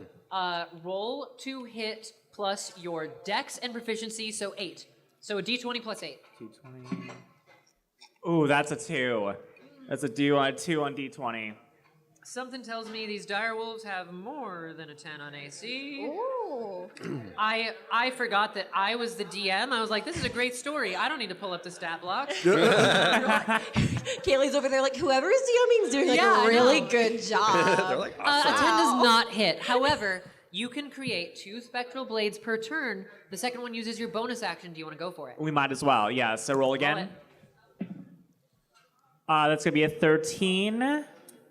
Speaker 2: roll to hit plus your dex and proficiency, so 8. So a d20 plus 8.
Speaker 3: me. D20. Ooh, that's a 2. That's a 2 on D20.
Speaker 2: Something tells me these direwolves have more than a 10 on AC.
Speaker 5: Ooh.
Speaker 2: I forgot that I was the DM. I was like, this is a great story. I don't need to pull up the stat block.
Speaker 5: Kayleigh's over there like, whoever is DMing is doing like
Speaker 2: Yeah, I
Speaker 5: a really
Speaker 2: know.
Speaker 5: good job.
Speaker 10: They're like,
Speaker 2: A 10 does not hit. However, you can create 2 spectral blades per turn. The second one uses your bonus action. Do you want to go for it?
Speaker 3: We might as well, yeah. So roll again. That's going to be a 13.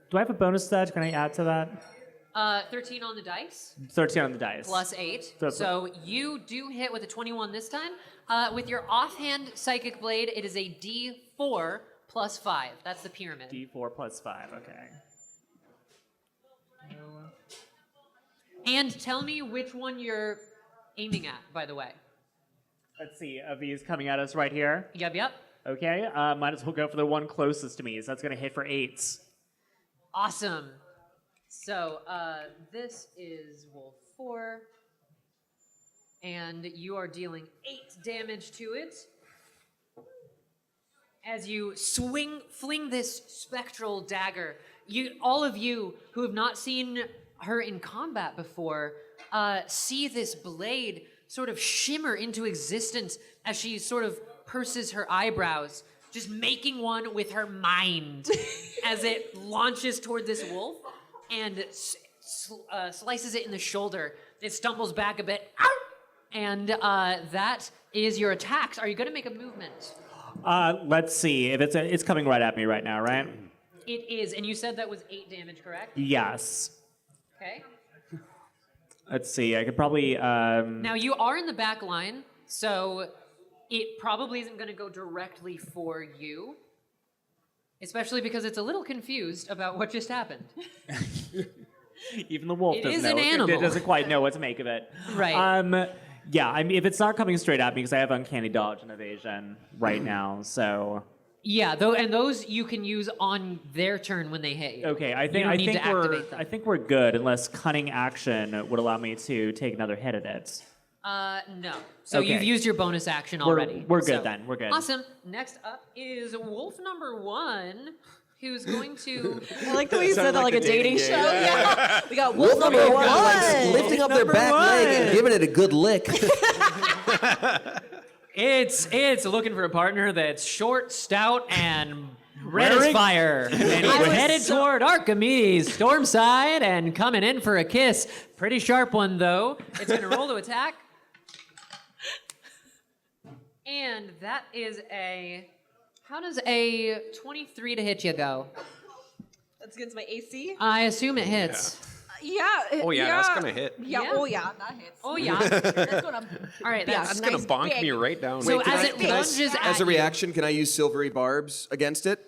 Speaker 3: Do I have a bonus stat? Can I add to that?
Speaker 2: 13 on the dice.
Speaker 3: 13 on the dice.
Speaker 2: Plus 8.
Speaker 3: That's
Speaker 2: So you do hit with a 21 this time. With your offhand psychic blade, it is a D4 plus 5. That's the pyramid.
Speaker 3: D4 plus 5, okay.
Speaker 2: And tell me which one you're aiming at, by the way.
Speaker 3: Let's see, of these coming at us right here.
Speaker 2: Yep.
Speaker 3: Okay, might as well go for the one closest to me. So that's going to hit for 8.
Speaker 2: Awesome. So this is Wolf 4. And you are dealing 8 damage to it. As you fling this spectral dagger, all of you who have not seen her in combat before see this blade sort of shimmer into existence as she sort of purses her eyebrows, just making one with her mind as it launches toward this wolf and slices it in the shoulder. It stumbles back a bit, and that is your attacks. Are you going to make a movement?
Speaker 3: Let's see. If it's coming right at me right now, right?
Speaker 2: It is, and you said that was 8 damage, correct?
Speaker 3: Yes.
Speaker 2: Okay.
Speaker 3: Let's see. I could probably.
Speaker 2: Now you are in the back line, so it probably isn't going to go directly for you, especially because it's a little confused about what just happened.
Speaker 3: Even the wolf
Speaker 2: It
Speaker 3: doesn't
Speaker 2: is
Speaker 3: know.
Speaker 2: an animal.
Speaker 3: It doesn't quite know what to make of it.
Speaker 2: Right.
Speaker 3: Yeah. I mean, if it's not coming straight at me, because I have uncanny dodge and evasion right now, so.
Speaker 2: Yeah, and those you can use on their turn when they hit you.
Speaker 3: Okay,
Speaker 2: You don't need to activate them.
Speaker 3: I think we're good unless cunning action would allow me to take another hit at it.
Speaker 2: No. So
Speaker 3: Okay.
Speaker 2: you've used your bonus action already.
Speaker 3: We're good
Speaker 2: so-
Speaker 3: then. We're good.
Speaker 2: Awesome. Next up is wolf number 1, who's going to.
Speaker 5: I like the way you said that like a dating show. Yeah. We got
Speaker 7: Wolf
Speaker 5: wolf number
Speaker 7: number
Speaker 5: one.
Speaker 7: like lifting up their back leg and giving it a good lick.
Speaker 2: It's looking for a partner that's short, stout, and red as fire. And we're headed toward Archimedes, Stormside, and coming in for a kiss. Pretty sharp one, though. It's going to roll to attack. And that is a... How does a 23 to hit you go?
Speaker 5: That's against my AC.
Speaker 2: I assume it hits.
Speaker 5: Yeah.
Speaker 4: Oh yeah, that's gonna hit.
Speaker 5: Yeah.
Speaker 2: Yeah.
Speaker 5: Oh yeah, that hits.
Speaker 2: Oh, yeah.
Speaker 5: That's gonna.
Speaker 2: All right, that's...
Speaker 4: That's gonna bonk me right down.
Speaker 2: So
Speaker 7: Can
Speaker 2: as
Speaker 7: I-
Speaker 2: it
Speaker 7: can I-
Speaker 2: lunges at
Speaker 7: as a
Speaker 2: you-
Speaker 7: reaction, can I use silvery barbs against it?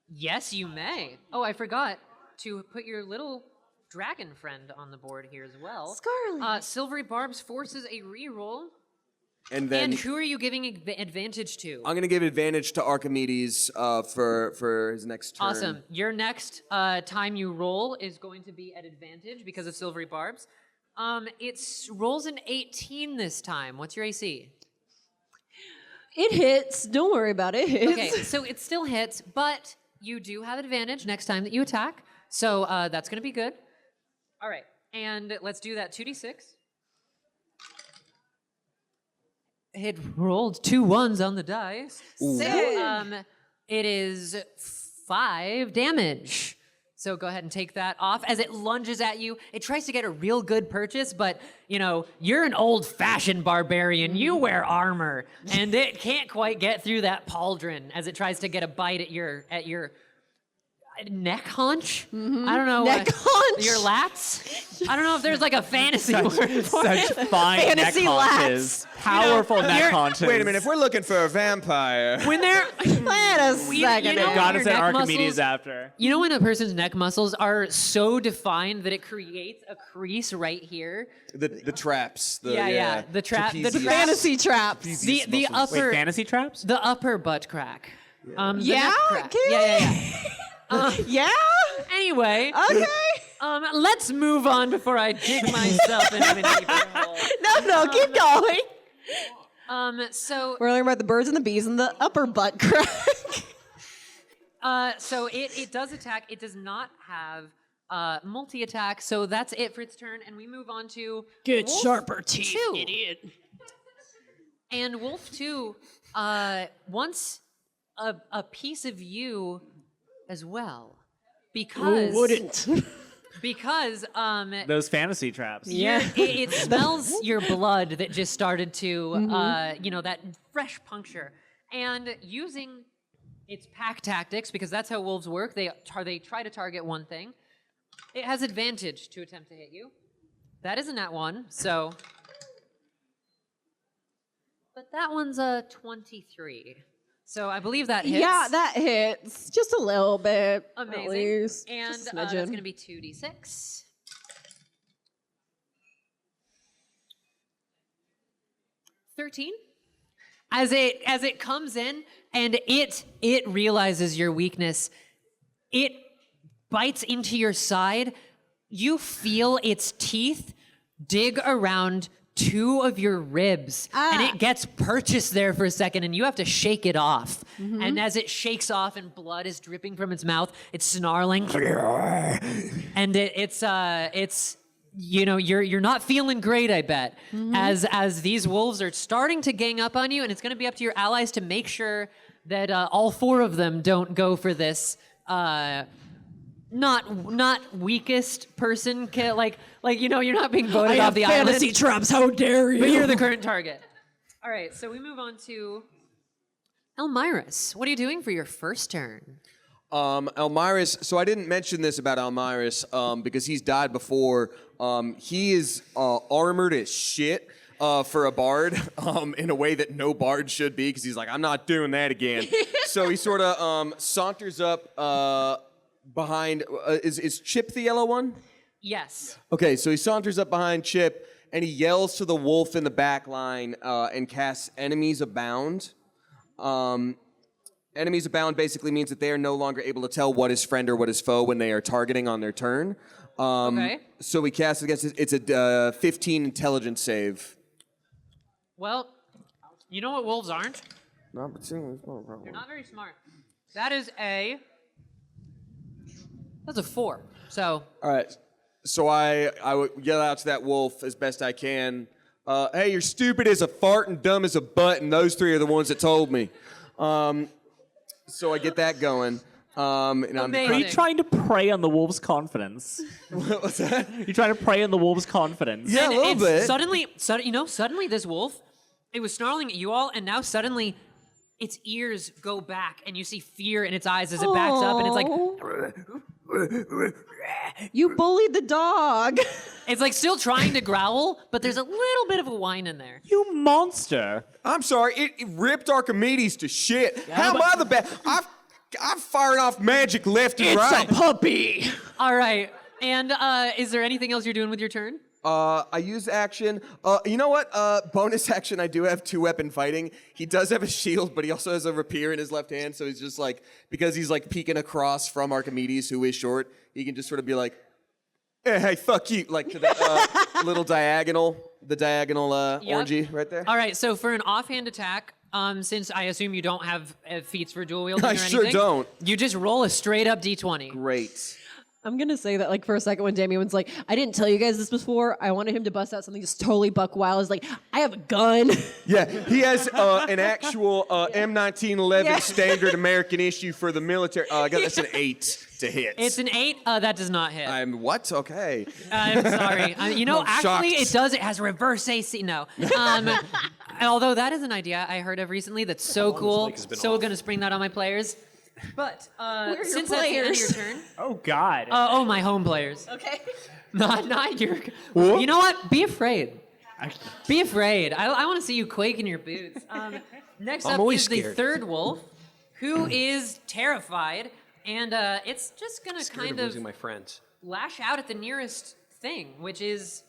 Speaker 2: Yes, you may. Oh, I forgot to put your little dragon friend on the board here as well.
Speaker 5: Scarlet.
Speaker 2: Silvery Barbs forces a reroll.
Speaker 7: And then
Speaker 2: And who are you giving advantage to?
Speaker 7: I'm gonna give advantage to Archimedes for his next turn.
Speaker 2: Awesome. Your next time you roll is going to be at advantage because of Silvery Barbs. It rolls an 18 this time. What's your AC?
Speaker 5: It hits. Don't worry about it. It hits.
Speaker 2: Okay, so it still hits, but you do have advantage next time that you attack. So that's going to be good. All right, and let's do that 2d6. It rolled 2 1s on the dice. So it is 5 damage. So go ahead and take that off. As it lunges at you, it tries to get a real good purchase, but, you know, you're an old-fashioned barbarian. You wear armor, and it can't quite get through that pauldron as it tries to get a bite at your neck haunch. I don't know.
Speaker 5: Neck haunch?
Speaker 2: Your lats? I don't know if there's like a fantasy word for
Speaker 3: Such
Speaker 2: it.
Speaker 3: fine
Speaker 5: Fantasy
Speaker 3: neck haunches. Powerful neck
Speaker 2: you're-
Speaker 3: haunches.
Speaker 7: Wait a minute, if we're looking for a vampire.
Speaker 2: When they're...
Speaker 5: Wait a second.
Speaker 2: know-
Speaker 3: Gotta
Speaker 2: your
Speaker 3: send
Speaker 2: neck
Speaker 3: Archimedes
Speaker 2: muscles-
Speaker 3: after.
Speaker 2: You know when a person's neck muscles are so defined that it creates a crease right here?
Speaker 7: The traps.
Speaker 2: Yeah. The trap. The
Speaker 7: trapezius.
Speaker 5: Fantasy traps.
Speaker 2: The upper.
Speaker 3: Wait, fantasy traps?
Speaker 2: The upper butt crack. The
Speaker 5: Yeah?
Speaker 2: neck crack.
Speaker 5: Okay.
Speaker 2: Yeah.
Speaker 5: Yeah.
Speaker 2: Anyway,
Speaker 5: Okay.
Speaker 2: let's move on before I dig myself into an deeper hole.
Speaker 5: No, keep going.
Speaker 2: So
Speaker 5: We're learning about the birds and the bees and the upper butt crack.
Speaker 2: so it does attack. It does not have multi-attack, so that's it for its turn, and we move on to
Speaker 6: Get
Speaker 2: Wolf
Speaker 6: sharper teeth,
Speaker 2: 2.
Speaker 6: idiot.
Speaker 2: And Wolf 2 wants a piece of you as well, because
Speaker 6: Who wouldn't?
Speaker 2: because
Speaker 3: Those fantasy traps.
Speaker 2: yeah, it smells your blood that just started to that fresh puncture, and using its pack tactics, because that's how wolves work. They try to target one thing. It has advantage to attempt to hit you. That isn't that one, so. But that one's a 23. So I believe that hits.
Speaker 5: Yeah, that hits. Just a little bit. At
Speaker 2: Amazing.
Speaker 5: least.
Speaker 2: And
Speaker 5: Just a
Speaker 2: that's
Speaker 5: smidgen.
Speaker 2: going to be 2d6. $13. As it comes in and it realizes your weakness, it bites into your side. You feel its teeth dig around 2 of your ribs, and it gets purchased there for a second, and you have to shake it off. And as it shakes off and blood is dripping from its mouth, it's snarling, and it's you're not feeling great, I bet, as these wolves are starting to gang up on you, and it's going to be up to your allies to make sure that all 4 of them don't go for this. Not weakest person, like you're not being voted
Speaker 6: I
Speaker 2: off
Speaker 6: have
Speaker 2: the
Speaker 6: fantasy
Speaker 2: island,
Speaker 6: traps. How dare you?
Speaker 2: but you're the current target. All right, so we move on to Elmyrus. What are you doing for your first turn?
Speaker 7: Elmyrus, so I didn't mention this about Elmyrus because he's died before. He is armored as shit for a bard in a way that no bard should be, because he's like, I'm not doing that again. So he sort of saunters up behind, is Chip the yellow one?
Speaker 2: Yes.
Speaker 7: Okay, so he saunters up behind Chip and he yells to the wolf in the back line and casts Enemies Abound. Enemies Abound basically means that they are no longer able to tell what is friend or what is foe when they are targeting on their turn.
Speaker 2: Okay.
Speaker 7: So we cast against it. It's a 15 intelligence save.
Speaker 2: Well, you know what wolves aren't?
Speaker 7: No, but
Speaker 2: They're not very smart. That is that's a 4. So
Speaker 7: all right. So I would yell out to that wolf as best I can. Hey, you're stupid as a fart and dumb as a butt, and those 3 are the ones that told me. So I get that going. And
Speaker 2: Amazing.
Speaker 3: Are you trying to prey on the wolf's confidence?
Speaker 7: What's that?
Speaker 3: You're trying to prey on the wolf's confidence?
Speaker 7: Yeah, a little bit.
Speaker 2: Suddenly this wolf, it was snarling at you all, and now suddenly its ears go back, and you see fear in its eyes as it backs up, and it's like,
Speaker 5: You bullied the dog.
Speaker 2: it's like still trying to growl, but there's a little bit of a whine in there.
Speaker 3: You monster!
Speaker 7: I'm sorry, it ripped Archimedes to shit. How am I the bad? I've fired off magic left and right.
Speaker 6: It's a puppy.
Speaker 2: All right, and is there anything else you're doing with your turn?
Speaker 7: I use action. You know what? Bonus action, I do have 2-weapon fighting. He does have a shield, but he also has a rapier in his left hand, so he's just like, because he's like peeking across from Archimedes, who is short, he can just sort of be like, hey, fuck you, like to that little diagonal, orangey right there.
Speaker 2: All right, so for an offhand attack, since I assume you don't have feats for dual wielding or
Speaker 7: I
Speaker 2: anything.
Speaker 7: sure don't.
Speaker 2: You just roll a straight up d20.
Speaker 7: Great.
Speaker 5: I'm gonna say that like for a second when Damien's like, I didn't tell you guys this before. I wanted him to bust out something just totally buck wild. Is like, I have a gun.
Speaker 7: Yeah, he has an actual M1911 standard American issue for the military. I guess that's an 8 to hit.
Speaker 2: It's an 8. That does not hit.
Speaker 7: I'm what? Okay.
Speaker 2: I'm sorry.
Speaker 7: I'm
Speaker 2: Actually,
Speaker 7: shocked.
Speaker 2: it does. It has reverse AC. No. Although that is an idea I heard of recently that's so cool. So going to spring that on my players. But
Speaker 5: your
Speaker 2: since that's the end of your
Speaker 5: players?
Speaker 2: turn.
Speaker 3: Oh God!
Speaker 2: My home players.
Speaker 5: Okay.
Speaker 2: Not your. You know what? Be afraid. Be afraid. I want to see you quake in your boots. Next up
Speaker 10: always
Speaker 2: is the
Speaker 10: scared.
Speaker 2: third wolf, who is terrified, and it's just gonna
Speaker 10: Scared
Speaker 2: kind
Speaker 10: of
Speaker 2: of
Speaker 10: losing my friends.
Speaker 2: lash out at the nearest thing, which is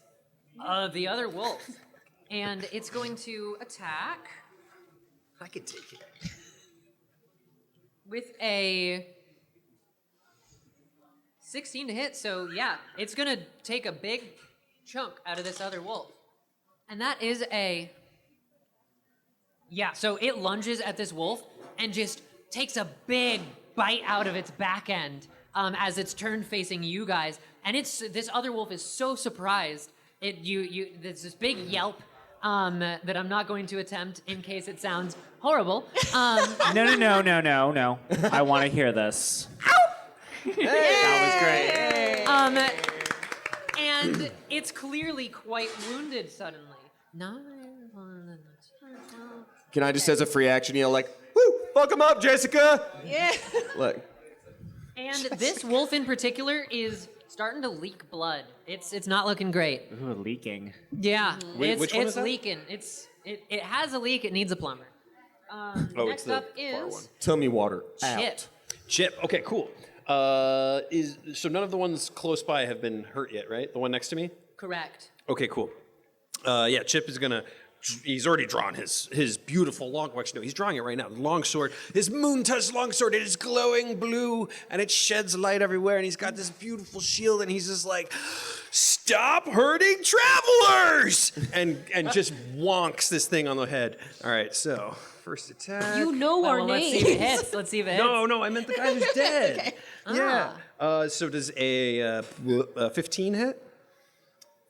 Speaker 2: the other wolf, and it's going to attack
Speaker 10: I could take it.
Speaker 2: with a 16 to hit. So yeah, it's gonna take a big chunk out of this other wolf, and that is a So it lunges at this wolf and just takes a big bite out of its back end as it's turned facing you guys. And this other wolf is so surprised. There's this big yelp that I'm not going to attempt in case it sounds horrible.
Speaker 3: No. I want to hear this. That was great.
Speaker 2: And it's clearly quite wounded suddenly.
Speaker 7: Can I just, as a free action, yell like, "Woo! Fuck him up, Jessica!"
Speaker 5: Yeah.
Speaker 7: Look.
Speaker 2: And this wolf in particular is starting to leak blood. It's not looking great.
Speaker 3: Ooh, leaking.
Speaker 2: Yeah,
Speaker 10: Which one
Speaker 2: it's
Speaker 10: is that?
Speaker 2: leaking. It has a leak. It needs a plumber.
Speaker 10: it's
Speaker 2: Next
Speaker 10: the
Speaker 2: up
Speaker 10: far one.
Speaker 2: is
Speaker 7: Tell me water.
Speaker 2: Chip.
Speaker 10: Chip. Okay, cool. So none of the ones close by have been hurt yet, right? The one next to me?
Speaker 2: Correct.
Speaker 10: Okay, cool. Yeah, Chip is gonna. He's already drawn his beautiful long. Actually, no, he's drawing it right now. The long sword, his moon-touched long sword. It is glowing blue and it sheds light everywhere. And he's got this beautiful shield. And he's just like, "Stop hurting travelers!" and just wonks this thing on the head. All right, so first attack.
Speaker 5: You know our
Speaker 2: Let's see if
Speaker 5: names.
Speaker 2: it hits. Let's see if it hits.
Speaker 10: No, I meant the guy who's dead.
Speaker 5: Okay.
Speaker 10: Yeah. So does a 15 hit?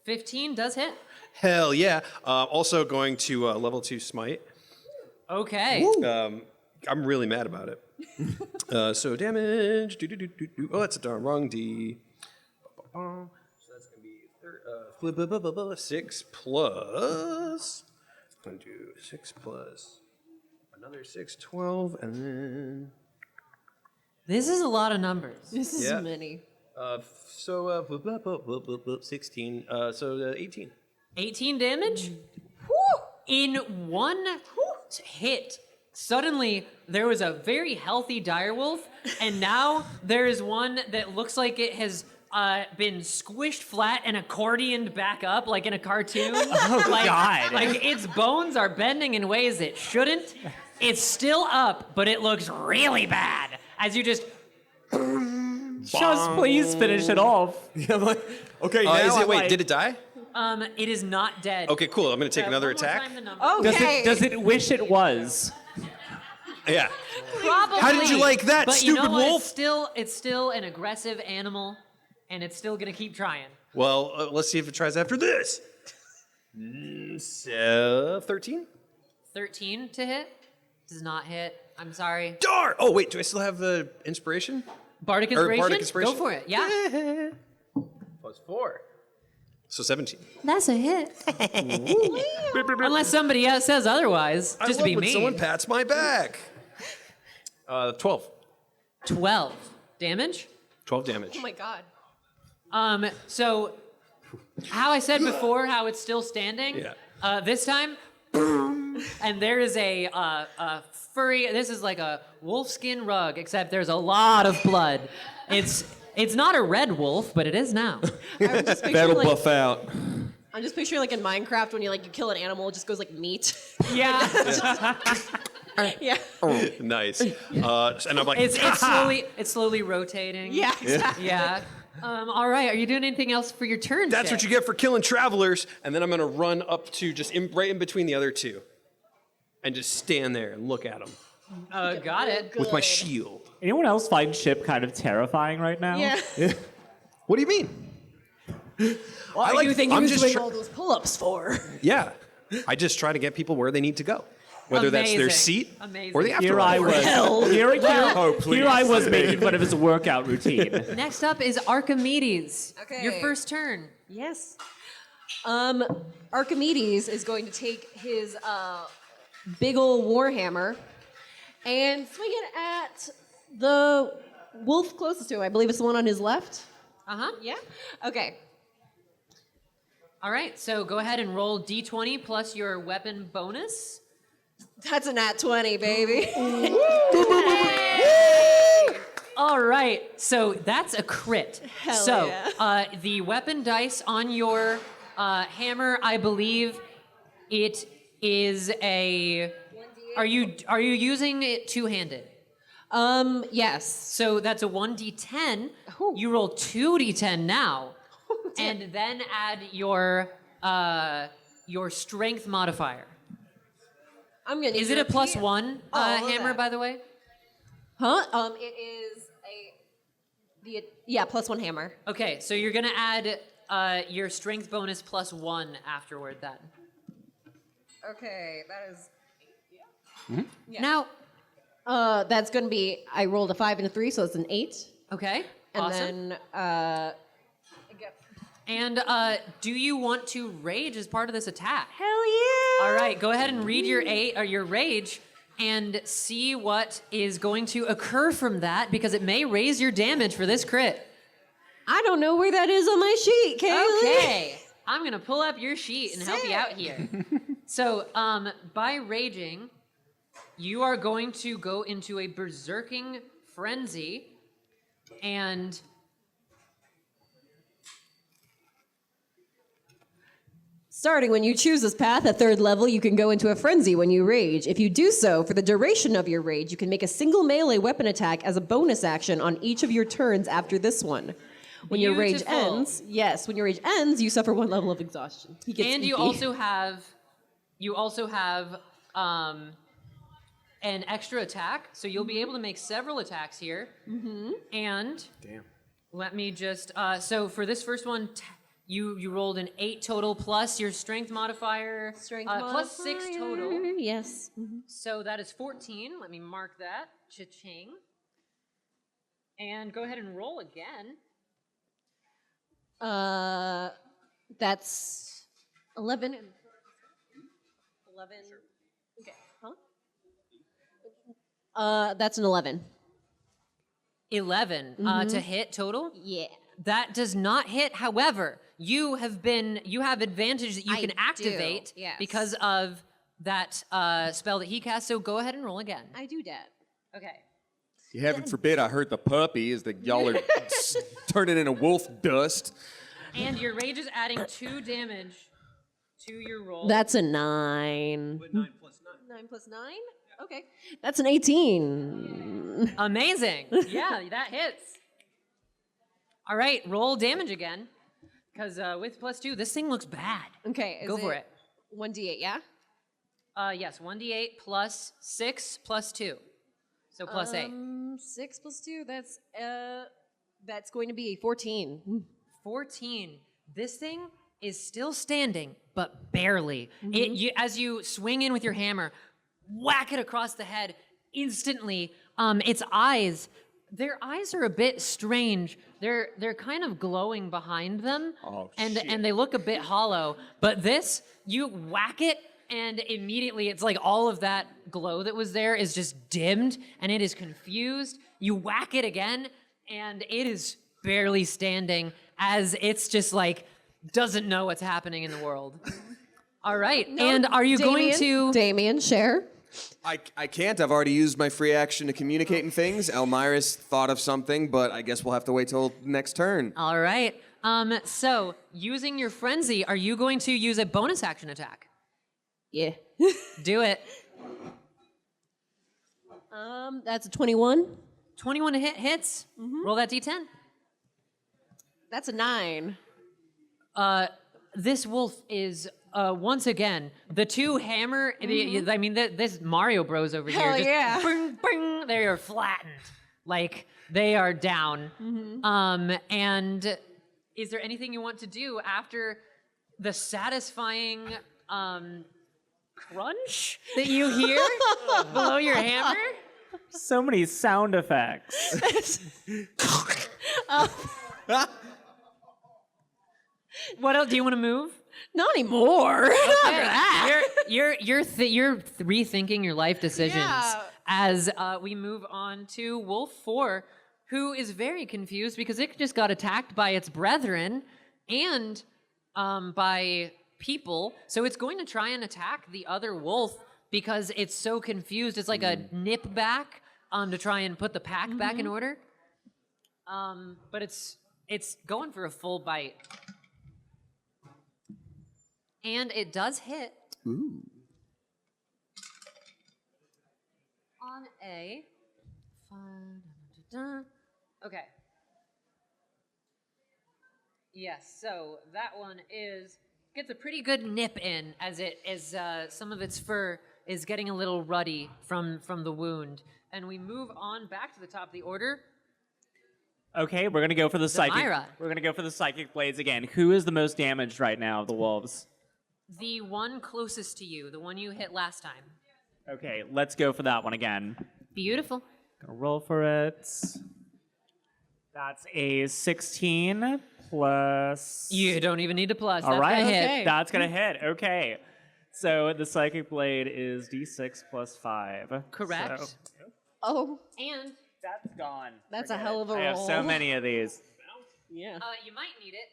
Speaker 2: 15 does hit.
Speaker 10: Hell yeah. Also going to level 2 smite.
Speaker 2: Okay.
Speaker 10: I'm really mad about it. So damage. Oh, that's a wrong D. So that's going to be 6 plus. I'm going to do 6 plus another 6, 12, and then.
Speaker 2: This is a lot of numbers.
Speaker 5: This is
Speaker 10: Yeah.
Speaker 5: many.
Speaker 10: So 16. So 18.
Speaker 2: 18 damage? In one hit, suddenly there was a very healthy direwolf, and now there is one that looks like it has been squished flat and accordioned back up like in a cartoon.
Speaker 3: God.
Speaker 2: Like its bones are bending in ways it shouldn't. It's still up, but it looks really bad as you just
Speaker 3: Just please finish it off.
Speaker 7: Yeah, I'm like, okay, now
Speaker 10: Is
Speaker 7: I'm
Speaker 10: it? Wait,
Speaker 7: like,
Speaker 10: did it die?
Speaker 2: It is not dead.
Speaker 4: Okay, cool. I'm gonna take another
Speaker 2: One more
Speaker 4: attack.
Speaker 2: time the number.
Speaker 5: Okay.
Speaker 3: Does it wish it was?
Speaker 4: Yeah.
Speaker 2: Probably.
Speaker 4: How did you like that,
Speaker 2: but you
Speaker 4: stupid
Speaker 2: know what?
Speaker 4: wolf?
Speaker 2: It's still an aggressive animal, and it's still gonna keep trying.
Speaker 4: Well, let's see if it tries after this. 13?
Speaker 2: 13 to hit. Does not hit. I'm sorry.
Speaker 4: Darn! Oh, wait, do I still have the inspiration?
Speaker 2: Bardic
Speaker 4: Or
Speaker 2: inspiration.
Speaker 4: Bardic inspiration?
Speaker 2: Go for it. Yeah.
Speaker 4: Plus 4. So 17.
Speaker 2: That's a hit. Unless somebody else says otherwise, just to be
Speaker 4: when
Speaker 2: mean.
Speaker 4: someone pats my back. 12.
Speaker 2: 12 damage.
Speaker 4: 12 damage.
Speaker 5: Oh my god.
Speaker 2: So, how I said before, how it's still standing.
Speaker 4: Yeah.
Speaker 2: This time, boom, and there is a furry. This is like a wolfskin rug, except there's a lot of blood. It's not a red wolf, but it is now.
Speaker 5: I'm just picturing,
Speaker 7: That'll
Speaker 5: like,
Speaker 7: buff out.
Speaker 5: I'm just picturing like in Minecraft when you kill an animal, it just goes like meat.
Speaker 2: Yeah.
Speaker 5: Yeah.
Speaker 4: Nice. And I'm like,
Speaker 2: It's slowly rotating.
Speaker 5: Yeah. Exactly.
Speaker 2: Yeah. All right. Are you doing anything else for your turn?
Speaker 4: that's what you get for killing travelers. And then I'm going to run up to just right in between the other two and just stand there and look at them
Speaker 2: Got it.
Speaker 4: with my shield.
Speaker 3: Anyone else find Chip kind of terrifying right now?
Speaker 5: Yeah.
Speaker 4: What do you mean?
Speaker 6: What do you think he
Speaker 4: I'm
Speaker 6: was
Speaker 4: just
Speaker 6: doing
Speaker 4: tr-
Speaker 6: all those pull-ups for?
Speaker 4: Yeah. I just try to get people where they need to go. Whether that's their
Speaker 2: Amazing.
Speaker 4: seat
Speaker 2: Amazing.
Speaker 4: or the
Speaker 3: Here I
Speaker 4: afterlife.
Speaker 3: was.
Speaker 7: Oh, please.
Speaker 3: Here I was making fun of his workout routine.
Speaker 2: Next up is Archimedes.
Speaker 5: Okay.
Speaker 2: Your first turn.
Speaker 5: Yes. Archimedes is going to take his big ol' warhammer and swing it at the wolf closest to him. I believe it's the one on his left.
Speaker 2: Uh-huh.
Speaker 5: Yeah? Okay.
Speaker 2: All right, so go ahead and roll d20 plus your weapon bonus.
Speaker 5: That's a nat 20, baby.
Speaker 2: All right, so that's a crit.
Speaker 5: Hell
Speaker 2: so
Speaker 5: yeah.
Speaker 2: The weapon dice on your hammer, I believe it is a. Are you using it two-handed?
Speaker 5: Yes.
Speaker 2: So that's a 1d10.
Speaker 5: Ooh.
Speaker 2: You roll 2d10 now, and then add your strength modifier.
Speaker 5: I'm gonna.
Speaker 2: Is it a +1
Speaker 5: all of
Speaker 2: hammer,
Speaker 5: that.
Speaker 2: by the way?
Speaker 5: Huh? It is +1 hammer.
Speaker 2: Okay, so you're gonna add your strength bonus +1 afterward then.
Speaker 5: Okay, that is. Yeah.
Speaker 2: Now,
Speaker 5: That's gonna be. I rolled a 5 and a 3, so it's an 8.
Speaker 2: okay,
Speaker 5: And
Speaker 2: awesome.
Speaker 5: then
Speaker 2: And do you want to rage as part of this attack?
Speaker 5: hell yeah!
Speaker 2: All right, go ahead and read your rage and see what is going to occur from that because it may raise your damage for this crit.
Speaker 5: I don't know where that is on my sheet, Kayleigh.
Speaker 2: Okay, I'm gonna pull up your sheet and help you out here. So, by raging, you are going to go into a berserking frenzy, and
Speaker 5: Starting when you choose this path at 3rd level, you can go into a frenzy when you rage. If you do so, for the duration of your rage, you can make a single melee weapon attack as a bonus action on each of your turns after this one. When your rage
Speaker 2: Beautiful.
Speaker 5: ends, when your rage ends, you suffer 1 level of exhaustion. He gets
Speaker 2: and you
Speaker 5: sleepy.
Speaker 2: also have an extra attack, so you'll be able to make several attacks here. Mm-hmm. And let me just so for this first one. You rolled an 8 total plus your strength modifier. Plus 6 total.
Speaker 5: Yes. Mhm.
Speaker 2: So that is 14. Let me mark that. Cha-ching. And go ahead and roll again.
Speaker 5: That's 11 and 11. Okay. Huh? That's an 11.
Speaker 2: 11 to hit total.
Speaker 5: Yeah.
Speaker 2: That does not hit. However, you have advantage that you
Speaker 5: I
Speaker 2: can
Speaker 5: do,
Speaker 2: activate
Speaker 5: yes.
Speaker 2: because of that spell that he cast. So go ahead and roll again.
Speaker 5: I do that.
Speaker 2: Okay.
Speaker 7: Heaven forbid I hurt the puppy as y'all are turning into wolf dust.
Speaker 2: And your rage is adding 2 damage to your roll.
Speaker 5: That's a 9. 9 plus 9. 9 plus 9? Okay. That's an 18.
Speaker 2: Amazing. Yeah, that hits. All right, roll damage again. Because with +2, this thing looks bad.
Speaker 5: Okay.
Speaker 2: Go for it.
Speaker 5: 1d8, yeah?
Speaker 2: Yes, 1d8 plus 6 plus 2. So plus 8.
Speaker 5: 6 plus 2, that's going to be 14.
Speaker 2: 14. This thing is still standing, but barely. As you swing in with your hammer, whack it across the head, instantly, its eyes, their eyes are a bit strange. They're kind of glowing behind them, and they look a bit hollow. But this, you whack it, and immediately it's like all of that glow that was there is just dimmed, and it is confused. You whack it again, and it is barely standing, as it's just like doesn't know what's happening in the world. All right, and are you going to...
Speaker 5: Damien, share.
Speaker 7: I can't. I've already used my free action to communicate and things. Elmira's thought of something, but I guess we'll have to wait till next turn.
Speaker 2: All right. So, using your frenzy, are you going to use a bonus action attack?
Speaker 5: Yeah.
Speaker 2: Do it.
Speaker 5: That's a 21.
Speaker 2: 21 to hits. Roll that d10.
Speaker 5: That's a 9.
Speaker 2: This wolf is once again the two hammer. I mean, this Mario Bros over
Speaker 5: Hell
Speaker 2: here. Just
Speaker 5: yeah.
Speaker 2: Bing, bing, they are flattened, like they are down. And is there anything you want to do after the satisfying crunch that you hear below your hammer?
Speaker 3: So many sound effects.
Speaker 2: What else? Do you want to move?
Speaker 5: Not anymore. Not after that.
Speaker 2: You're rethinking your life decisions
Speaker 5: Yeah.
Speaker 2: as we move on to Wolf 4, who is very confused because it just got attacked by its brethren and by people. So it's going to try and attack the other wolf because it's so confused. It's like a nip back to try and put the pack back in order. But it's going for a full bite. And it does hit.
Speaker 7: Ooh.
Speaker 2: On a... Okay. Yes, so that one gets a pretty good nip in as some of its fur is getting a little ruddy from the wound. And we move on back to the top of the order.
Speaker 3: Okay, we're gonna go for the psychic.
Speaker 2: Myra.
Speaker 3: We're gonna go for the psychic blades again. Who is the most damaged right now of the wolves?
Speaker 2: The one closest to you, the one you hit last time.
Speaker 3: Okay, let's go for that one again.
Speaker 2: Beautiful.
Speaker 3: Gonna roll for it. That's a 16 plus.
Speaker 2: You don't even need a plus.
Speaker 3: All
Speaker 2: That's
Speaker 3: right,
Speaker 2: gonna hit.
Speaker 3: That's gonna hit. Okay, so the psychic blade is d6 plus 5.
Speaker 2: Correct.
Speaker 3: So
Speaker 5: Oh,
Speaker 2: And
Speaker 3: that's gone.
Speaker 5: that's a hell of a roll.
Speaker 3: I have so many of these.
Speaker 5: Yeah.
Speaker 2: you might need it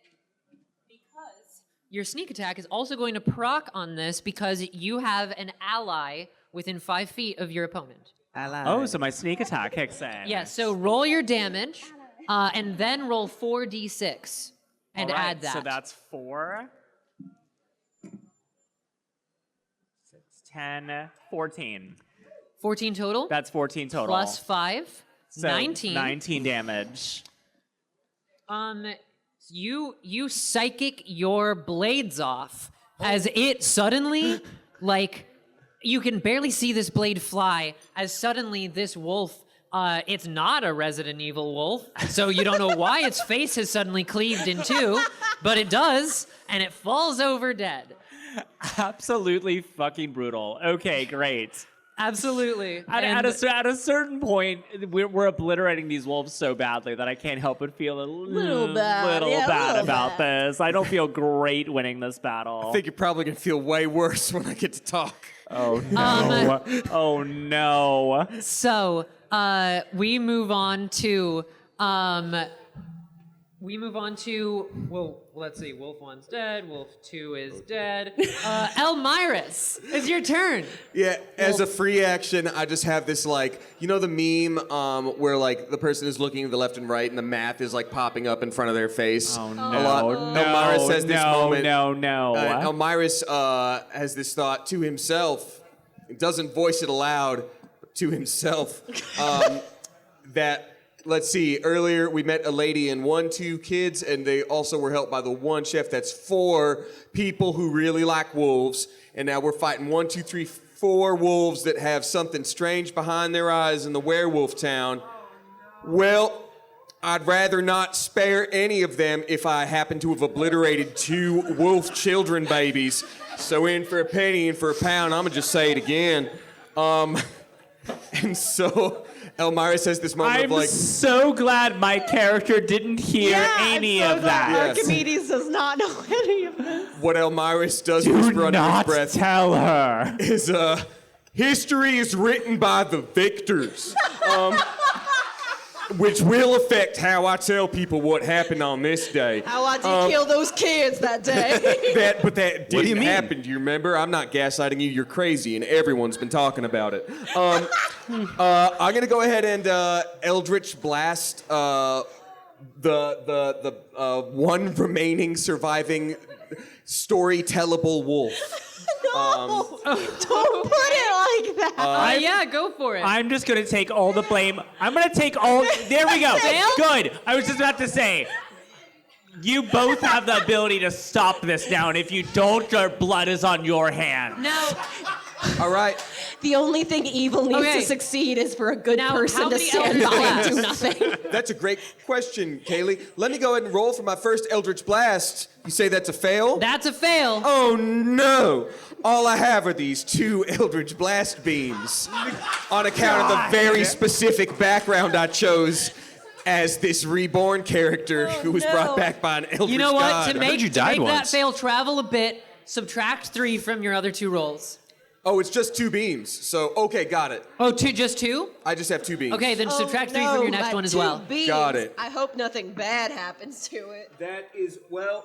Speaker 2: because your sneak attack is also going to proc on this because you have an ally within 5 feet of your opponent.
Speaker 3: Oh, so my sneak attack kicks in.
Speaker 2: Yeah, so roll your damage and then roll 4d6 and
Speaker 3: All right,
Speaker 2: add that.
Speaker 3: So that's 4. 6, 10, 14.
Speaker 2: 14 total?
Speaker 3: That's 14 total.
Speaker 2: Plus 5,
Speaker 3: So
Speaker 2: 19.
Speaker 3: 19 damage.
Speaker 2: You psychic your blades off as it suddenly, like, you can barely see this blade fly as suddenly this wolf, it's not a Resident Evil wolf, so you don't know why its face has suddenly cleaved in two, but it does, and it falls over dead.
Speaker 3: Absolutely fucking brutal. Okay, great.
Speaker 2: Absolutely.
Speaker 3: At a certain point, we're obliterating these wolves so badly that I can't help but feel a little bad about this. I don't feel great winning this battle.
Speaker 7: I think you're probably going to feel way worse when I get to talk.
Speaker 3: Oh, no. Oh, no.
Speaker 2: So, we move on to, well, let's see, Wolf 1's dead, Wolf 2 is dead. Elmiris, it's your turn.
Speaker 7: Yeah, as a free action, I just have this, like, you know the meme where, like, the person is looking to the left and right and the math is, like, popping up in front of their face?
Speaker 3: Oh, no.
Speaker 7: Elmiris has this moment.
Speaker 3: No.
Speaker 7: Elmiris has this thought to himself. He doesn't voice it aloud, but to himself, that let's see. Earlier we met a lady and 2 kids, and they also were helped by the one chef. That's 4 people who really like wolves. And now we're fighting 1, 2, 3, 4 wolves that have something strange behind their eyes in the werewolf town. Well, I'd rather not spare any of them if I happen to have obliterated 2 wolf children babies. So in for a penny, in for a pound. I'm gonna just say it again. And so Elmira says this moment
Speaker 3: I'm
Speaker 7: of like,
Speaker 3: so glad my character didn't hear any
Speaker 5: I'm so
Speaker 3: of
Speaker 5: glad
Speaker 3: that.
Speaker 5: Archimedes does not know any of this.
Speaker 7: what Elmira does
Speaker 3: Do
Speaker 7: whisper under his
Speaker 3: not
Speaker 7: breath
Speaker 3: tell her.
Speaker 7: is history is written by the victors. Which will affect how I tell people what happened on this day.
Speaker 5: How I did kill those kids that day.
Speaker 7: But that
Speaker 10: do you
Speaker 7: didn't
Speaker 10: mean?
Speaker 7: happen. Do you remember? I'm not gaslighting you. You're crazy, and everyone's been talking about it. I'm gonna go ahead and Eldritch Blast the one remaining surviving story-tellable wolf.
Speaker 5: Don't put it like that.
Speaker 2: Yeah, go for it.
Speaker 3: I'm just gonna take all the blame. I'm gonna take all. There we go. Good. I was just about to say. You both have the ability to stop this now, and if you don't, your blood is on your hands.
Speaker 2: Now,
Speaker 7: All right.
Speaker 5: The only thing evil needs
Speaker 2: Okay.
Speaker 5: to succeed is for a good
Speaker 2: Now,
Speaker 5: person
Speaker 2: how
Speaker 5: to
Speaker 2: many
Speaker 5: stand
Speaker 2: Eldritch
Speaker 5: by and do
Speaker 2: Blasts?
Speaker 5: nothing.
Speaker 7: That's a great question, Kayleigh. Let me go ahead and roll for my first Eldritch Blast. You say that's a fail?
Speaker 2: that's a fail.
Speaker 7: Oh no! All I have are these 2 Eldritch Blast beams on account of the very specific background I chose as this reborn character who was brought back by an Eldritch
Speaker 2: You know what?
Speaker 7: god.
Speaker 2: To make,
Speaker 10: you
Speaker 2: to
Speaker 10: died
Speaker 2: make that
Speaker 10: once.
Speaker 2: fail travel a bit, subtract 3 from your other 2 rolls.
Speaker 7: Oh, it's just 2 beams. So, okay, got it.
Speaker 2: Oh, just 2?
Speaker 7: I just have 2 beams.
Speaker 2: Okay, then subtract 3 from your next one as well.
Speaker 7: Got it.
Speaker 5: I hope nothing bad happens to it.
Speaker 7: That is, well,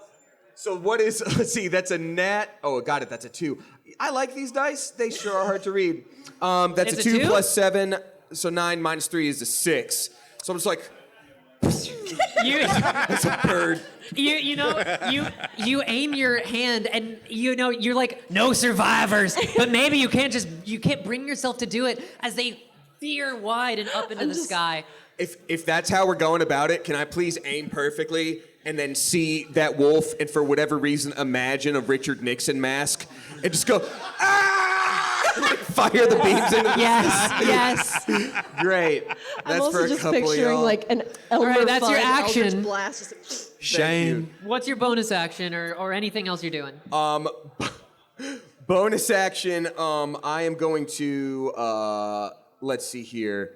Speaker 7: so what is, let's see, that's a nat. Oh, got it, that's a 2. I like these dice. They sure are hard to read. That's
Speaker 2: It's
Speaker 7: a
Speaker 2: a
Speaker 7: 2
Speaker 2: 2?
Speaker 7: plus 7, so 9 minus 3 is a 6. So I'm just like,
Speaker 2: You,
Speaker 7: it's a bird.
Speaker 2: you aim your hand and you're like, no survivors. But maybe you can't bring yourself to do it as they veer wide and up into the sky.
Speaker 7: If that's how we're going about it, can I please aim perfectly and then see that wolf and for whatever reason imagine a Richard Nixon mask and just go, ah! Fire the beams into the
Speaker 2: Yes.
Speaker 7: Great.
Speaker 5: I'm
Speaker 7: That's
Speaker 5: also
Speaker 7: for a
Speaker 5: just
Speaker 7: couple of
Speaker 5: picturing
Speaker 7: y'all.
Speaker 5: like an Elmer
Speaker 2: right, that's your
Speaker 5: Fudd
Speaker 2: action.
Speaker 5: Eldritch Blast. Just
Speaker 10: Shame.
Speaker 2: What's your bonus action or anything else you're doing?
Speaker 7: Bonus action, I am going to, let's see here.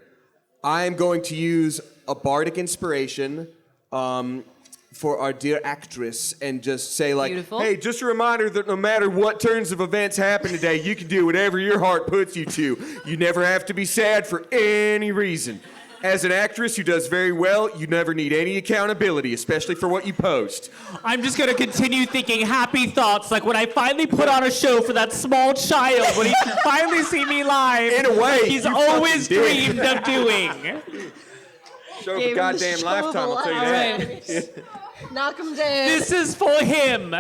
Speaker 7: I am going to use a bardic inspiration for our dear actress and just say like,
Speaker 2: Beautiful.
Speaker 7: hey, just a reminder that no matter what turns of events happen today, you can do whatever your heart puts you to. You never have to be sad for any reason. As an actress who does very well, you never need any accountability, especially for what you post.
Speaker 3: I'm just gonna continue thinking happy thoughts, like when I finally put on a show for that small child, when he can finally see me live.
Speaker 7: In a way,
Speaker 3: he's
Speaker 7: you
Speaker 3: always
Speaker 7: fucking did.
Speaker 3: dreamed of doing.
Speaker 7: Show of
Speaker 5: gave
Speaker 7: a
Speaker 5: him the
Speaker 7: goddamn
Speaker 5: show
Speaker 7: lifetime,
Speaker 5: of a
Speaker 7: I'll tell you that.
Speaker 5: lifetime. Knock him down.
Speaker 3: This is for him.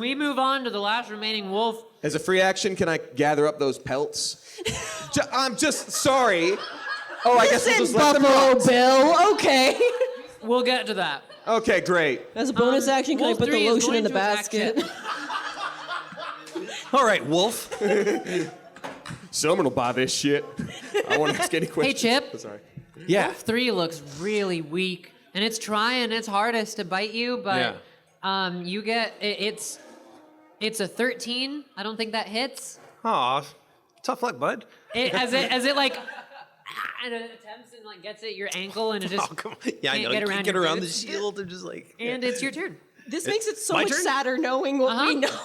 Speaker 2: We move on to the last remaining wolf.
Speaker 7: As a free action, can I gather up those pelts? I'm just sorry. Oh, I guess we'll just let them
Speaker 5: Buffalo
Speaker 7: rot.
Speaker 5: Bill. Okay.
Speaker 2: We'll get to that.
Speaker 7: Okay, great.
Speaker 5: As a bonus action, can I
Speaker 2: Wolf
Speaker 5: put the
Speaker 2: 3 is
Speaker 5: lotion in the
Speaker 2: going to attack
Speaker 5: basket?
Speaker 2: Chip.
Speaker 10: All right, Wolf.
Speaker 7: Someone will buy this shit. I won't ask any
Speaker 2: Hey,
Speaker 7: questions.
Speaker 2: Chip.
Speaker 7: Oh, sorry.
Speaker 10: Yeah.
Speaker 2: 3 looks really weak, and it's trying its hardest to bite you, but you get it's a 13. I don't think that hits.
Speaker 10: Aw, tough luck, bud.
Speaker 2: As it like and it attempts and like gets at your ankle and it just
Speaker 10: Oh, come on. Yeah, I
Speaker 2: can't
Speaker 10: know.
Speaker 2: get
Speaker 10: You
Speaker 2: around
Speaker 10: can't get
Speaker 2: your
Speaker 10: around the
Speaker 2: boots.
Speaker 10: shield. They're just like.
Speaker 2: And it's your turn.
Speaker 5: This makes it so
Speaker 10: My
Speaker 5: much
Speaker 10: turn?
Speaker 5: sadder knowing what we know.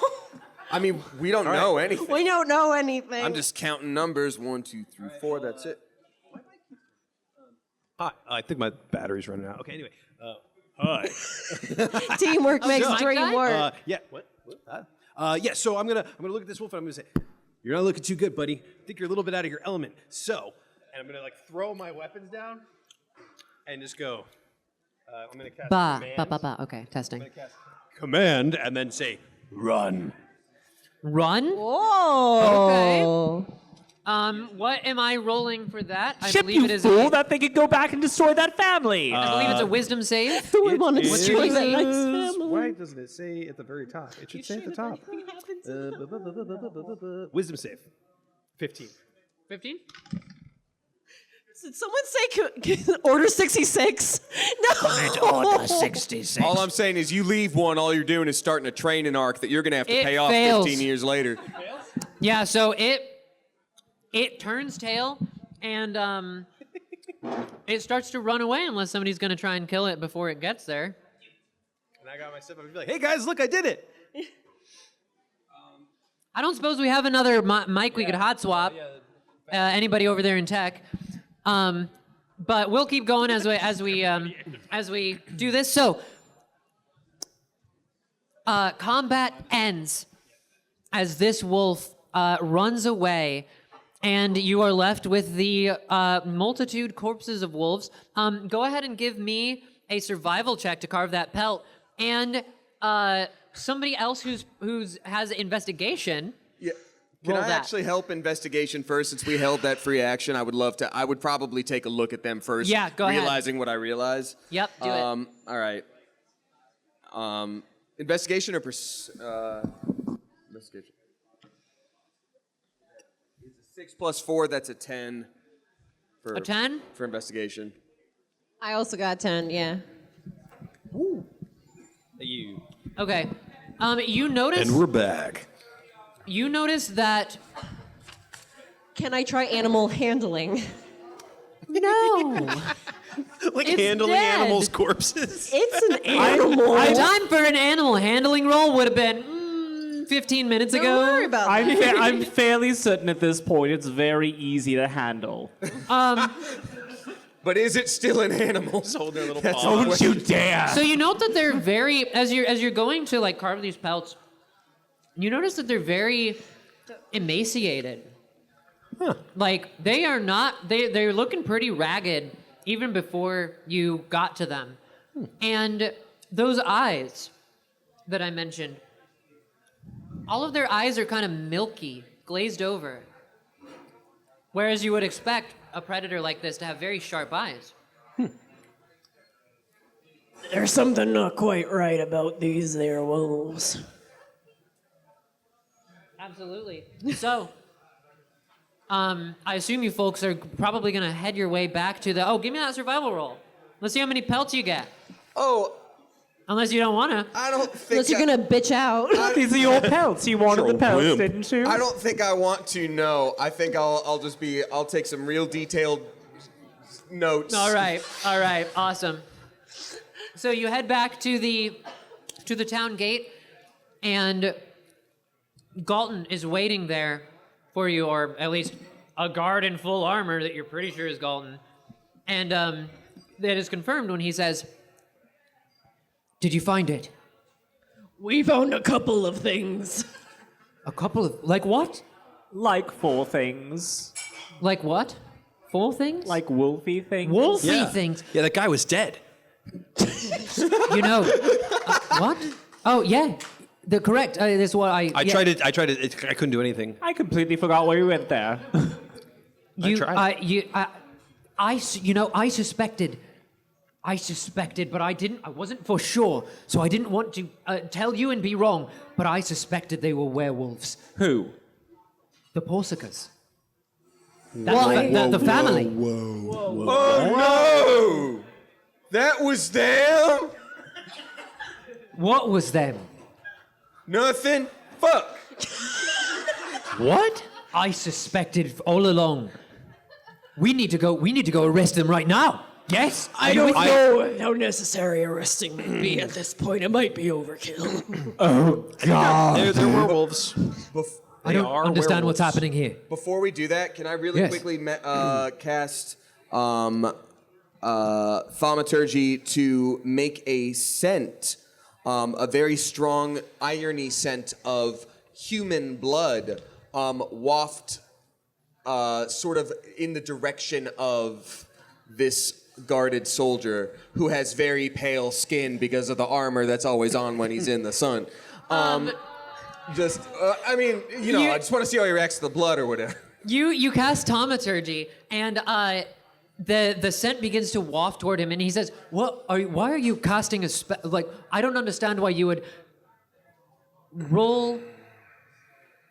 Speaker 7: I mean, we don't know anything.
Speaker 5: We don't know anything.
Speaker 7: I'm just counting numbers. 1, 2, 3, 4. That's it.
Speaker 10: Hi, I think my battery's running out. Okay, anyway. Hi.
Speaker 5: Teamwork makes
Speaker 2: so-
Speaker 5: the dream
Speaker 2: Mic
Speaker 5: work.
Speaker 10: Yeah. What? Yeah. So I'm gonna look at this wolf and I'm gonna say, "You're not looking too good, buddy. I think you're a little bit out of your element." So, and I'm gonna like throw my weapons down and just go. I'm gonna cast command.
Speaker 2: Okay, testing.
Speaker 10: Command and then say, "Run."
Speaker 2: Run?
Speaker 5: Oh.
Speaker 2: Okay. What am I rolling for that? I
Speaker 3: Chip,
Speaker 2: believe
Speaker 3: you
Speaker 2: it is.
Speaker 3: fool! That they could go back and destroy that family.
Speaker 2: I believe it's a wisdom save.
Speaker 6: Who would want to
Speaker 2: What's your
Speaker 6: destroy that
Speaker 2: DC?
Speaker 6: nice family?
Speaker 10: Why doesn't it say at the very top? It should say at the top. Wisdom save. 15.
Speaker 2: 15?
Speaker 5: Did someone say order 66? No.
Speaker 6: Order 66.
Speaker 7: All I'm saying is you leave one, all you're doing is starting a training arc that you're going to have to
Speaker 2: It
Speaker 7: pay off
Speaker 2: fails.
Speaker 7: 15 years later.
Speaker 2: Yeah, so it turns tail and it starts to run away unless somebody's going to try and kill it before it gets there.
Speaker 10: And I got my step up and be like, hey guys, look, I did it.
Speaker 2: I don't suppose we have another mic we could hot swap. Anybody over there in tech? But we'll keep going as we do this. So, combat ends as this wolf runs away, and you are left with the multitude corpses of wolves. Go ahead and give me a survival check to carve that pelt, and somebody else who's has investigation.
Speaker 7: Yeah. Can
Speaker 2: Roll
Speaker 7: I
Speaker 2: that.
Speaker 7: actually help investigation first since we held that free action? I would love to. I would probably take a look at them first.
Speaker 2: Yeah, go ahead.
Speaker 7: Realizing what I realize.
Speaker 2: Yep, do it.
Speaker 7: All right. Investigation or investigation? It's a 6 plus 4. That's a 10. For,
Speaker 2: A 10?
Speaker 7: For investigation.
Speaker 5: I also got 10, yeah.
Speaker 10: You.
Speaker 2: Okay. You notice.
Speaker 4: And we're back.
Speaker 2: You notice that.
Speaker 5: Can I try animal handling?
Speaker 2: No.
Speaker 10: Like
Speaker 2: It's
Speaker 10: handling
Speaker 2: dead.
Speaker 10: animals' corpses.
Speaker 5: It's an animal.
Speaker 2: Time for an animal handling roll would have been 15 minutes
Speaker 5: Don't
Speaker 2: ago.
Speaker 5: worry about that.
Speaker 3: I'm fairly certain at this point it's very easy to handle.
Speaker 7: But is it still an animal?
Speaker 10: Hold their little
Speaker 7: That's
Speaker 10: paw.
Speaker 3: Don't you dare!
Speaker 2: So you note that they're very as you're going to like carve these pelts. You notice that they're very emaciated. Like they are not. They're looking pretty ragged even before you got to them. And those eyes that I mentioned, all of their eyes are kind of milky, glazed over. Whereas you would expect a predator like this to have very sharp eyes.
Speaker 6: There's something not quite right about these there wolves.
Speaker 2: Absolutely. So, I assume you folks are probably going to head your way back to the... Oh, give me that survival roll. Let's see how many pelts you get.
Speaker 7: Oh,
Speaker 2: Unless you don't want to.
Speaker 7: I don't think.
Speaker 5: Unless you're gonna bitch out.
Speaker 3: These are your pelts. You wanted the pelts,
Speaker 4: wimp.
Speaker 3: didn't you?
Speaker 7: I don't think I want to know. I think I'll take some real detailed notes.
Speaker 2: All right, awesome. So you head back to the town gate, and Galton is waiting there for you, or at least a guard in full armor that you're pretty sure is Galton. And that is confirmed when he says, "Did you find it?"
Speaker 6: We found a couple of things.
Speaker 2: A couple of... Like what?
Speaker 3: Like 4 things.
Speaker 2: Like what? 4 things?
Speaker 3: Like wolfy things.
Speaker 2: wolfy
Speaker 4: Yeah.
Speaker 2: things.
Speaker 4: Yeah, that guy was dead.
Speaker 2: You know... what? Oh, yeah. The correct. This is what I...
Speaker 4: I
Speaker 2: yeah.
Speaker 4: tried it. I couldn't do anything.
Speaker 3: I completely forgot why we went there.
Speaker 2: You,
Speaker 4: tried.
Speaker 2: I suspected, but I wasn't for sure, so I didn't want to tell you and be wrong, but I suspected they were werewolves.
Speaker 3: Who?
Speaker 2: The Porsacas. The family.
Speaker 7: Oh no! That was them?
Speaker 2: What was them?
Speaker 7: Nothing? Fuck.
Speaker 2: What? I suspected all along. We need to go arrest them right now. Yes?
Speaker 6: I don't know how necessary arresting may be at this point. It might be overkill.
Speaker 3: Oh, God.
Speaker 4: They're werewolves.
Speaker 2: I don't
Speaker 10: are
Speaker 2: understand what's
Speaker 10: werewolves.
Speaker 2: happening here.
Speaker 7: Before we do that, can I really
Speaker 2: Yes.
Speaker 7: quickly cast thaumaturgy to make a scent, a very strong irony scent of human blood, waft sort of in the direction of this guarded soldier who has very pale skin because of the armor that's always on when he's in the sun. I mean, I just want to see how he reacts to the blood or whatever.
Speaker 2: You cast Thaumaturgy, and the scent begins to waft toward him, and he says, why are you casting a spell? Like, I don't understand why you would roll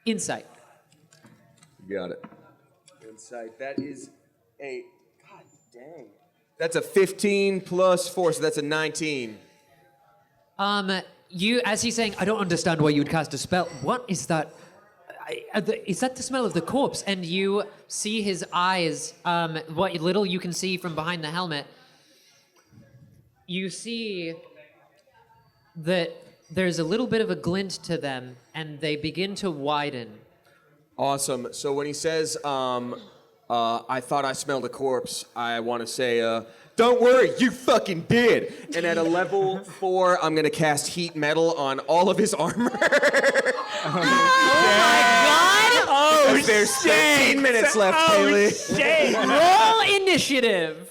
Speaker 2: insight.
Speaker 7: Got it. Insight. That is a... God dang. That's a 15 plus 4, so that's a 19.
Speaker 2: As he's saying, I don't understand why you would cast a spell. What is that? Is that the smell of the corpse? And you see his eyes, what little you can see from behind the helmet. You see that there's a little bit of a glint to them, and they begin to widen.
Speaker 7: Awesome. So when he says, I thought I smelled a corpse, I want to say, don't worry, you fucking did. And at a level 4, I'm going to cast heat metal on all of his armor.
Speaker 3: Oh,
Speaker 7: There's 13 minutes left, Kayleigh.
Speaker 3: shit.
Speaker 2: Roll initiative.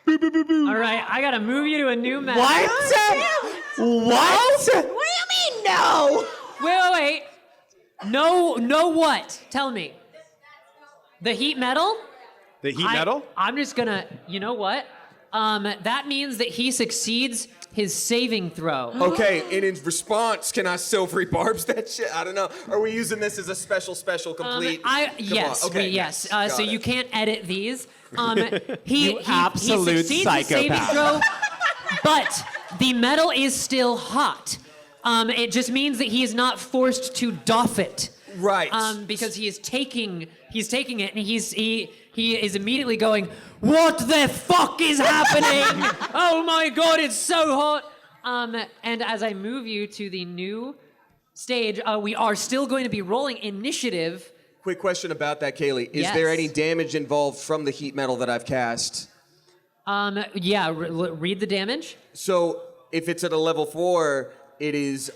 Speaker 2: All right, I gotta move you to a new map.
Speaker 6: What? What do you mean no?
Speaker 2: Wait. No what? Tell me. The heat metal?
Speaker 4: The heat metal?
Speaker 2: I'm just gonna, you know what? That means that he succeeds his saving throw.
Speaker 7: Okay, and in response, can I silvery barbs that shit? I don't know. Are we using this as a special complete?
Speaker 2: Yes,
Speaker 7: Come on. Okay,
Speaker 2: yes.
Speaker 7: Got
Speaker 2: So
Speaker 7: it.
Speaker 2: you can't edit these. He
Speaker 3: absolute
Speaker 2: succeeds his saving
Speaker 3: psychopath.
Speaker 2: throw, but the metal is still hot. It just means that he is not forced to doff it.
Speaker 7: Right.
Speaker 2: Because he is taking it, and he is immediately going, what the fuck is happening? Oh my god, it's so hot. And as I move you to the new stage, we are still going to be rolling initiative.
Speaker 7: Quick question about that, Kayleigh. Is
Speaker 2: Yes.
Speaker 7: there any damage involved from the heat metal that I've cast?
Speaker 2: Yeah, read the damage.
Speaker 7: So if it's at a level 4, it is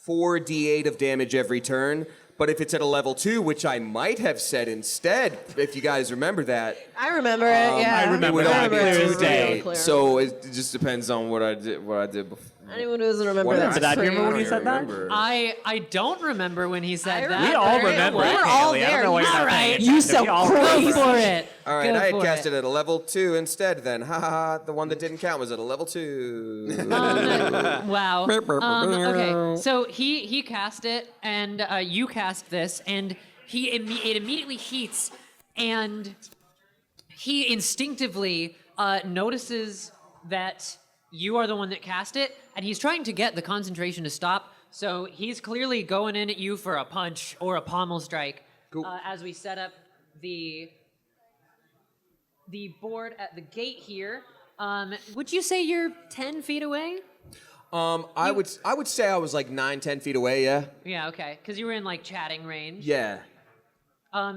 Speaker 7: 4d8 of damage every turn. But if it's at a level 2, which I might have said instead, if you guys remember that,
Speaker 5: I remember it. Yeah,
Speaker 3: I remember
Speaker 7: it would
Speaker 3: that
Speaker 7: only be
Speaker 3: clear
Speaker 7: a
Speaker 3: as day.
Speaker 7: 2d8. So it just depends on what I did before.
Speaker 5: Anyone who doesn't remember
Speaker 7: Whatever.
Speaker 5: that's
Speaker 3: Did I remember
Speaker 5: free.
Speaker 3: when he said that?
Speaker 2: I don't remember when he said that.
Speaker 3: We all remember.
Speaker 5: We were all
Speaker 3: Kayleigh. I don't
Speaker 5: there.
Speaker 3: know why you're
Speaker 2: All
Speaker 3: not
Speaker 2: right.
Speaker 3: paying
Speaker 6: You
Speaker 3: attention.
Speaker 6: so
Speaker 3: We all
Speaker 2: Go
Speaker 6: crazy.
Speaker 2: for it.
Speaker 7: All right,
Speaker 2: Go
Speaker 7: I had
Speaker 2: for
Speaker 7: cast
Speaker 2: it.
Speaker 7: it at a level 2 instead then. Ha ha ha. The one that didn't count was at a level 2.
Speaker 2: Wow. Okay, so he cast it, and you cast this, and it immediately heats, and he instinctively notices that you are the one that cast it, and he's trying to get the concentration to stop. So he's clearly going in at you for a punch or a pommel strike.
Speaker 7: Cool.
Speaker 2: As we set up the board at the gate here. Would you say you're 10 feet away?
Speaker 7: I would say I was like 9-10 feet away, yeah?
Speaker 2: Yeah, okay. Because you were in like chatting range.
Speaker 7: Yeah.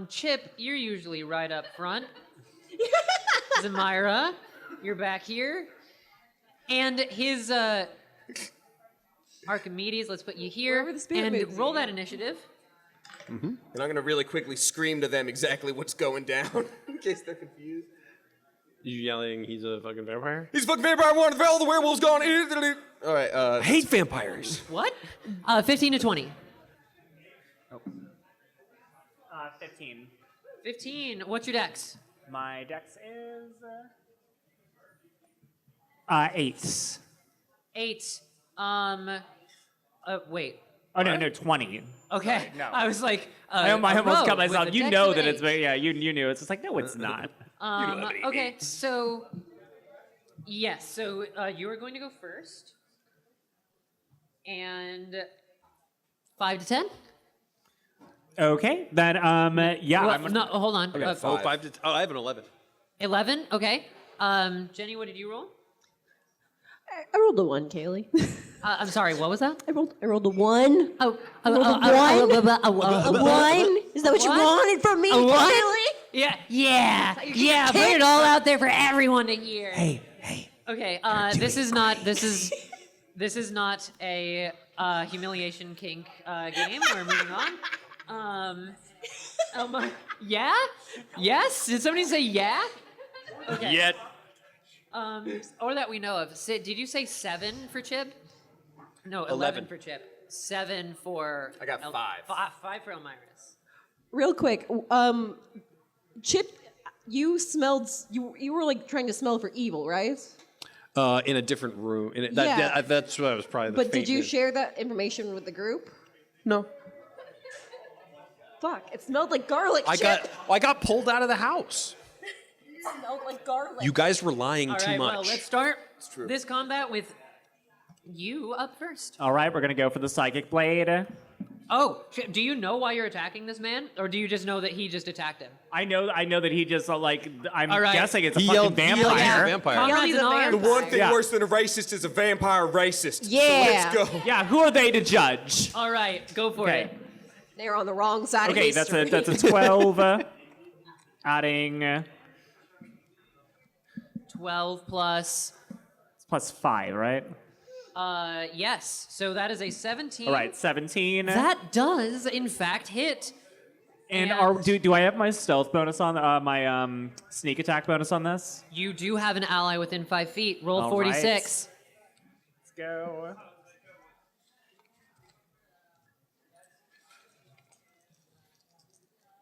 Speaker 2: Chip, you're usually right up front. Zamira, you're back here. And his Archimedes, let's put you here.
Speaker 5: Wherever the spirit
Speaker 2: and
Speaker 5: moves
Speaker 2: roll
Speaker 5: you.
Speaker 2: that initiative.
Speaker 7: And I'm gonna really quickly scream to them exactly what's going down in case they're confused.
Speaker 10: You yelling he's a fucking vampire?
Speaker 7: He's a fucking vampire, one, all the werewolves gone. All right,
Speaker 4: I hate vampires.
Speaker 2: What? 15 to 20.
Speaker 3: 15.
Speaker 2: 15. What's your dex?
Speaker 3: My dex is 8.
Speaker 2: 8. Wait.
Speaker 3: Oh no, 20.
Speaker 2: Okay.
Speaker 3: No.
Speaker 2: I was like,
Speaker 3: I almost
Speaker 2: a
Speaker 3: got
Speaker 2: rogue
Speaker 3: myself.
Speaker 2: with a
Speaker 3: You
Speaker 2: dex
Speaker 3: know
Speaker 2: of
Speaker 3: that it's
Speaker 2: 8.
Speaker 3: yeah. You knew. It's just like no, it's not.
Speaker 2: Okay, so yes, so you are going to go first, and 5 to 10.
Speaker 3: Okay, then yeah.
Speaker 2: Well,
Speaker 3: I'm gonna,
Speaker 2: no, hold on.
Speaker 7: Okay,
Speaker 10: 5 to... Oh, I have an 11.
Speaker 2: 11. Okay. Jenny, what did you roll?
Speaker 5: I rolled a 1, Kayleigh.
Speaker 2: I'm sorry. What was that?
Speaker 5: I rolled a 1.
Speaker 2: Oh,
Speaker 5: I rolled a 1? Is that what you
Speaker 2: What?
Speaker 5: wanted from me,
Speaker 2: A what?
Speaker 5: Kayleigh?
Speaker 2: Yeah. Put it all out there for everyone to hear. Hey. Okay. This is not a humiliation kink game. We're moving on. Elmo. Yeah. Yes. Did somebody say yeah? Okay.
Speaker 10: Yet.
Speaker 2: Or that we know of. Sid, did you say 7 for Chip? No, 11 for Chip. 7 for.
Speaker 7: I got 5.
Speaker 2: 5 for Elmira's.
Speaker 5: Real quick, Chip, you smelled. You were like trying to smell for evil, right?
Speaker 4: In a different room.
Speaker 5: Yeah.
Speaker 4: That's what I was probably.
Speaker 5: But did you share that information with the group?
Speaker 4: No.
Speaker 5: Fuck! It smelled like garlic.
Speaker 4: I
Speaker 5: Chip.
Speaker 4: got pulled out of the house.
Speaker 5: It smelled like garlic.
Speaker 4: You guys were lying
Speaker 2: All
Speaker 4: too
Speaker 2: right,
Speaker 4: much.
Speaker 2: well, let's start this combat with you up first.
Speaker 3: All right, we're gonna go for the psychic blade.
Speaker 2: Oh, do you know why you're attacking this man, or do you just know that he just attacked him?
Speaker 3: I know that he just I'm
Speaker 2: All right.
Speaker 3: guessing it's a
Speaker 4: He
Speaker 3: fucking
Speaker 4: yelled
Speaker 3: vampire.
Speaker 4: he's a vampire.
Speaker 2: Comrades
Speaker 5: He's
Speaker 2: in
Speaker 5: a
Speaker 2: arms.
Speaker 7: The one thing
Speaker 3: Yeah.
Speaker 7: worse than a racist is a vampire racist.
Speaker 5: Yeah.
Speaker 7: So let's go.
Speaker 3: Yeah, who are they to judge?
Speaker 2: All right, go for
Speaker 3: Okay.
Speaker 2: it.
Speaker 5: They're on the wrong side
Speaker 3: Okay,
Speaker 5: of
Speaker 3: that's
Speaker 5: history.
Speaker 3: a 12. Adding
Speaker 2: 12 plus.
Speaker 3: it's plus 5, right?
Speaker 2: Yes. So that is a 17.
Speaker 3: All right, 17.
Speaker 2: That does, in fact, hit.
Speaker 3: and
Speaker 2: and-
Speaker 3: do I have my stealth bonus on my sneak attack bonus on this?
Speaker 2: You do have an ally within 5 feet. Roll
Speaker 3: All
Speaker 2: 46.
Speaker 3: Let's go.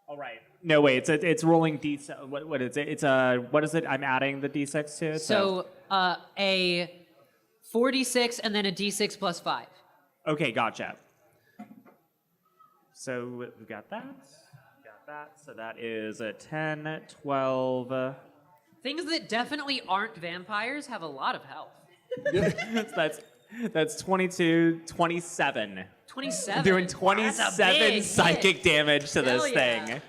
Speaker 3: All right. No, wait. It's rolling d6. What is it? It's what is it? I'm adding the d6 to.
Speaker 2: So a 46 and then a d6 plus 5.
Speaker 3: Okay, gotcha. So we got that. So that is a 10, 12.
Speaker 2: Things that definitely aren't vampires have a lot of health.
Speaker 3: That's 22, 27.
Speaker 2: 27.
Speaker 3: Doing
Speaker 2: That's a
Speaker 3: 27
Speaker 2: big
Speaker 3: psychic
Speaker 2: hit.
Speaker 3: damage to this
Speaker 2: Hell yeah.
Speaker 3: thing.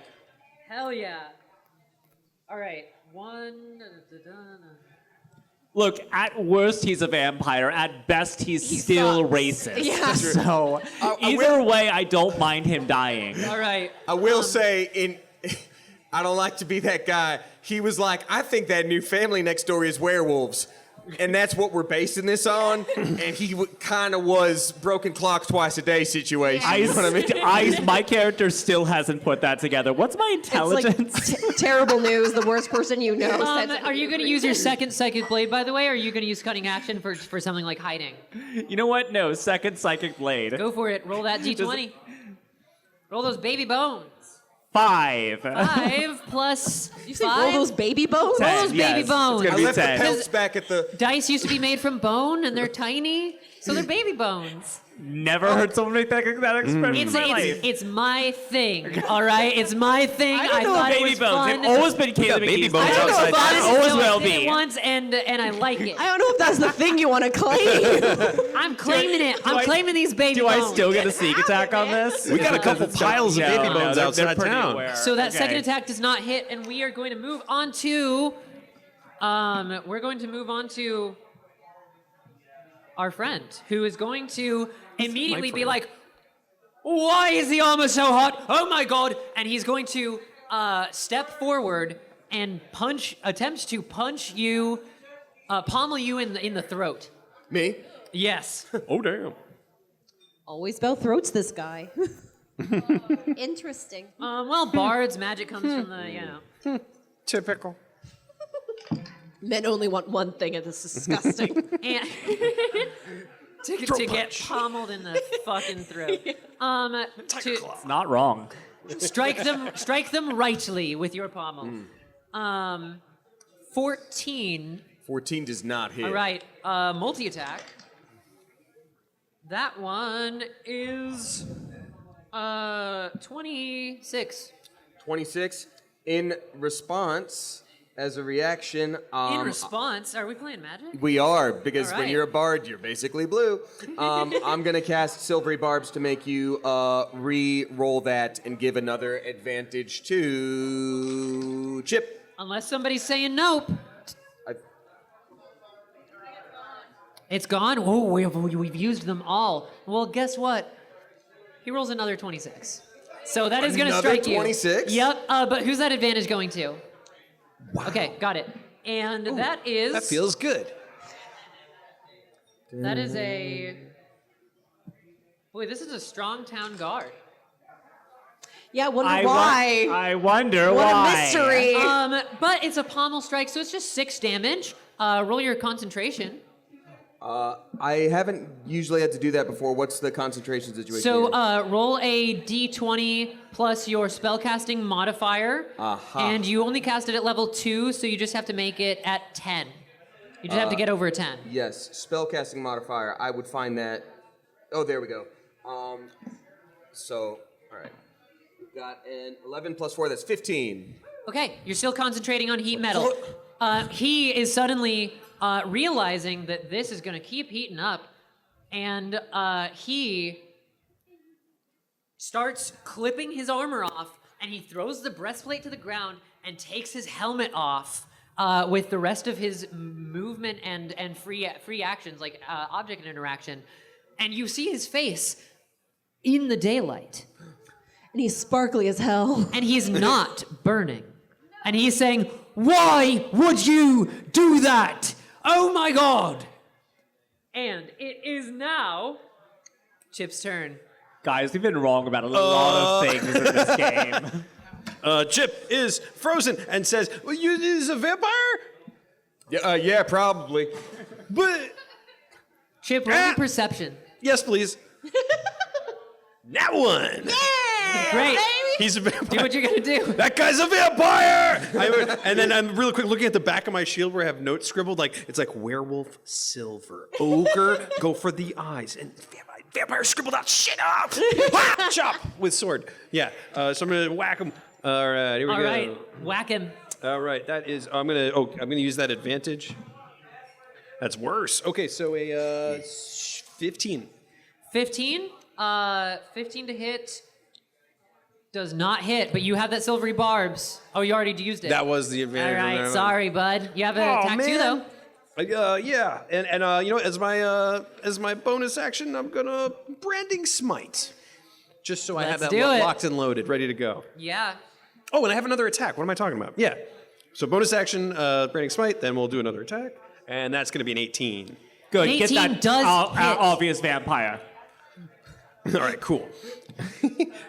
Speaker 2: Hell yeah. All right.
Speaker 3: Look, at worst, he's a vampire. At best, he's still
Speaker 5: sucks.
Speaker 3: racist.
Speaker 5: Yeah.
Speaker 3: So either way, I don't mind him dying.
Speaker 2: All right.
Speaker 7: I will say, I don't like to be that guy. He was like, I think that new family next door is werewolves. And that's what we're basing this on. And he kind of was broken clock twice a day situation. You know what I mean?
Speaker 3: My character still hasn't put that together. What's my
Speaker 5: It's like
Speaker 3: intelligence?
Speaker 5: terrible news. The worst person you know. said
Speaker 2: Are you going to use your second psychic blade, by the way, or are you going to use cutting action for something like hiding?
Speaker 3: You know what? No, second psychic blade.
Speaker 2: Go for it. Roll that d20. Roll those baby bones.
Speaker 3: 5.
Speaker 2: 5 plus
Speaker 5: You say
Speaker 2: 5.
Speaker 5: roll those baby bones?
Speaker 2: Roll those
Speaker 3: Yes,
Speaker 2: baby
Speaker 3: it's
Speaker 2: bones.
Speaker 3: gonna
Speaker 7: I
Speaker 3: be
Speaker 7: left the
Speaker 3: 10.
Speaker 7: pelts back at the...
Speaker 2: Dice used to be made from bone, and they're tiny, so they're baby bones.
Speaker 3: Never heard someone make that expression in my life.
Speaker 2: It's my thing, all right? It's my thing.
Speaker 3: I don't know
Speaker 2: thought
Speaker 3: baby
Speaker 2: it was
Speaker 3: bones.
Speaker 2: fun.
Speaker 3: They've always been Kayleigh
Speaker 4: baby
Speaker 3: McKee's
Speaker 4: bones
Speaker 3: thing.
Speaker 4: outside the
Speaker 2: Fun,
Speaker 4: house.
Speaker 3: Always
Speaker 2: so
Speaker 3: will
Speaker 2: I did it
Speaker 3: be.
Speaker 2: once, and I like it.
Speaker 5: I don't know if that's the thing you want to claim.
Speaker 2: I'm claiming it. I'm claiming these baby
Speaker 3: Do
Speaker 2: bones.
Speaker 3: I still get a sneak attack on this?
Speaker 4: We got a couple piles of baby bones
Speaker 3: they're
Speaker 4: outside
Speaker 3: pretty
Speaker 4: town.
Speaker 3: aware.
Speaker 2: So that
Speaker 3: Okay.
Speaker 2: second attack does not hit, and we are going to move on to. We're going to move on to our friend, who is going to immediately be like, "Why is the armor so hot? Oh my god!" And he's going to step forward and attempt to punch you, pommel you in the throat.
Speaker 7: Me?
Speaker 2: Yes.
Speaker 4: Oh, damn.
Speaker 5: Always about throats, this guy. Interesting.
Speaker 2: Well, Bard's magic comes from the,
Speaker 4: Typical.
Speaker 5: Men only want one thing, and it's disgusting.
Speaker 2: And to get pommeled in the fucking throat. To
Speaker 3: Not wrong.
Speaker 2: strike them rightly with your pommel. 14.
Speaker 7: 14 does not hit.
Speaker 2: All right, multi-attack. That one is 26.
Speaker 7: 26. In response, as a reaction...
Speaker 2: In response, are we playing magic?
Speaker 7: We are, because
Speaker 2: All
Speaker 7: when
Speaker 2: right.
Speaker 7: you're a bard, you're basically blue. I'm going to cast Silvery Barbs to make you re-roll that and give another advantage to Chip.
Speaker 2: Unless somebody's saying nope.
Speaker 7: I-
Speaker 2: It's gone? Oh, we've used them all. Well, guess what? He rolls another 26. So that is going to
Speaker 7: Another
Speaker 2: strike you.
Speaker 7: 26?
Speaker 2: Yep, but who's that advantage going to? Wow. Okay, got it. And that is...
Speaker 4: That feels good.
Speaker 2: That is a... Boy, this is a strong town guard.
Speaker 5: Yeah, wonder why.
Speaker 3: I wonder
Speaker 5: What
Speaker 3: why.
Speaker 5: a mystery.
Speaker 2: But it's a pommel strike, so it's just 6 damage. Roll your concentration.
Speaker 7: I haven't usually had to do that before. What's the concentration situation?
Speaker 2: So
Speaker 7: here?
Speaker 2: roll a d20 plus your spellcasting modifier, and you only cast it at level 2, so you just have to make it at 10. You just have to get over a 10.
Speaker 7: Yes, spellcasting modifier. I would find that. Oh, there we go. So, all right. We've got an 11 plus 4, that's 15.
Speaker 2: Okay, you're still concentrating on heat metal. He is suddenly realizing that this is going to keep heating up, and he starts clipping his armor off, and he throws the breastplate to the ground and takes his helmet off with the rest of his movement and free actions, like object interaction. And you see his face in the daylight.
Speaker 5: And he's sparkly as hell.
Speaker 2: And he's not burning. And he's saying, "Why would you do that? Oh my God!" And it is now Chip's turn.
Speaker 3: Guys, we've been wrong about a lot of things in this game.
Speaker 4: Chip is frozen and says, "Well, you is a vampire?"
Speaker 7: Yeah, probably.
Speaker 4: But
Speaker 2: Chip, roll perception.
Speaker 4: yes, please. That one.
Speaker 2: Great.
Speaker 4: He's a vampire.
Speaker 2: Do what you're gonna do.
Speaker 4: That guy's a vampire! And then I'm really quick looking at the back of my shield where I have notes scribbled. Like it's like werewolf, silver, ogre, go for the eyes, and vampire scribbled out shit up. Whap, chop with sword. Yeah. So I'm gonna whack him. All right, here we
Speaker 2: All
Speaker 4: go.
Speaker 2: right, whack him.
Speaker 4: All right, that is. I'm gonna use that advantage. That's worse. Okay, so a 15.
Speaker 2: 15. 15 to hit. Does not hit, but you have that silvery barbs. Oh, you already used it.
Speaker 4: That was the advantage.
Speaker 2: All right, sorry, bud. You have an attack too, though.
Speaker 4: Yeah, and you know, as my bonus action, I'm gonna branding smite, just so I have
Speaker 2: Let's
Speaker 4: that
Speaker 2: do it.
Speaker 4: locked and loaded, ready to go.
Speaker 2: Yeah.
Speaker 4: Oh, and I have another attack. What am I talking about? Yeah. So bonus action, branding smite. Then we'll do another attack, and that's gonna be an 18.
Speaker 3: Good,
Speaker 2: 18
Speaker 3: get that
Speaker 2: does hit.
Speaker 3: obvious vampire.
Speaker 4: All right, cool.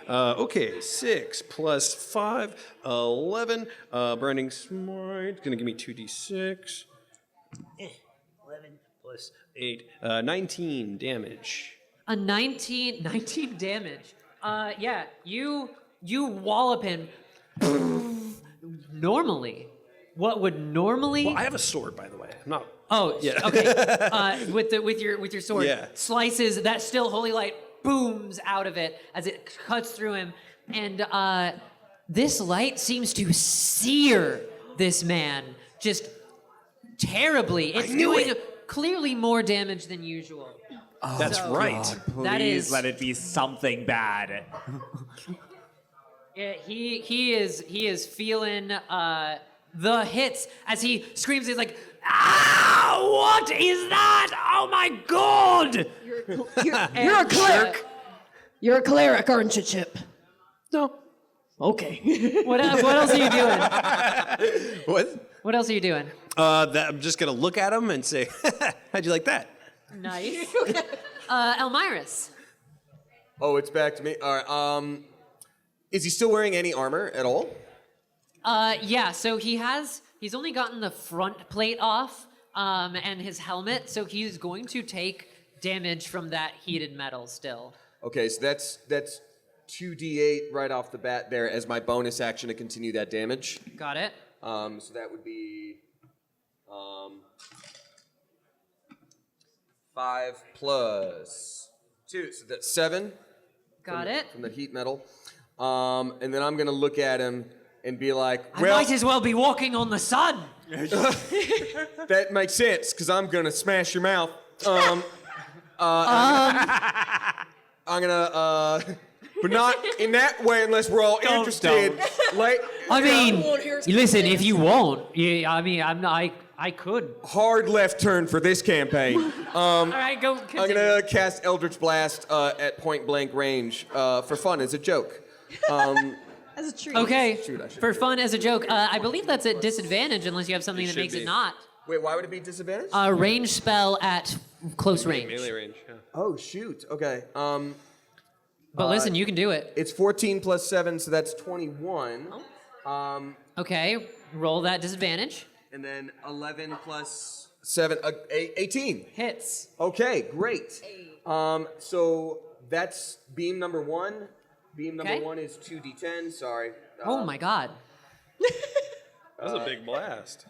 Speaker 4: Okay, 6 plus 5, 11. Branding smite, gonna give me 2d6. 11 plus 8, 19 damage.
Speaker 2: A 19 damage. Yeah, you wallop him. Normally, what would normally?
Speaker 4: Well, I have a sword, by the way. I'm not.
Speaker 2: Oh,
Speaker 4: Yeah.
Speaker 2: okay. With your sword,
Speaker 4: Yeah.
Speaker 2: slices that still holy light booms out of it as it cuts through him, and this light seems to sear this man just terribly. It's doing clearly more damage than usual.
Speaker 4: That's
Speaker 2: So-
Speaker 4: right.
Speaker 2: That
Speaker 3: Please
Speaker 2: is.
Speaker 3: let it be something bad.
Speaker 2: Yeah, he is feeling the hits as he screams. He's like, "Ah! What is that? Oh my God!"
Speaker 6: You're a cleric. You're a cleric, aren't you, Chip?
Speaker 4: No.
Speaker 6: Okay.
Speaker 2: What else are you doing?
Speaker 4: What?
Speaker 2: What else are you doing?
Speaker 4: I'm just gonna look at him and say, "How'd you like that?"
Speaker 2: Nice. Elmyrus.
Speaker 7: Oh, it's back to me. All right. Is he still wearing any armor at all?
Speaker 2: Yeah. So he's only gotten the front plate off, and his helmet. So he's going to take damage from that heated metal still.
Speaker 7: Okay, so that's 2d8 right off the bat there as my bonus action to continue that damage.
Speaker 2: Got it.
Speaker 7: So that would be 5 plus 2, so that's 7.
Speaker 2: Got it.
Speaker 7: From the heat metal. And then I'm gonna look at him and be like,
Speaker 2: I
Speaker 7: well,
Speaker 2: might as well be walking on the sun.
Speaker 7: that makes sense, because I'm gonna smash your mouth. I'm gonna, but not in that way unless we're all interested. Like,
Speaker 2: I mean, listen, if you want, I mean, I could.
Speaker 7: hard left turn for this campaign.
Speaker 2: All right, go.
Speaker 7: I'm
Speaker 2: Continue.
Speaker 7: gonna cast Eldritch Blast at point blank range for fun as a joke.
Speaker 5: As a treat.
Speaker 2: Okay,
Speaker 7: Shoot, I should
Speaker 2: for
Speaker 7: do
Speaker 2: fun as a joke, I believe that's at disadvantage unless you have something that
Speaker 4: should
Speaker 2: makes
Speaker 4: be.
Speaker 2: it not.
Speaker 7: Wait, why would it be disadvantage?
Speaker 2: A range spell at close range.
Speaker 4: Melee range. Yeah.
Speaker 7: Oh shoot. Okay.
Speaker 2: But listen, you can do it.
Speaker 7: It's 14 plus 7, so that's 21.
Speaker 2: Okay, roll that disadvantage.
Speaker 7: And then 11 plus 7, 18.
Speaker 2: Hits.
Speaker 7: Okay, great. So that's beam number 1. Beam number
Speaker 2: Okay.
Speaker 7: 1 is 2d10. Sorry.
Speaker 2: Oh my God.
Speaker 10: That was a big blast.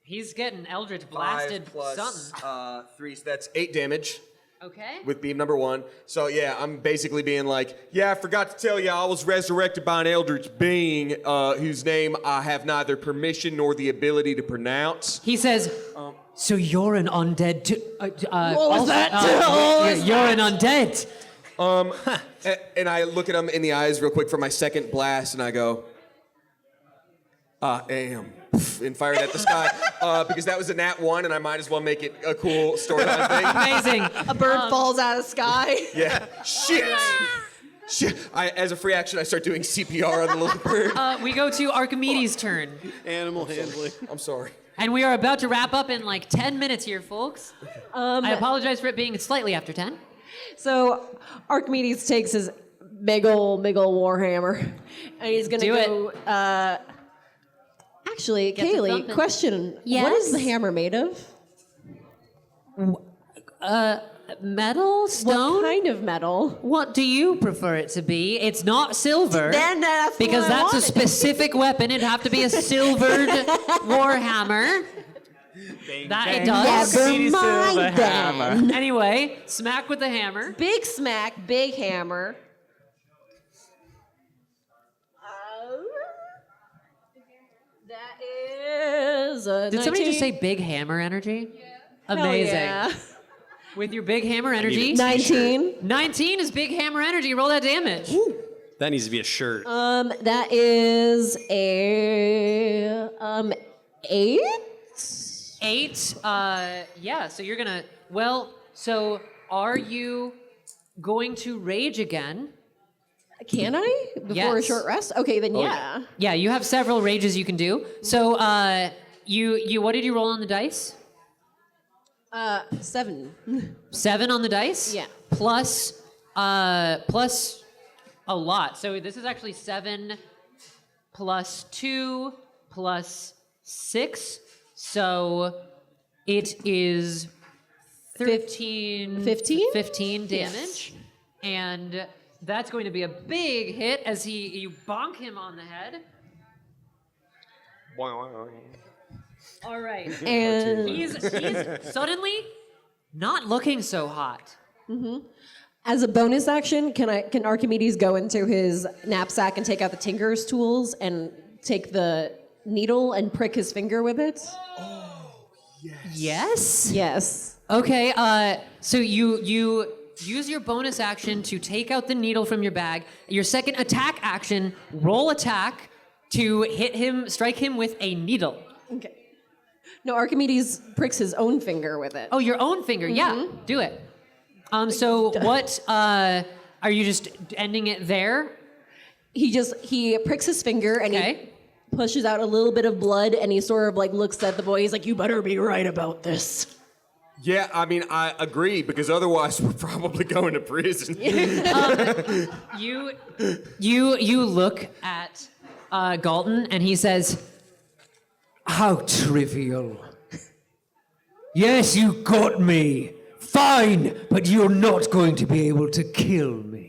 Speaker 2: He's getting Eldritch
Speaker 7: 5
Speaker 2: blasted
Speaker 7: plus
Speaker 2: something.
Speaker 7: 3. So that's 8 damage.
Speaker 2: Okay.
Speaker 7: With beam number 1. So yeah, I'm basically being like, yeah, I forgot to tell you I was resurrected by an eldritch being whose name I have neither permission nor the ability to pronounce.
Speaker 2: He says, so you're an undead too.
Speaker 6: What was that?
Speaker 2: You're an undead.
Speaker 7: And I look at him in the eyes real quick for my second blast, and I go, I am. And fire it at the sky because that was a nat 1, and I might as well make it a cool storyline thing.
Speaker 2: Amazing.
Speaker 5: A bird falls out of the sky.
Speaker 7: Yeah. Shit. As a free action, I start doing CPR on the little bird.
Speaker 2: We go to Archimedes' turn.
Speaker 10: Animal handling.
Speaker 7: I'm sorry.
Speaker 2: And we are about to wrap up in like 10 minutes here, folks. I apologize for it being slightly after 10.
Speaker 5: So Archimedes takes his big ol' warhammer, and he's gonna
Speaker 2: Do
Speaker 5: go. Actually,
Speaker 2: Get the
Speaker 5: Kayleigh,
Speaker 2: thumping.
Speaker 5: question: What
Speaker 2: Yes?
Speaker 5: is the hammer made of?
Speaker 2: Metal? Stone?
Speaker 5: What kind of metal?
Speaker 2: What do you prefer it to be? It's not silver.
Speaker 5: Then that's
Speaker 2: because
Speaker 5: what I
Speaker 2: that's a
Speaker 5: wanted.
Speaker 2: specific weapon. It'd have to be a silvered warhammer. That it does.
Speaker 5: Never
Speaker 3: Archimedes
Speaker 5: mind
Speaker 3: silver hammer.
Speaker 5: then.
Speaker 2: Anyway, smack with the hammer.
Speaker 5: Big smack, big hammer. That is a
Speaker 2: Did somebody just
Speaker 5: 19.
Speaker 2: say big hammer energy?
Speaker 5: Hell
Speaker 2: Amazing.
Speaker 5: yeah.
Speaker 2: With your big hammer energy.
Speaker 5: 19.
Speaker 2: 19 is big hammer energy. Roll that damage.
Speaker 10: That needs to be a shirt.
Speaker 5: That is a 8.
Speaker 2: 8. Yeah, so you're gonna. Well, so are you going to rage again?
Speaker 5: Can I before a
Speaker 2: Yes.
Speaker 5: short rest? Okay, then yeah.
Speaker 2: Yeah, you have several rages you can do. So, you what did you roll on the dice?
Speaker 5: 7.
Speaker 2: 7 on the dice.
Speaker 5: Yeah.
Speaker 2: Plus a lot. So this is actually 7 plus 2 plus 6. So it is 13.
Speaker 5: 15?
Speaker 2: 15 damage.
Speaker 5: Yes.
Speaker 2: And that's going to be a big hit as you bonk him on the head. All right.
Speaker 5: And
Speaker 2: He's suddenly not looking so hot.
Speaker 5: as a bonus action, can Archimedes go into his knapsack and take out the tinker's tools and take the needle and prick his finger with it?
Speaker 2: Yes?
Speaker 5: Yes.
Speaker 2: Okay, so you use your bonus action to take out the needle from your bag. Your second attack action, roll attack to hit him, strike him with a needle.
Speaker 5: Okay. No, Archimedes pricks his own finger with it.
Speaker 2: Oh, your own finger. Yeah, do it. So what, are you just ending it there?
Speaker 5: He pricks his finger and
Speaker 2: Okay.
Speaker 5: he pushes out a little bit of blood and he sort of like looks at the boy. He's like, "You better be right about this."
Speaker 7: Yeah, I mean, I agree, because otherwise we're probably going to prison.
Speaker 2: You look at Galton and he says,
Speaker 8: How trivial. Yes, you got me. Fine, but you're not going to be able to kill me.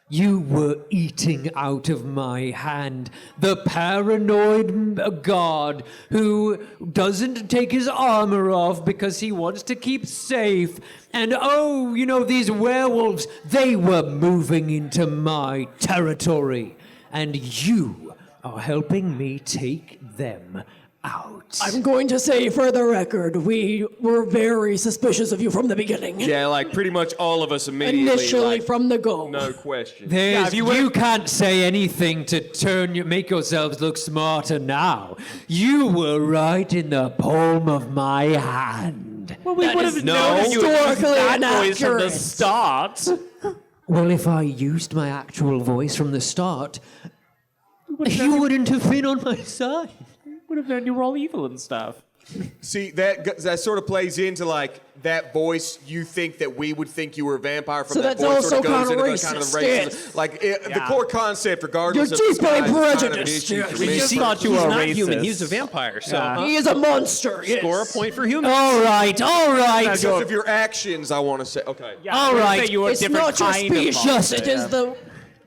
Speaker 8: You were eating out of my hand. The paranoid god who doesn't take his armor off because he wants to keep safe. And oh, you know, these werewolves, they were moving into my territory. And you are helping me take them out.
Speaker 6: I'm going to say for the record, we were very suspicious of you from the beginning.
Speaker 7: Yeah, like pretty much all of us immediately.
Speaker 6: Initially,
Speaker 7: like,
Speaker 6: from the go.
Speaker 7: no question.
Speaker 8: You can't say anything to make yourselves look smarter now. You were right in the palm of my hand.
Speaker 3: Well, we would have
Speaker 10: no
Speaker 3: known you had used
Speaker 6: historically
Speaker 3: that voice from the
Speaker 6: inaccurate.
Speaker 3: start.
Speaker 8: Well, if I used my actual voice from the start, you wouldn't have been on my side.
Speaker 3: Would have known you were all evil and stuff.
Speaker 7: See, that sort of plays into like that voice. You think that we would think you were a vampire from
Speaker 6: So
Speaker 7: that
Speaker 6: that's
Speaker 7: voice. Sort of
Speaker 6: also
Speaker 7: goes
Speaker 6: kinda
Speaker 7: into the kind of
Speaker 6: racist,
Speaker 7: racism.
Speaker 6: yes.
Speaker 7: Like the core concept, regardless
Speaker 6: You're
Speaker 7: of
Speaker 6: deeply
Speaker 7: disguise, is kind of an
Speaker 6: prejudiced,
Speaker 7: issue
Speaker 6: yes.
Speaker 7: for
Speaker 6: We
Speaker 7: me.
Speaker 3: just thought you
Speaker 10: he's
Speaker 3: were
Speaker 10: not
Speaker 3: racist.
Speaker 10: human. He's a vampire. So
Speaker 6: He is a monster, yes.
Speaker 10: score a point for humans.
Speaker 8: All right, all right.
Speaker 7: Because of your actions, I want to say. Okay.
Speaker 3: Yeah,
Speaker 8: All
Speaker 3: I would
Speaker 8: right.
Speaker 3: say you were a
Speaker 6: It's
Speaker 3: different
Speaker 6: not your
Speaker 3: kind of
Speaker 6: species,
Speaker 3: monster,
Speaker 6: it is the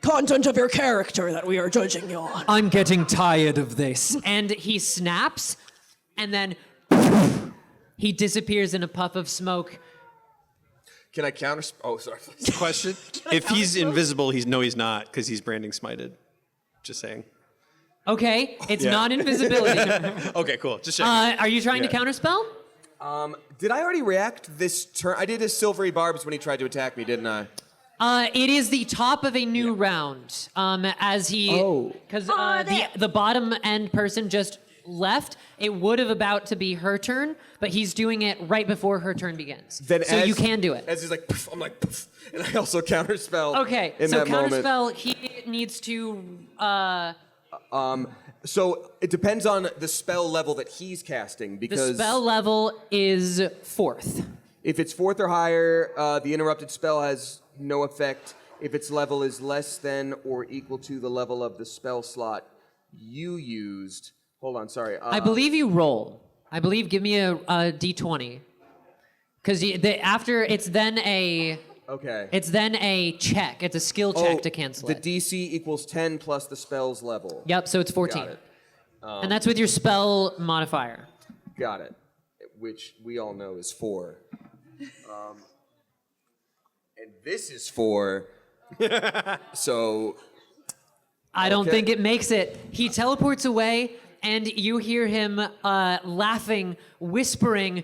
Speaker 6: content of your character that we are judging you on.
Speaker 8: I'm getting tired of this.
Speaker 2: And he snaps, and then he disappears in a puff of smoke.
Speaker 7: Can I counter? Oh, sorry.
Speaker 10: Question: if he's invisible, he's not because he's branding smited. Just saying.
Speaker 2: Okay, it's
Speaker 10: Yeah.
Speaker 2: not invisibility.
Speaker 10: Okay, cool. Just checking.
Speaker 2: Are you trying to
Speaker 7: Yeah.
Speaker 2: counterspell?
Speaker 7: Did I already react this turn? I did his silvery barbs when he tried to attack me, didn't I?
Speaker 2: It is the top of a new round. As he, because the bottom end person just left. It would have about to be her turn, but he's doing it right before her turn begins.
Speaker 7: Then
Speaker 2: so you can do it.
Speaker 7: As he's like, poof, I'm like, poof, and I also counterspell.
Speaker 2: Okay,
Speaker 7: in
Speaker 2: so
Speaker 7: that moment.
Speaker 2: counterspell. He needs to.
Speaker 7: So it depends on the spell level that he's casting
Speaker 2: The
Speaker 7: because
Speaker 2: spell level is 4th.
Speaker 7: if it's 4th or higher, the interrupted spell has no effect. If its level is less than or equal to the level of the spell slot you used. Hold on, sorry.
Speaker 2: I believe you roll. I believe. Give me a d20. Because after it's then a.
Speaker 7: Okay.
Speaker 2: It's then a check. It's a skill check to cancel
Speaker 7: the
Speaker 2: it.
Speaker 7: DC equals 10 plus the spell's level.
Speaker 2: Yep. So it's 14.
Speaker 7: Got it.
Speaker 2: And that's with your spell modifier.
Speaker 7: Got it. Which we all know is 4. And this is 4. So
Speaker 2: I don't
Speaker 7: Okay.
Speaker 2: think it makes it. He teleports away, and you hear him laughing, whispering.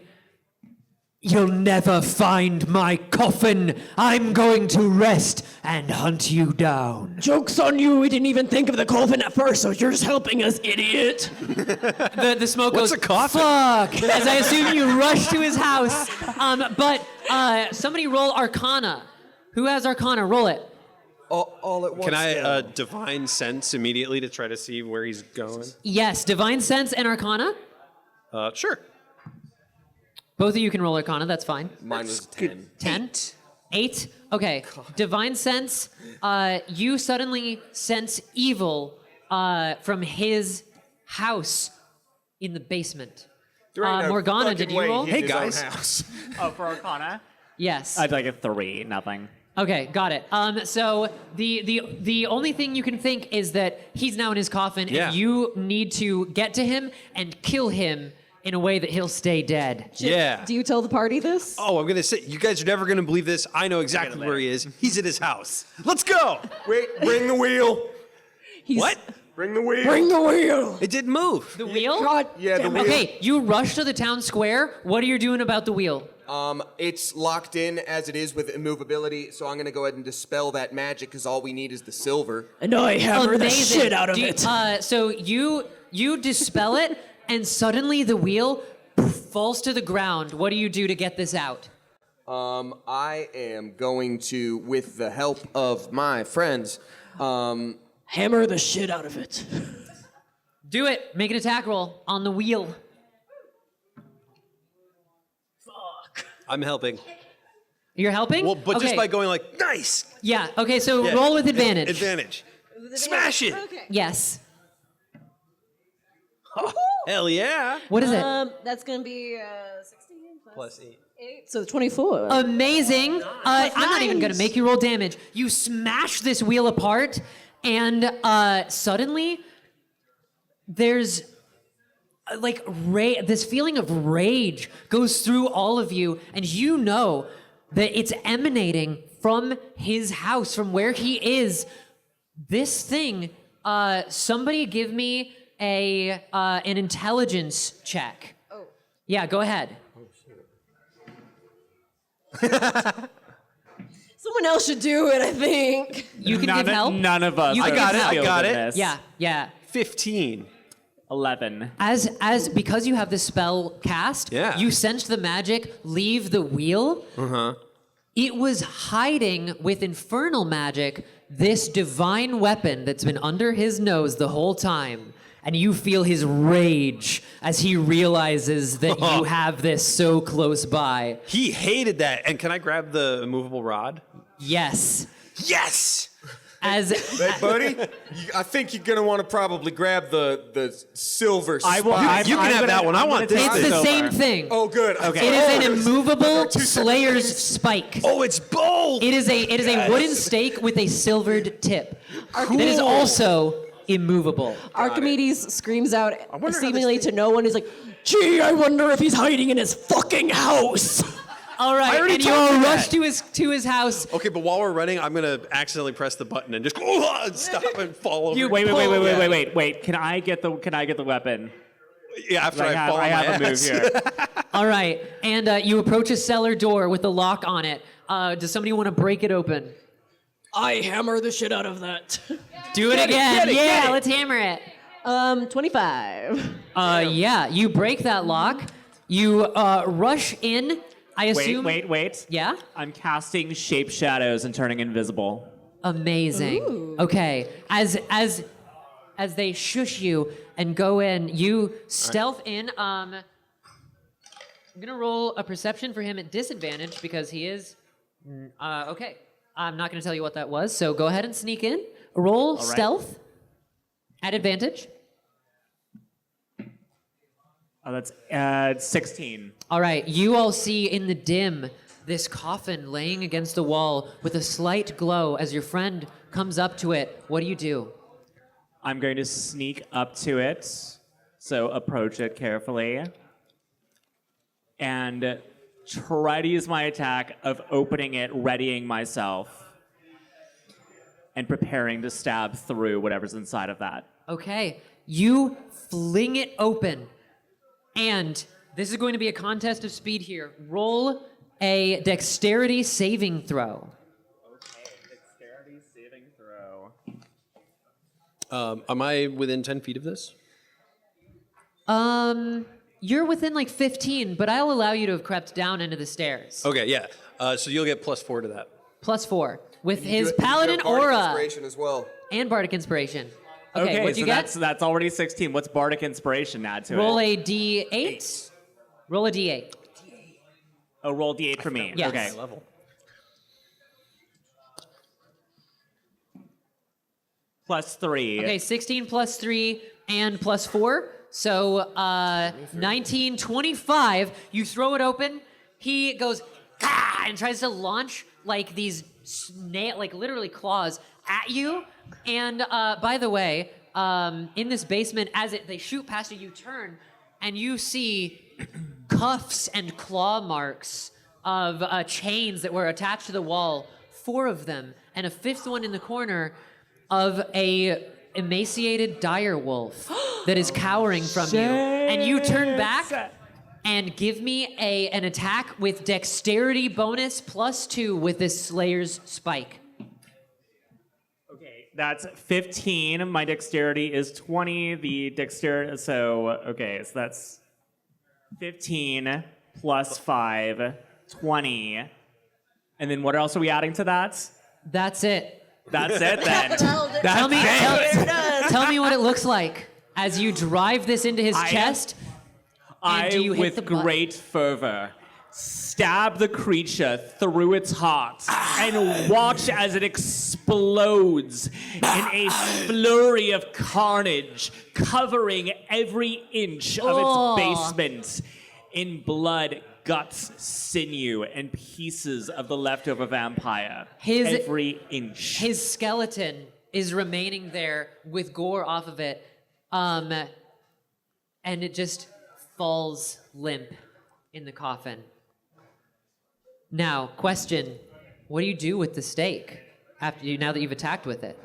Speaker 8: You'll never find my coffin. I'm going to rest and hunt you down.
Speaker 6: Joke's on you, we didn't even think of the coffin at first, so you're just helping us, idiot.
Speaker 2: The smoke
Speaker 10: What's
Speaker 2: goes.
Speaker 10: a coffin?
Speaker 2: Fuck! As I assume you rush to his house. But somebody roll Arcana. Who has Arcana? Roll it.
Speaker 7: all at once.
Speaker 10: Can I
Speaker 7: now.
Speaker 10: divine sense immediately to try to see where he's going?
Speaker 2: Yes, Divine Sense and Arcana.
Speaker 10: Sure.
Speaker 2: Both of you can roll Arcana. That's fine.
Speaker 7: Mine was 10.
Speaker 2: 10? 8? Okay. Divine Sense. You suddenly sense evil from his house in the basement.
Speaker 7: There ain't no
Speaker 2: Morgana,
Speaker 7: fucking
Speaker 2: did you
Speaker 7: way
Speaker 2: roll?
Speaker 7: he
Speaker 10: Hey,
Speaker 7: hid his own
Speaker 10: guys.
Speaker 7: house.
Speaker 3: Oh, for Arcana?
Speaker 2: Yes.
Speaker 3: I'd like a 3, nothing.
Speaker 2: Okay, got it. So the only thing you can think is that he's now in his coffin,
Speaker 10: Yeah.
Speaker 2: and you need to get to him and kill him in a way that he'll stay dead.
Speaker 10: Yeah.
Speaker 5: Do you tell the party this?
Speaker 10: Oh, I'm gonna say you guys are never gonna believe this. I know exactly where he is. He's at his house. Let's go.
Speaker 7: Wait, bring the wheel.
Speaker 10: What?
Speaker 7: Bring the wheel.
Speaker 6: Bring the wheel.
Speaker 10: It didn't move.
Speaker 2: The wheel?
Speaker 6: God
Speaker 7: Yeah, the
Speaker 6: damn
Speaker 7: wheel.
Speaker 6: it.
Speaker 2: Okay, you rush to the town square. What are you doing about the wheel?
Speaker 7: It's locked in as it is with immovability, so I'm gonna go ahead and dispel that magic because all we need is the silver.
Speaker 6: And I hammer the
Speaker 2: Amazing.
Speaker 6: shit out of
Speaker 2: Do you-
Speaker 6: it.
Speaker 2: So you dispel it, and suddenly the wheel falls to the ground. What do you do to get this out?
Speaker 7: I am going to, with the help of my friends,
Speaker 6: Hammer the shit out of it.
Speaker 2: Do it. Make an attack roll on the wheel.
Speaker 10: I'm helping.
Speaker 2: You're helping?
Speaker 10: Well, but just
Speaker 2: Okay.
Speaker 10: by going like nice.
Speaker 2: Yeah. Okay. So
Speaker 10: Yeah.
Speaker 2: roll with advantage.
Speaker 10: Advantage. Smash it.
Speaker 5: Okay.
Speaker 2: Yes.
Speaker 10: Hell yeah.
Speaker 2: What is it?
Speaker 5: That's gonna be 16
Speaker 10: Plus 8.
Speaker 5: 8, so 24.
Speaker 2: Amazing. I'm not even going to make you roll damage. You smash this wheel apart, and suddenly there's this feeling of rage goes through all of you, and you know that it's emanating from his house, from where he is. This thing, somebody give me an intelligence check. Oh. Yeah, go ahead.
Speaker 5: Someone else should do it, I think.
Speaker 2: You can give help.
Speaker 3: None of us.
Speaker 2: You
Speaker 3: are
Speaker 2: can give help.
Speaker 10: I got it.
Speaker 3: this.
Speaker 2: Yeah.
Speaker 10: 15.
Speaker 3: 11.
Speaker 2: As because you have this spell cast,
Speaker 10: Yeah.
Speaker 2: you sensed the magic leave the wheel. It was hiding with infernal magic this divine weapon that's been under his nose the whole time. and you feel his rage as he realizes that you have this so close by.
Speaker 10: He hated that. And can I grab the immovable rod?
Speaker 2: Yes.
Speaker 10: Yes!
Speaker 2: As
Speaker 7: Hey, buddy, I think you're gonna want to probably grab the silver spike.
Speaker 10: You can have that one. I want this.
Speaker 2: it's the same thing.
Speaker 7: Oh, good. Okay.
Speaker 2: It is an immovable Slayer's spike.
Speaker 10: Oh, it's bold!
Speaker 2: It is a wooden stake with a silvered tip. That is also immovable.
Speaker 5: Archimedes screams out
Speaker 10: wonder how
Speaker 5: seemingly
Speaker 10: this
Speaker 5: to no one. He's like,
Speaker 6: Gee, I wonder if he's hiding in his fucking house.
Speaker 2: All right,
Speaker 10: already
Speaker 2: and you
Speaker 10: told
Speaker 2: all
Speaker 10: you
Speaker 2: rush
Speaker 10: that.
Speaker 2: to his house.
Speaker 10: Okay, but while we're running, I'm gonna accidentally press the button and just stop and fall over.
Speaker 3: Wait. Can I get the weapon?
Speaker 10: Yeah, after I fall
Speaker 3: I
Speaker 10: on my
Speaker 3: have a move
Speaker 10: ass.
Speaker 3: here.
Speaker 2: All right, and you approach a cellar door with a lock on it. Does somebody want to break it open?
Speaker 6: I hammer the shit out of that.
Speaker 2: Do it again. Yeah, let's hammer it.
Speaker 5: 25.
Speaker 2: Yeah, you break that lock. You rush in. I assume.
Speaker 3: Wait.
Speaker 2: Yeah?
Speaker 3: I'm casting shape shadows and turning invisible.
Speaker 2: Amazing.
Speaker 5: Ooh.
Speaker 2: Okay. As they shush you and go in, you stealth in. I'm gonna roll a perception for him at disadvantage because he is. Okay. I'm not gonna tell you what that was. So go ahead and sneak in. Roll stealth at advantage.
Speaker 3: Oh, that's 16.
Speaker 2: All right, you all see in the dim this coffin laying against the wall with a slight glow as your friend comes up to it. What do you do?
Speaker 3: I'm going to sneak up to it, so approach it carefully, and try to use my attack of opening it, readying myself, and preparing to stab through whatever's inside of that.
Speaker 2: Okay, you fling it open, and this is going to be a contest of speed here. Roll a dexterity saving throw.
Speaker 3: Okay, dexterity saving throw.
Speaker 10: Am I within 10 feet of this?
Speaker 2: You're within like 15, but I'll allow you to have crept down into the stairs.
Speaker 10: Okay, yeah. So you'll get +4 to that.
Speaker 2: +4 with
Speaker 7: You
Speaker 2: his
Speaker 7: do- you do
Speaker 2: paladin
Speaker 7: Bardic
Speaker 2: aura
Speaker 7: Inspiration as well.
Speaker 2: and bardic inspiration. Okay, what'd you
Speaker 3: so
Speaker 2: get?
Speaker 3: that's already 16. What's Bardic Inspiration add to
Speaker 2: Roll
Speaker 3: it?
Speaker 2: a d8. Roll a d8.
Speaker 3: Oh, roll D8 for me.
Speaker 2: Yes.
Speaker 3: Okay.
Speaker 10: Level.
Speaker 3: +3.
Speaker 2: Okay, 16 plus 3 and plus 4. So 19, 25. You throw it open. He goes, "Ah!" and tries to launch like these like literally claws at you. And by the way, in this basement, as they shoot past you, you turn and you see cuffs and claw marks of chains that were attached to the wall, 4 of them, and a 5th one in the corner of a emaciated dire wolf that is cowering from you. And you turn back and give me an attack with dexterity bonus +2 with this Slayer's spike.
Speaker 3: Okay, that's 15. My dexterity is 20. The dexterity, so that's 15 plus 5, 20. And then what else are we adding to that?
Speaker 2: That's it.
Speaker 3: That's it then.
Speaker 2: Tell me what it looks like as you drive this into his chest. And do you hit
Speaker 3: with
Speaker 2: the button?
Speaker 3: great fervor, stab the creature through its heart and watch as it explodes in a flurry of carnage, covering every inch of its basement in blood, guts, sinew, and pieces of the leftover vampire. Every inch.
Speaker 2: His skeleton is remaining there with gore off of it, and it just falls limp in the coffin. Now, question: what do you do with the stake now that you've attacked with it?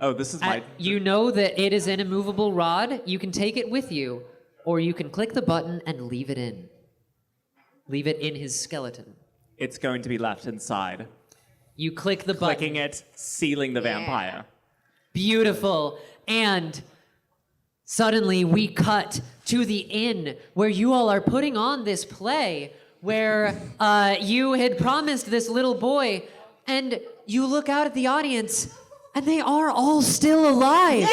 Speaker 3: Oh, this is my...
Speaker 2: You know that it is an immovable rod. You can take it with you, or you can click the button and leave it in. Leave it in his skeleton.
Speaker 3: It's going to be left inside.
Speaker 2: You click the button.
Speaker 3: Clicking it, sealing the vampire.
Speaker 2: Beautiful. And suddenly we cut to the inn where you all are putting on this play where you had promised this little boy, and you look out at the audience and they are all still alive.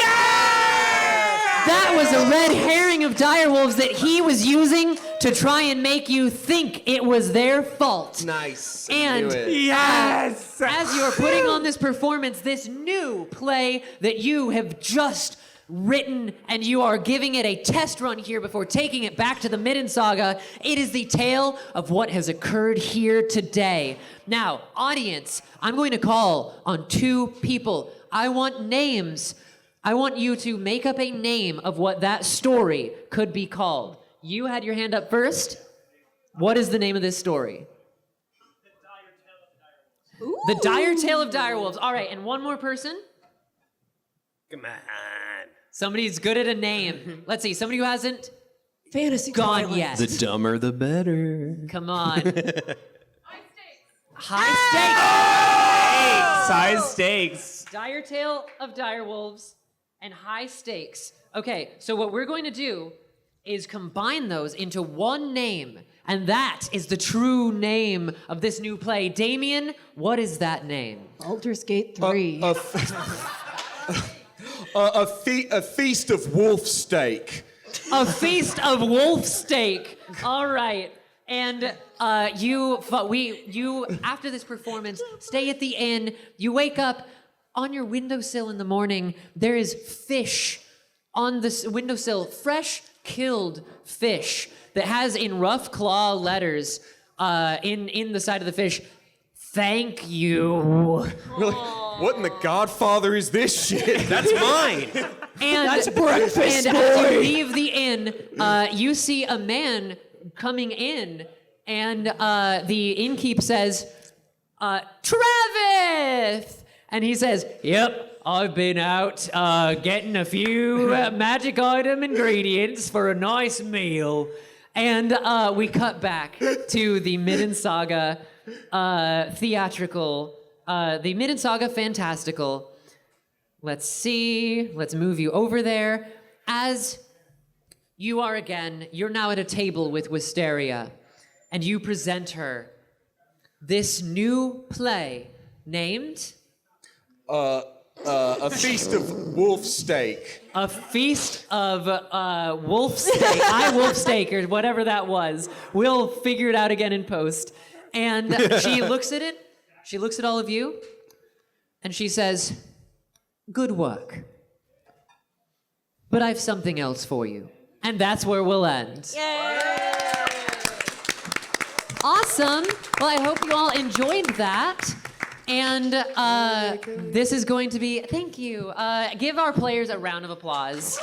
Speaker 2: That was a red herring of direwolves that he was using to try and make you think it was their fault.
Speaker 7: Nice.
Speaker 2: And
Speaker 7: Knew it.
Speaker 3: Yes!
Speaker 2: as you're putting on this performance, this new play that you have just written, and you are giving it a test run here before taking it back to the Midden Saga, it is the tale of what has occurred here today. Now, audience, I'm going to call on 2 people. I want names. I want you to make up a name of what that story could be called. You had your hand up first. What is the name of this story? The Dire Tale of Direwolves. All right, and one more person.
Speaker 10: Come on.
Speaker 2: Somebody's good at a name. Let's see, somebody who hasn't
Speaker 6: Fantasy
Speaker 2: gone
Speaker 6: Twilight.
Speaker 2: yet.
Speaker 10: The dumber, the better.
Speaker 2: Come on. High stakes.
Speaker 3: High stakes.
Speaker 2: Dire Tale of Direwolves and high stakes. Okay, so what we're going to do is combine those into one name, and that is the true name of this new play. Damien, what is that name?
Speaker 6: Baldur's Gate 3.
Speaker 7: A feast of wolf steak.
Speaker 2: A feast of wolf steak. All right. And you after this performance, stay at the inn. You wake up on your windowsill in the morning. There is fish on the windowsill, fresh killed fish that has in rough claw letters in the side of the fish, "Thank you."
Speaker 7: What in the Godfather is this shit?
Speaker 10: That's mine.
Speaker 2: And,
Speaker 6: That's breakfast,
Speaker 2: and as you
Speaker 6: boy.
Speaker 2: leave the inn, you see a man coming in, and the innkeep says, "Travis!" And he says, "Yep, I've been out getting a few magic item ingredients for a nice meal." And we cut back to the Midden Saga theatrical, the Midden Saga fantastical. Let's see. Let's move you over there. As you are again, you're now at a table with Wisteria, and you present her this new play named
Speaker 7: A feast of wolf steak.
Speaker 2: A Feast of Wolf Steak. Wolf Steak, or whatever that was. We'll figure it out again in post. And she looks at it. She looks at all of you, and she says, "Good work. But I've something else for you." And that's where we'll end. Awesome. Well, I hope you all enjoyed that. And this is going to be, thank you. Give our players a round of applause.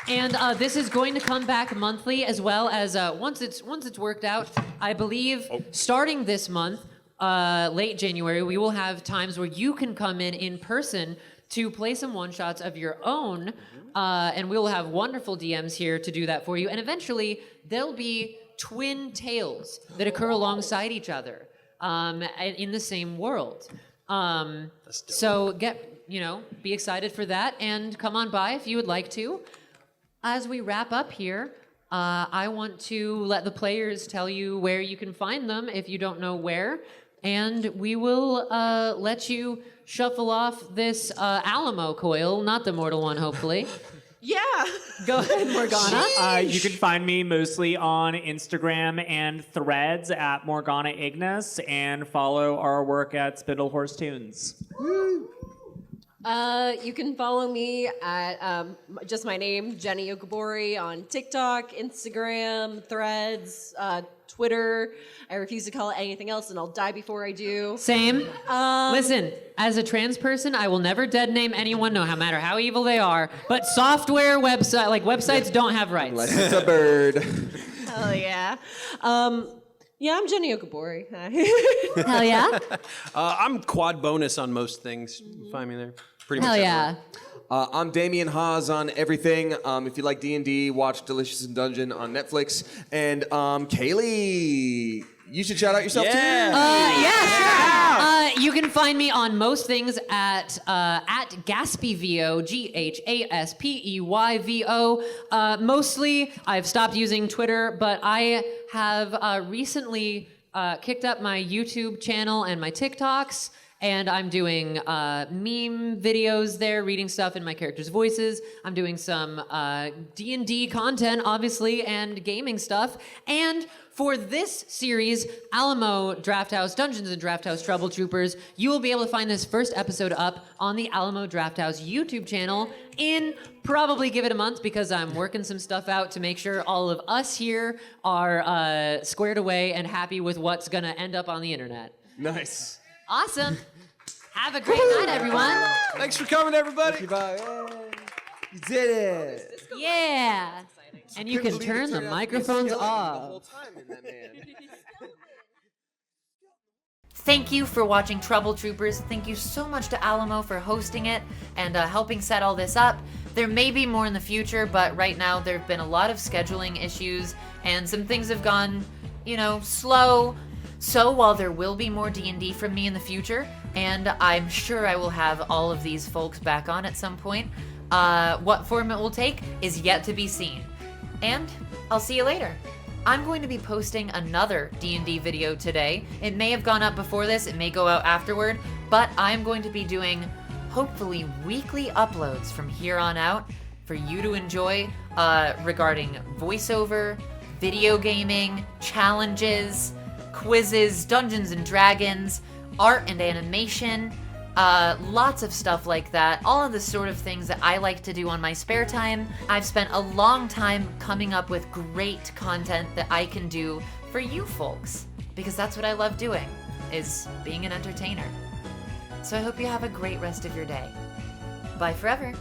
Speaker 2: And this is going to come back monthly, as well as once it's worked out. I believe starting this month, late January, we will have times where you can come in person to play some one-shots of your own, and we'll have wonderful DMs here to do that for you. And eventually, there'll be twin tales that occur alongside each other in the same world. So be excited for that, and come on by if you would like to. As we wrap up here, I want to let the players tell you where you can find them if you don't know where, and we will let you shuffle off this Alamo coil, not the mortal one, hopefully.
Speaker 5: Yeah.
Speaker 2: Go ahead, Morgana.
Speaker 3: You can find me mostly on Instagram and Threads at Morgana Ignis, and follow our work at Spindlehorse Tunes.
Speaker 5: You can follow me at just my name, Jenny Okabori, on TikTok, Instagram, Threads, Twitter. I refuse to call it anything else, and I'll die before I do.
Speaker 2: Same. Listen, as a trans person, I will never dead name anyone, no matter how evil they are. But websites don't have rights.
Speaker 7: Unless it's a bird.
Speaker 5: Hell yeah. Yeah, I'm Jenny Okabori.
Speaker 2: Hell yeah.
Speaker 10: I'm quad bonus on most things. You can find me there. Pretty
Speaker 2: Hell
Speaker 10: much
Speaker 2: yeah.
Speaker 10: everywhere.
Speaker 7: I'm Damien Haas on everything. If you like D&D, watch Delicious in Dungeon on Netflix. And Kayleigh, you should shout out yourself too.
Speaker 2: Yeah, sure. You can find me on most things at GaspeyVO, GhaspeyVO. Mostly, I've stopped using Twitter, but I have recently kicked up my YouTube channel and my TikToks. and I'm doing meme videos there, reading stuff in my characters' voices. I'm doing some D&D content, obviously, and gaming stuff. And for this series, Alamo Drafthouse Dungeons and Drafthouse Troubletroopers, you will be able to find this first episode up on the Alamo Drafthouse YouTube channel in probably give it a month, because I'm working some stuff out to make sure all of us here are squared away and happy with what's gonna end up on the internet.
Speaker 7: Nice.
Speaker 2: Awesome. Have a great night, everyone.
Speaker 7: Thanks for coming, everybody. You did it.
Speaker 2: Yeah. And you can turn the microphones off.
Speaker 1: Thank you for watching Trouble Troopers. Thank you so much to Alamo for hosting it and helping set all this up. There may be more in the future, but right now there have been a lot of scheduling issues and some things have gone, slow. So while there will be more D&D from me in the future, and I'm sure I will have all of these folks back on at some point, what form it will take is yet to be seen. And I'll see you later. I'm going to be posting another D&D video today. It may have gone up before this, it may go out afterward, but I'm going to be doing hopefully weekly uploads from here on out for you to enjoy regarding voiceover, video gaming, challenges, quizzes, Dungeons and Dragons, art and animation, lots of stuff like that. All of the sort of things that I like to do on my spare time. I've spent a long time coming up with great content that I can do for you folks, because that's what I love doing, is being an entertainer. So I hope you have a great rest of your day. Bye forever.